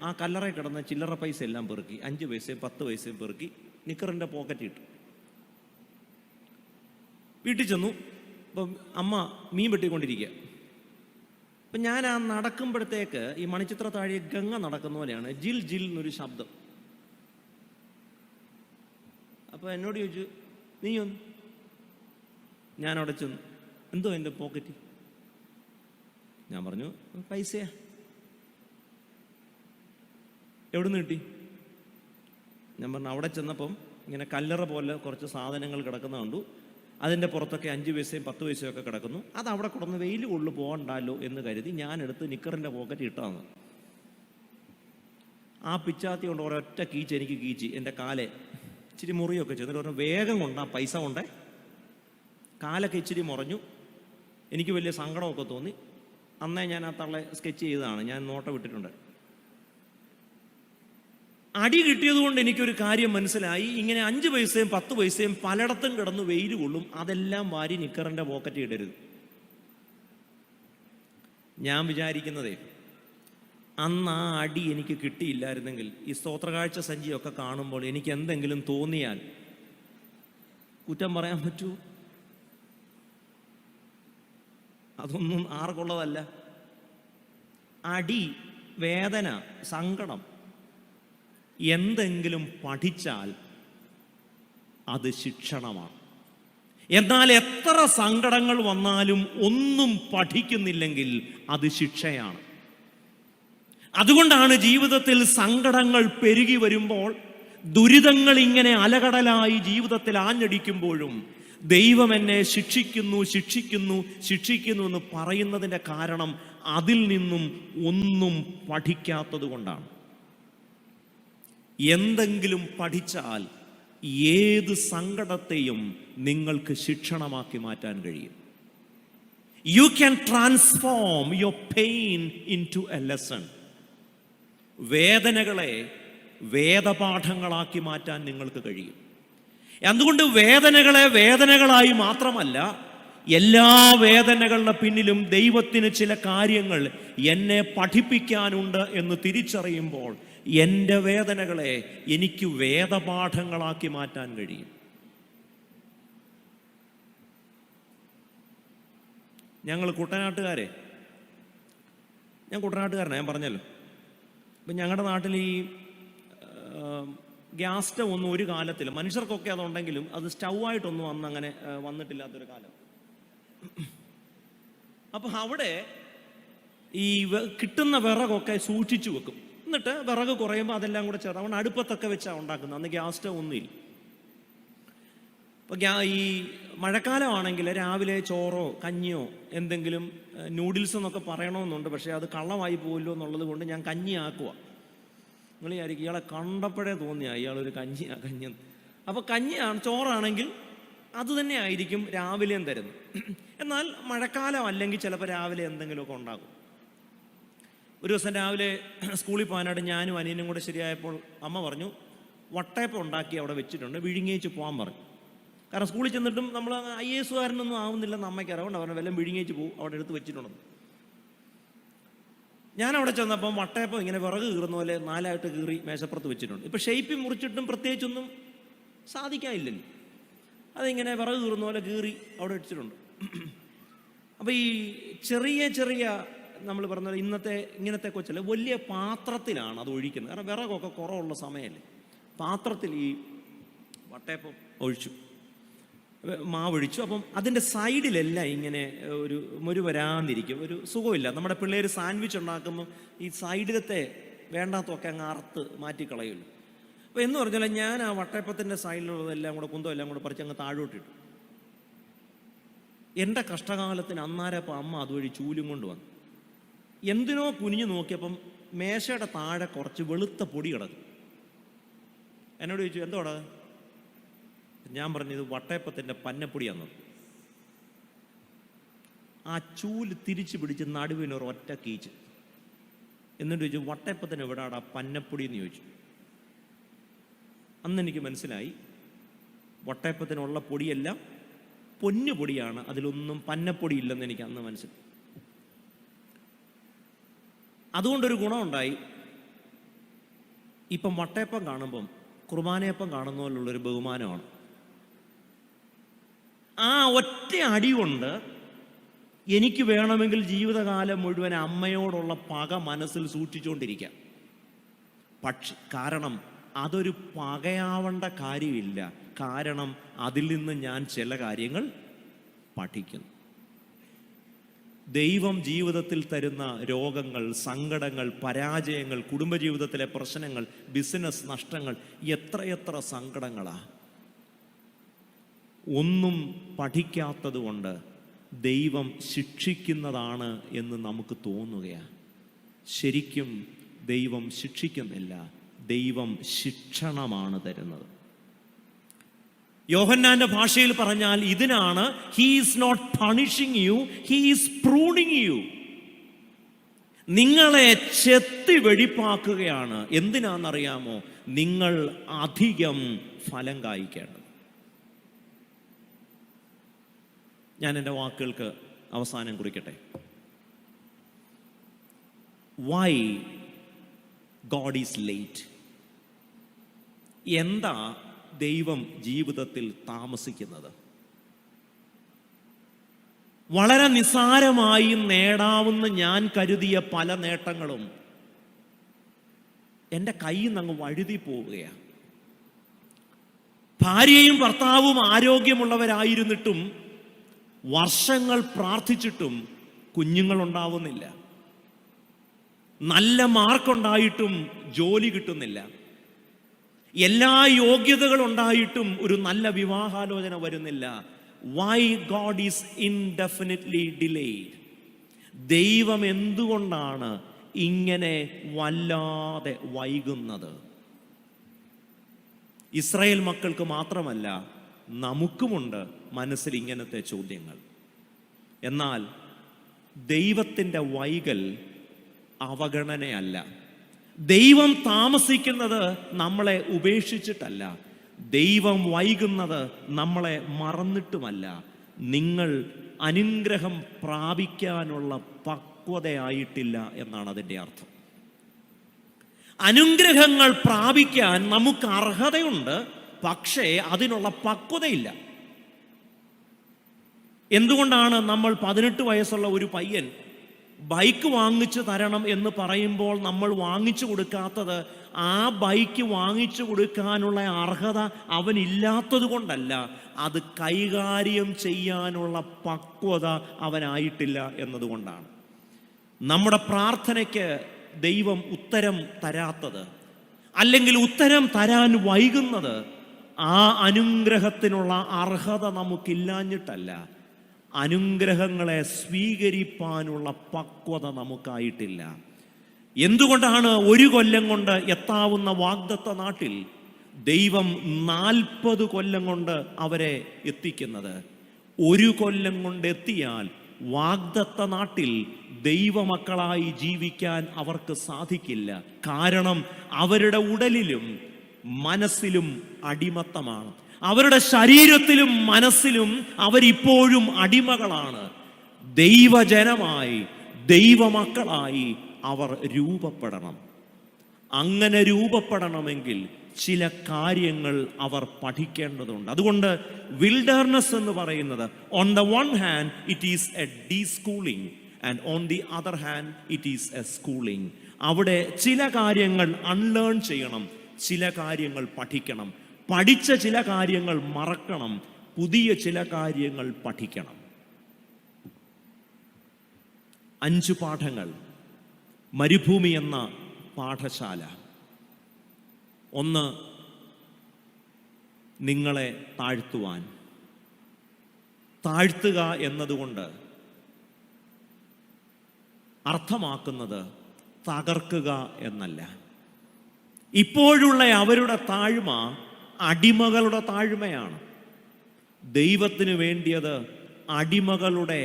ആ കല്ലറയിൽ കിടന്ന ചില്ലറ പൈസ എല്ലാം പെറുക്കി, 5 പൈസയും 10 പൈസയും പെറുക്കി നിക്കറിൻ്റെ പോക്കറ്റിട്ടു. വീട്ടിൽ ചെന്നു. അപ്പം അമ്മ മീൻ വെട്ടിക്കൊണ്ടിരിക്കുക. അപ്പം ഞാൻ ആ നടക്കുമ്പോഴത്തേക്ക് ഈ മണിച്ചിത്ര താഴെ ഗംഗ നടക്കുന്ന പോലെയാണ് ജിൽ ജിൽ എന്നൊരു ശബ്ദം. അപ്പോൾ എന്നോട് ചോദിച്ചു, നീ ഒന്ന്. ഞാനവിടെ ചെന്നു. എന്തോ എൻ്റെ പോക്കറ്റ്? ഞാൻ പറഞ്ഞു, പൈസയാ. എവിടെ നിന്ന് കിട്ടി? ഞാൻ പറഞ്ഞു, അവിടെ ചെന്നപ്പം ഇങ്ങനെ കല്ലറ പോലെ കുറച്ച് സാധനങ്ങൾ കിടക്കുന്ന കണ്ടു. അതിൻ്റെ പുറത്തൊക്കെ 5 പൈസയും 10 പൈസയും ഒക്കെ കിടക്കുന്നു. അത് അവിടെ കിടന്ന് വെയിൽ കൊള്ളു പോകണ്ടല്ലോ എന്ന് കരുതി ഞാനെടുത്ത് നിക്കറിൻ്റെ പോക്കറ്റ് ഇട്ടാന്ന്. ആ പിച്ചാത്തി കൊണ്ട് ഒരൊറ്റ കീച്ച് എനിക്ക് കീച്ചി എൻ്റെ കാലെ ഇച്ചിരി മുറിയൊക്കെ ചെയ്തു. എന്നിട്ട് പറഞ്ഞു, വേഗം കൊണ്ടാ പൈസ കൊണ്ടേ. കാലൊക്കെ ഇച്ചിരി മുറഞ്ഞു. എനിക്ക് വലിയ സങ്കടമൊക്കെ തോന്നി. അന്നേ ഞാൻ ആ തള്ളെ സ്കെച്ച് ചെയ്തതാണ്, ഞാൻ നോട്ടം വിട്ടിട്ടുണ്ട്. അടി കിട്ടിയത് കൊണ്ട് എനിക്കൊരു കാര്യം മനസ്സിലായി. ഇങ്ങനെ 5 പൈസയും 10 പൈസയും പലയിടത്തും കിടന്ന് വെയിൽ കൊള്ളും, അതെല്ലാം വാരി നിക്കറിൻ്റെ പോക്കറ്റ് ഇടരുത്. ഞാൻ വിചാരിക്കുന്നതേ, അന്ന് ആ അടി എനിക്ക് കിട്ടിയില്ലായിരുന്നെങ്കിൽ ഈ സ്തോത്രകാഴ്ച സഞ്ചിയൊക്കെ കാണുമ്പോൾ എനിക്ക് എന്തെങ്കിലും തോന്നിയാൽ കുറ്റം പറയാൻ പറ്റൂ? അതൊന്നും ആർക്കുള്ളതല്ല. അടി, വേദന, സങ്കടം എന്തെങ്കിലും പഠിച്ചാൽ അത് ശിക്ഷണമാണ്. എന്നാൽ എത്ര സങ്കടങ്ങൾ വന്നാലും ഒന്നും പഠിക്കുന്നില്ലെങ്കിൽ അത് ശിക്ഷയാണ്. അതുകൊണ്ടാണ് ജീവിതത്തിൽ സങ്കടങ്ങൾ പെരുകി വരുമ്പോൾ, ദുരിതങ്ങൾ ഇങ്ങനെ അലകടലായി ജീവിതത്തിൽ ആഞ്ഞടിക്കുമ്പോഴും ദൈവം എന്നെ ശിക്ഷിക്കുന്നു എന്ന് പറയുന്നതിൻ്റെ കാരണം അതിൽ നിന്നും ഒന്നും പഠിക്കാത്തത് കൊണ്ടാണ്. എന്തെങ്കിലും പഠിച്ചാൽ ഏത് സങ്കടത്തെയും നിങ്ങൾക്ക് ശിക്ഷണമാക്കി മാറ്റാൻ കഴിയും. You can transform your pain into a lesson. വേദനകളെ വേദപാഠങ്ങളാക്കി മാറ്റാൻ നിങ്ങൾക്ക് കഴിയും. അതുകൊണ്ട് വേദനകളെ വേദനകളായി മാത്രമല്ല, എല്ലാ വേദനകളുടെ പിന്നിലും ദൈവത്തിന് ചില കാര്യങ്ങൾ എന്നെ പഠിപ്പിക്കാനുണ്ട് എന്ന് തിരിച്ചറിയുമ്പോൾ എൻ്റെ വേദനകളെ എനിക്ക് വേദപാഠങ്ങളാക്കി മാറ്റാൻ കഴിയും. ഞങ്ങൾ ഞാൻ കുട്ടനാട്ടുകാരനാണ്, ഞാൻ പറഞ്ഞല്ലോ. ഇപ്പം ഞങ്ങളുടെ നാട്ടിൽ ഈ ഗ്യാസ് സ്റ്റവ് ഒന്നും ഒരു കാലത്തിൽ, മനുഷ്യർക്കൊക്കെ അതുണ്ടെങ്കിലും അത് സ്റ്റൗവായിട്ടൊന്നും അന്ന് അങ്ങനെ വന്നിട്ടില്ലാത്തൊരു കാലം. അപ്പം അവിടെ ഈ കിട്ടുന്ന വിറകൊക്കെ സൂക്ഷിച്ചു വെക്കും. എന്നിട്ട് വിറക് കുറയുമ്പോൾ അതെല്ലാം കൂടെ ചേർത്ത് അതുകൊണ്ട് അടുപ്പത്തൊക്കെ വെച്ചാണ് ഉണ്ടാക്കുന്നത്. അന്ന് ഗ്യാസ് സ്റ്റവ് ഒന്നുമില്ല. അപ്പോൾ ഈ മഴക്കാലമാണെങ്കിൽ രാവിലെ ചോറോ കഞ്ഞിയോ എന്തെങ്കിലും നൂഡിൽസ് എന്നൊക്കെ പറയണമെന്നുണ്ട്. പക്ഷേ അത് കള്ളമായി പോകില്ലോ എന്നുള്ളത് കൊണ്ട് ഞാൻ കഞ്ഞി ആക്കുക. നിങ്ങൾ വിചാരിക്കും ഇയാളെ കണ്ടപ്പോഴേ തോന്നിയാ ഇയാളൊരു കഞ്ഞി. അപ്പോൾ കഞ്ഞിയാണ്, ചോറാണെങ്കിൽ അത് തന്നെ ആയിരിക്കും രാവിലെയും തരുന്നത്. എന്നാൽ മഴക്കാലം അല്ലെങ്കിൽ ചിലപ്പോൾ രാവിലെ എന്തെങ്കിലുമൊക്കെ ഉണ്ടാകും. ഒരു ദിവസം രാവിലെ സ്കൂളിൽ പോകാനായിട്ട് ഞാനും അനിയനും കൂടെ ശരിയായപ്പോൾ അമ്മ പറഞ്ഞു, വട്ടയപ്പം ഉണ്ടാക്കി അവിടെ വെച്ചിട്ടുണ്ട്, വിഴുങ്ങിയേച്ച് പോകാൻ പറഞ്ഞു. കാരണം സ്കൂളിൽ ചെന്നിട്ടും നമ്മൾ IAS കാരനൊന്നും ആവുന്നില്ലെന്ന് അമ്മയ്ക്ക് അറിവുണ്ട്. പറഞ്ഞു വല്ലതും വിഴുങ്ങിയേച്ച് പോകും, അവിടെ എടുത്ത് വെച്ചിട്ടുണ്ടെന്ന്. ഞാൻ അവിടെ ചെന്നപ്പം വട്ടയപ്പം ഇങ്ങനെ വിറക് കീറുന്ന പോലെ 4ആയിട്ട് കീറി മേശപ്പുറത്ത് വെച്ചിട്ടുണ്ട്. ഇപ്പം ഷെയ്പ്പി മുറിച്ചിട്ടും പ്രത്യേകിച്ചൊന്നും സാധിക്കാനില്ലല്ലോ. അതിങ്ങനെ വിറക് കീറുന്ന പോലെ കീറി അവിടെ വെച്ചിട്ടുണ്ട്. അപ്പോൾ ഈ ചെറിയ നമ്മൾ പറഞ്ഞ ഇന്നത്തെ ഇങ്ങനത്തെ കൊച്ചല്ല, വലിയ പാത്രത്തിലാണ് അത് ഒഴിക്കുന്നത്. കാരണം വിറകൊക്കെ കുറവുള്ള സമയമല്ലേ. പാത്രത്തിൽ ഈ വട്ടയപ്പം ഒഴിച്ചു. മാവൊഴിച്ചു. അപ്പം അതിൻ്റെ സൈഡിലെല്ലാം ഇങ്ങനെ ഒരു മൊരു വരാന്നിരിക്കും, ഒരു സുഖമില്ല. നമ്മുടെ പിള്ളേർ സാൻഡ്വിച്ച് ഉണ്ടാക്കുമ്പോൾ ഈ സൈഡിലത്തെ വേണ്ടാത്തൊക്കെ അങ്ങ് അറുത്ത് മാറ്റിക്കളയുമല്ലോ. അപ്പോൾ എന്ന് പറഞ്ഞാൽ ഞാൻ ആ വട്ടയപ്പത്തിൻ്റെ സൈഡിലുള്ളതെല്ലാം കൂടെ കുന്തം എല്ലാം കൂടെ പറിച്ച് അങ്ങ് താഴോട്ടിട്ടു. എൻ്റെ കഷ്ടകാലത്തിന് അന്നേരപ്പം അമ്മ അതുവഴി ചൂലും കൊണ്ട് വന്നു. എന്തിനോ കുനിഞ്ഞു നോക്കിയപ്പം മേശയുടെ താഴെ കുറച്ച് വെളുത്ത പൊടി കിടക്കും. എന്നോട് ചോദിച്ചു, എന്തോടാ? ഞാൻ പറഞ്ഞത് വട്ടയപ്പത്തിൻ്റെ പന്നപ്പൊടിയാന്ന്. ആ ചൂല് തിരിച്ചു പിടിച്ച് നടുവിനൊരു ഒറ്റ കീച്ച്. എന്നിട്ട് ചോദിച്ചു, വട്ടയപ്പത്തിന് എവിടാടാ പന്നപ്പൊടി എന്ന് ചോദിച്ചു. അന്ന് എനിക്ക് മനസ്സിലായി, വട്ടയപ്പത്തിനുള്ള പൊടിയെല്ലാം പൊന്നു പൊടിയാണ്, അതിലൊന്നും പന്നപ്പൊടി ഇല്ലെന്ന് എനിക്ക് അന്ന് മനസ്സിലായി. അതുകൊണ്ടൊരു ഗുണമുണ്ടായി. ഇപ്പം വട്ടയപ്പം കാണുമ്പം കുർബാനയപ്പം കാണുന്ന പോലുള്ളൊരു ബഹുമാനമാണ്. ആ ഒറ്റ അടി കൊണ്ട് എനിക്ക് വേണമെങ്കിൽ ജീവിതകാലം മുഴുവൻ അമ്മയോടുള്ള പക മനസ്സിൽ സൂക്ഷിച്ചുകൊണ്ടിരിക്കാം. കാരണം അതൊരു പകയാവേണ്ട കാര്യമില്ല. കാരണം അതിൽ നിന്ന് ഞാൻ ചില കാര്യങ്ങൾ പഠിക്കുന്നു. ദൈവം ജീവിതത്തിൽ തരുന്ന രോഗങ്ങൾ, സങ്കടങ്ങൾ, പരാജയങ്ങൾ, കുടുംബജീവിതത്തിലെ പ്രശ്നങ്ങൾ, ബിസിനസ് നഷ്ടങ്ങൾ, എത്രയെത്ര സങ്കടങ്ങളാ. ഒന്നും പഠിക്കാത്തത് കൊണ്ട് ദൈവം ശിക്ഷിക്കുന്നതാണ് എന്ന് നമുക്ക് തോന്നുകയാണ്. ശരിക്കും ദൈവം ശിക്ഷിക്കുന്നില്ല, ദൈവം ശിക്ഷണമാണ് തരുന്നത്. യോഹന്നാന്റെ ഭാഷയിൽ പറഞ്ഞാൽ ഇതിനാണ് he is not punishing you, he is pruning you. നിങ്ങളെ ചെത്തി വെടിപ്പാക്കുകയാണ്. എന്തിനാണെന്നറിയാമോ? നിങ്ങൾ അധികം ഫലം കായ്ക്കേണ്ടത്. ഞാൻ എൻ്റെ വാക്കുകൾക്ക് അവസാനം കുറിക്കട്ടെ. Why God is late? എന്താ ദൈവം ജീവിതത്തിൽ താമസിക്കുന്നത്? വളരെ നിസ്സാരമായി നേടാവുന്ന ഞാൻ കരുതിയ പല നേട്ടങ്ങളും എൻ്റെ കയ്യിൽ നിന്ന് അങ്ങ് വഴുതി പോവുകയാണ്. ഭാര്യയും ഭർത്താവും ആരോഗ്യമുള്ളവരായിരുന്നിട്ടും വർഷങ്ങൾ പ്രാർത്ഥിച്ചിട്ടും കുഞ്ഞുങ്ങളുണ്ടാവുന്നില്ല. നല്ല മാർക്കുണ്ടായിട്ടും ജോലി കിട്ടുന്നില്ല. എല്ലാ യോഗ്യതകളുണ്ടായിട്ടും ഒരു നല്ല വിവാഹാലോചന വരുന്നില്ല. Why God is indefinitely delayed? ദൈവം എന്തുകൊണ്ടാണ് ഇങ്ങനെ വല്ലാതെ വൈകുന്നത്? ഇസ്രായേൽ മക്കൾക്ക് മാത്രമല്ല, നമുക്കുമുണ്ട് മനസ്സിൽ ഇങ്ങനത്തെ ചോദ്യങ്ങൾ. എന്നാൽ ദൈവത്തിൻ്റെ വൈകൽ അവഗണനയല്ല. ദൈവം താമസിക്കുന്നത് നമ്മളെ ഉപേക്ഷിച്ചിട്ടല്ല. ദൈവം വൈകുന്നത് നമ്മളെ മറന്നിട്ടുമല്ല. നിങ്ങൾ അനുഗ്രഹം പ്രാപിക്കാനുള്ള പക്വതയായിട്ടില്ല എന്നാണ് അതിൻ്റെ അർത്ഥം. അനുഗ്രഹങ്ങൾ പ്രാപിക്കാൻ നമുക്ക് അർഹതയുണ്ട്, പക്ഷേ അതിനുള്ള പക്വതയില്ല. എന്തുകൊണ്ടാണ് നമ്മൾ 18 വയസ്സുള്ള ഒരു പയ്യൻ ബൈക്ക് വാങ്ങിച്ചു തരണം എന്ന് പറയുമ്പോൾ നമ്മൾ വാങ്ങിച്ചു കൊടുക്കാത്തത്? ആ ബൈക്ക് വാങ്ങിച്ചു കൊടുക്കാനുള്ള അർഹത അവനില്ലാത്തത് കൊണ്ടല്ല, അത് കൈകാര്യം ചെയ്യാനുള്ള പക്വത അവനായിട്ടില്ല എന്നതുകൊണ്ടാണ്. നമ്മുടെ പ്രാർത്ഥനയ്ക്ക് ദൈവം ഉത്തരം തരാത്തത്, അല്ലെങ്കിൽ ഉത്തരം തരാൻ വൈകുന്നത്, ആ അനുഗ്രഹത്തിനുള്ള അർഹത നമുക്കില്ലാഞ്ഞിട്ടല്ല, അനുഗ്രഹങ്ങളെ സ്വീകരിപ്പാനുള്ള പക്വത നമുക്കായിട്ടില്ല. എന്തുകൊണ്ടാണ് 1 കൊല്ലം കൊണ്ട് എത്താവുന്ന വാഗ്ദത്ത നാട്ടിൽ ദൈവം 40 കൊല്ലം കൊണ്ട് അവരെ എത്തിക്കുന്നത്? 1 കൊല്ലം കൊണ്ട് എത്തിയാൽ വാഗ്ദത്ത നാട്ടിൽ ദൈവമക്കളായി ജീവിക്കാൻ അവർക്ക് സാധിക്കില്ല. കാരണം അവരുടെ ഉടലിലും മനസ്സിലും അടിമത്തമാണ്. അവരുടെ ശരീരത്തിലും മനസ്സിലും അവരിപ്പോഴും അടിമകളാണ്. ദൈവജനമായി, ദൈവമക്കളായി അവർ രൂപപ്പെടണം. അങ്ങനെ രൂപപ്പെടണമെങ്കിൽ ചില കാര്യങ്ങൾ അവർ പഠിക്കേണ്ടതുണ്ട്. അതുകൊണ്ട് വിൽഡർനെസ് എന്ന് പറയുന്നത്, on the one hand it is a deschooling and on the other hand it is a schooling. അവിടെ ചില കാര്യങ്ങൾ അൺലേൺ ചെയ്യണം, ചില കാര്യങ്ങൾ പഠിക്കണം. പഠിച്ച ചില കാര്യങ്ങൾ മറക്കണം, പുതിയ ചില കാര്യങ്ങൾ പഠിക്കണം. 5 പാഠങ്ങൾ മരുഭൂമി എന്ന പാഠശാല. 1, നിങ്ങളെ താഴ്ത്തുവാൻ. താഴ്ത്തുക എന്നതുകൊണ്ട് അർത്ഥമാക്കുന്നത് തകർക്കുക എന്നല്ല. ഇപ്പോഴുള്ള അവരുടെ താഴ്മ അടിമകളുടെ താഴ്മയാണ്. ദൈവത്തിന് വേണ്ടിയത് അടിമകളുടെ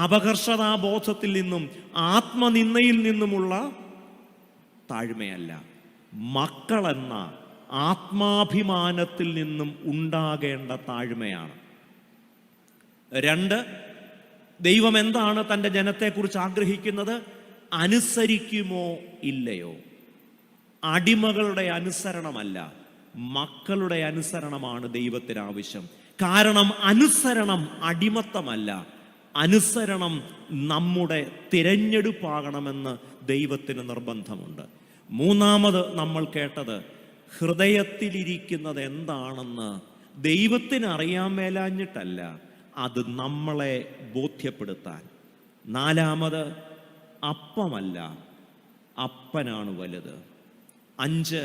അപകർഷതാബോധത്തിൽ നിന്നും ആത്മനിന്ദയിൽ നിന്നുമുള്ള താഴ്മയല്ല, മക്കളെന്ന ആത്മാഭിമാനത്തിൽ നിന്നും ഉണ്ടാകേണ്ട താഴ്മയാണ്. 2, ദൈവം എന്താണ് തൻ്റെ ജനത്തെക്കുറിച്ച് ആഗ്രഹിക്കുന്നത്? അനുസരിക്കുമോ ഇല്ലയോ? അടിമകളുടെ അനുസരണമല്ല, മക്കളുടെ അനുസരണമാണ് ദൈവത്തിന് ആവശ്യം. കാരണം അനുസരണം അടിമത്തമല്ല, അനുസരണം നമ്മുടെ തിരഞ്ഞെടുപ്പാകണമെന്ന് ദൈവത്തിന് നിർബന്ധമുണ്ട്. 3 നമ്മൾ കേട്ടത് ഹൃദയത്തിലിരിക്കുന്നത് എന്താണെന്ന് ദൈവത്തിന് അറിയാൻ മേലാഞ്ഞിട്ടല്ല, അത് നമ്മളെ ബോധ്യപ്പെടുത്താൻ. 4 അപ്പമല്ല, അപ്പനാണ് വലുത്. 5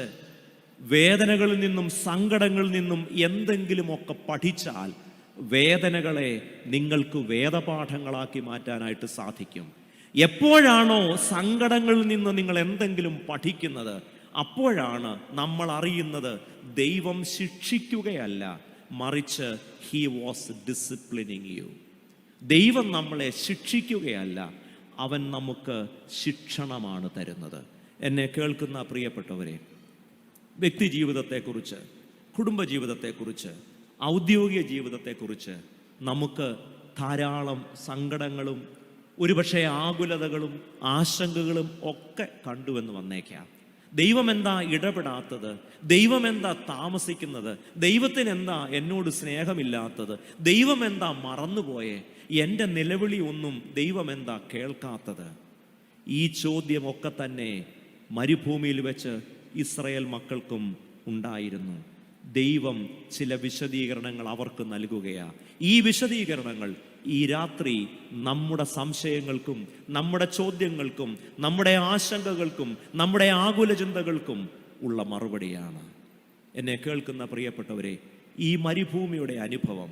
വേദനകളിൽ നിന്നും സങ്കടങ്ങളിൽ നിന്നും എന്തെങ്കിലുമൊക്കെ പഠിച്ചാൽ വേദനകളെ നിങ്ങൾക്ക് വേദപാഠങ്ങളാക്കി മാറ്റാനായിട്ട് സാധിക്കും. എപ്പോഴാണോ സങ്കടങ്ങളിൽ നിന്ന് നിങ്ങൾ എന്തെങ്കിലും പഠിക്കുന്നത്, അപ്പോഴാണ് നമ്മൾ അറിയുന്നത് ദൈവം ശിക്ഷിക്കുകയല്ല, മറിച്ച് ഹി വാസ് ഡിസിപ്ലിനിങ് യു. ദൈവം നമ്മളെ ശിക്ഷിക്കുകയല്ല, അവൻ നമുക്ക് ശിക്ഷണമാണ് തരുന്നത്. എന്നെ കേൾക്കുന്ന പ്രിയപ്പെട്ടവരെ, വ്യക്തി ജീവിതത്തെക്കുറിച്ച്, കുടുംബജീവിതത്തെക്കുറിച്ച്, ഔദ്യോഗിക ജീവിതത്തെക്കുറിച്ച് നമുക്ക് ധാരാളം സങ്കടങ്ങളും ഒരുപക്ഷെ ആകുലതകളും ആശങ്കകളും ഒക്കെ കണ്ടുവെന്ന് വന്നേക്കാം. ദൈവം എന്താ ഇടപെടാത്തത്? ദൈവം എന്താ താമസിക്കുന്നത്? ദൈവത്തിന് എന്താ എന്നോട് സ്നേഹമില്ലാത്തത്? ദൈവം എന്താ മറന്നുപോയേ? എൻ്റെ നിലവിളി ഒന്നും ദൈവം എന്താ കേൾക്കാത്തത്? ഈ ചോദ്യമൊക്കെ തന്നെ മരുഭൂമിയിൽ വെച്ച് ഇസ്രായേൽ മക്കൾക്കും ഉണ്ടായിരുന്നു. ദൈവം ചില വിശദീകരണങ്ങൾ അവർക്ക് നൽകുകയാണ്. ഈ വിശദീകരണങ്ങൾ ഈ രാത്രി നമ്മുടെ സംശയങ്ങൾക്കും നമ്മുടെ ചോദ്യങ്ങൾക്കും നമ്മുടെ ആശങ്കകൾക്കും നമ്മുടെ ആകുല ചിന്തകൾക്കും ഉള്ള മറുപടിയാണ്. എന്നെ കേൾക്കുന്ന പ്രിയപ്പെട്ടവരെ, ഈ മരുഭൂമിയുടെ അനുഭവം,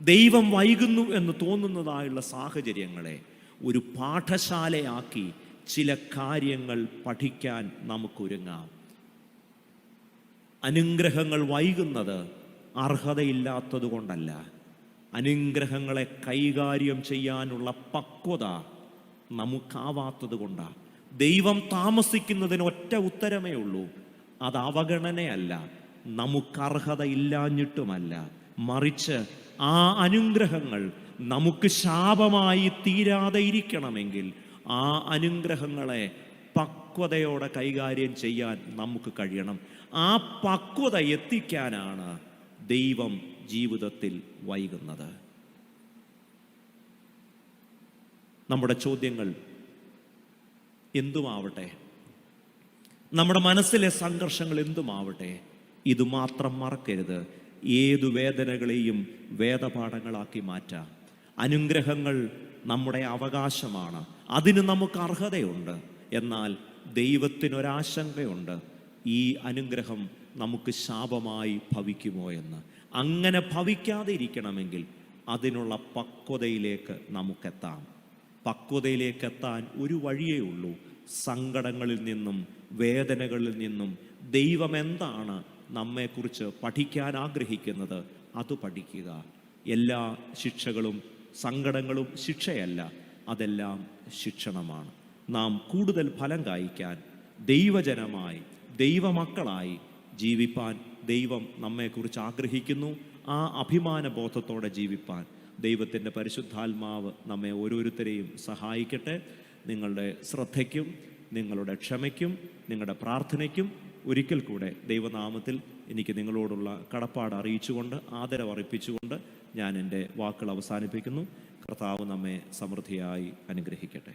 ദൈവം വൈകുന്നു എന്ന് തോന്നുന്നതായുള്ള സാഹചര്യങ്ങളെ ഒരു പാഠശാലയാക്കി ചില കാര്യങ്ങൾ പഠിക്കാൻ നമുക്കൊരുങ്ങാം. അനുഗ്രഹങ്ങൾ വൈകുന്നത് അർഹതയില്ലാത്തത് കൊണ്ടല്ല, അനുഗ്രഹങ്ങളെ കൈകാര്യം ചെയ്യാനുള്ള പക്വത നമുക്കാവാത്തത് കൊണ്ടാണ്. ദൈവം താമസിക്കുന്നതിന് ഒറ്റ ഉത്തരമേ ഉള്ളൂ, അത് അവഗണനയല്ല, നമുക്കർഹതയില്ലാഞ്ഞിട്ടുമല്ല, മറിച്ച് ആ അനുഗ്രഹങ്ങൾ നമുക്ക് ശാപമായി തീരാതെ ഇരിക്കണമെങ്കിൽ ആ അനുഗ്രഹങ്ങളെ പക്വതയോടെ കൈകാര്യം ചെയ്യാൻ നമുക്ക് കഴിയണം. ആ പക്വത എത്തിക്കാനാണ് ദൈവം ജീവിതത്തിൽ വൈകുന്നത്. നമ്മുടെ ചോദ്യങ്ങൾ എന്തുമാവട്ടെ, നമ്മുടെ മനസ്സിലെ സംഘർഷങ്ങൾ എന്തുമാവട്ടെ, ഇത് മാത്രം മറക്കരുത്. ഏതു വേദനകളെയും വേദപാഠങ്ങളാക്കി മാറ്റാം. അനുഗ്രഹങ്ങൾ നമ്മുടെ അവകാശമാണ്, അതിന് നമുക്ക് അർഹതയുണ്ട്. എന്നാൽ ദൈവത്തിനൊരാശങ്കയുണ്ട്, ഈ അനുഗ്രഹം നമുക്ക് ശാപമായി ഭവിക്കുമോ എന്ന്. അങ്ങനെ ഭവിക്കാതെ ഇരിക്കണമെങ്കിൽ അതിനുള്ള പക്വതയിലേക്ക് നമുക്കെത്താം. പക്വതയിലേക്കെത്താൻ ഒരു വഴിയേ ഉള്ളൂ, സങ്കടങ്ങളിൽ നിന്നും വേദനകളിൽ നിന്നും ദൈവം എന്താണ് നമ്മെക്കുറിച്ച് പഠിക്കാൻ ആഗ്രഹിക്കുന്നത് അത് പഠിക്കുക. എല്ലാ ശിക്ഷകളും സങ്കടങ്ങളും ശിക്ഷയല്ല, അതെല്ലാം ശിക്ഷണമാണ്. നാം കൂടുതൽ ഫലം കായ്ക്കാൻ, ദൈവജനമായി ദൈവമക്കളായി ജീവിപ്പാൻ ദൈവം നമ്മെക്കുറിച്ച് ആഗ്രഹിക്കുന്നു. ആ അഭിമാന ബോധത്തോടെ ജീവിപ്പാൻ ദൈവത്തിൻ്റെ പരിശുദ്ധാത്മാവ് നമ്മെ ഓരോരുത്തരെയും സഹായിക്കട്ടെ. നിങ്ങളുടെ ശ്രദ്ധയ്ക്കും നിങ്ങളുടെ ക്ഷമയ്ക്കും നിങ്ങളുടെ പ്രാർത്ഥനയ്ക്കും ഒരിക്കൽ കൂടെ ദൈവനാമത്തിൽ എനിക്ക് നിങ്ങളോടുള്ള കടപ്പാട് അറിയിച്ചുകൊണ്ട് ആദരവർപ്പിച്ചുകൊണ്ട് ഞാൻ എൻ്റെ വാക്കുകൾ അവസാനിപ്പിക്കുന്നു. കർത്താവ് നമ്മെ സമൃദ്ധിയായി അനുഗ്രഹിക്കട്ടെ.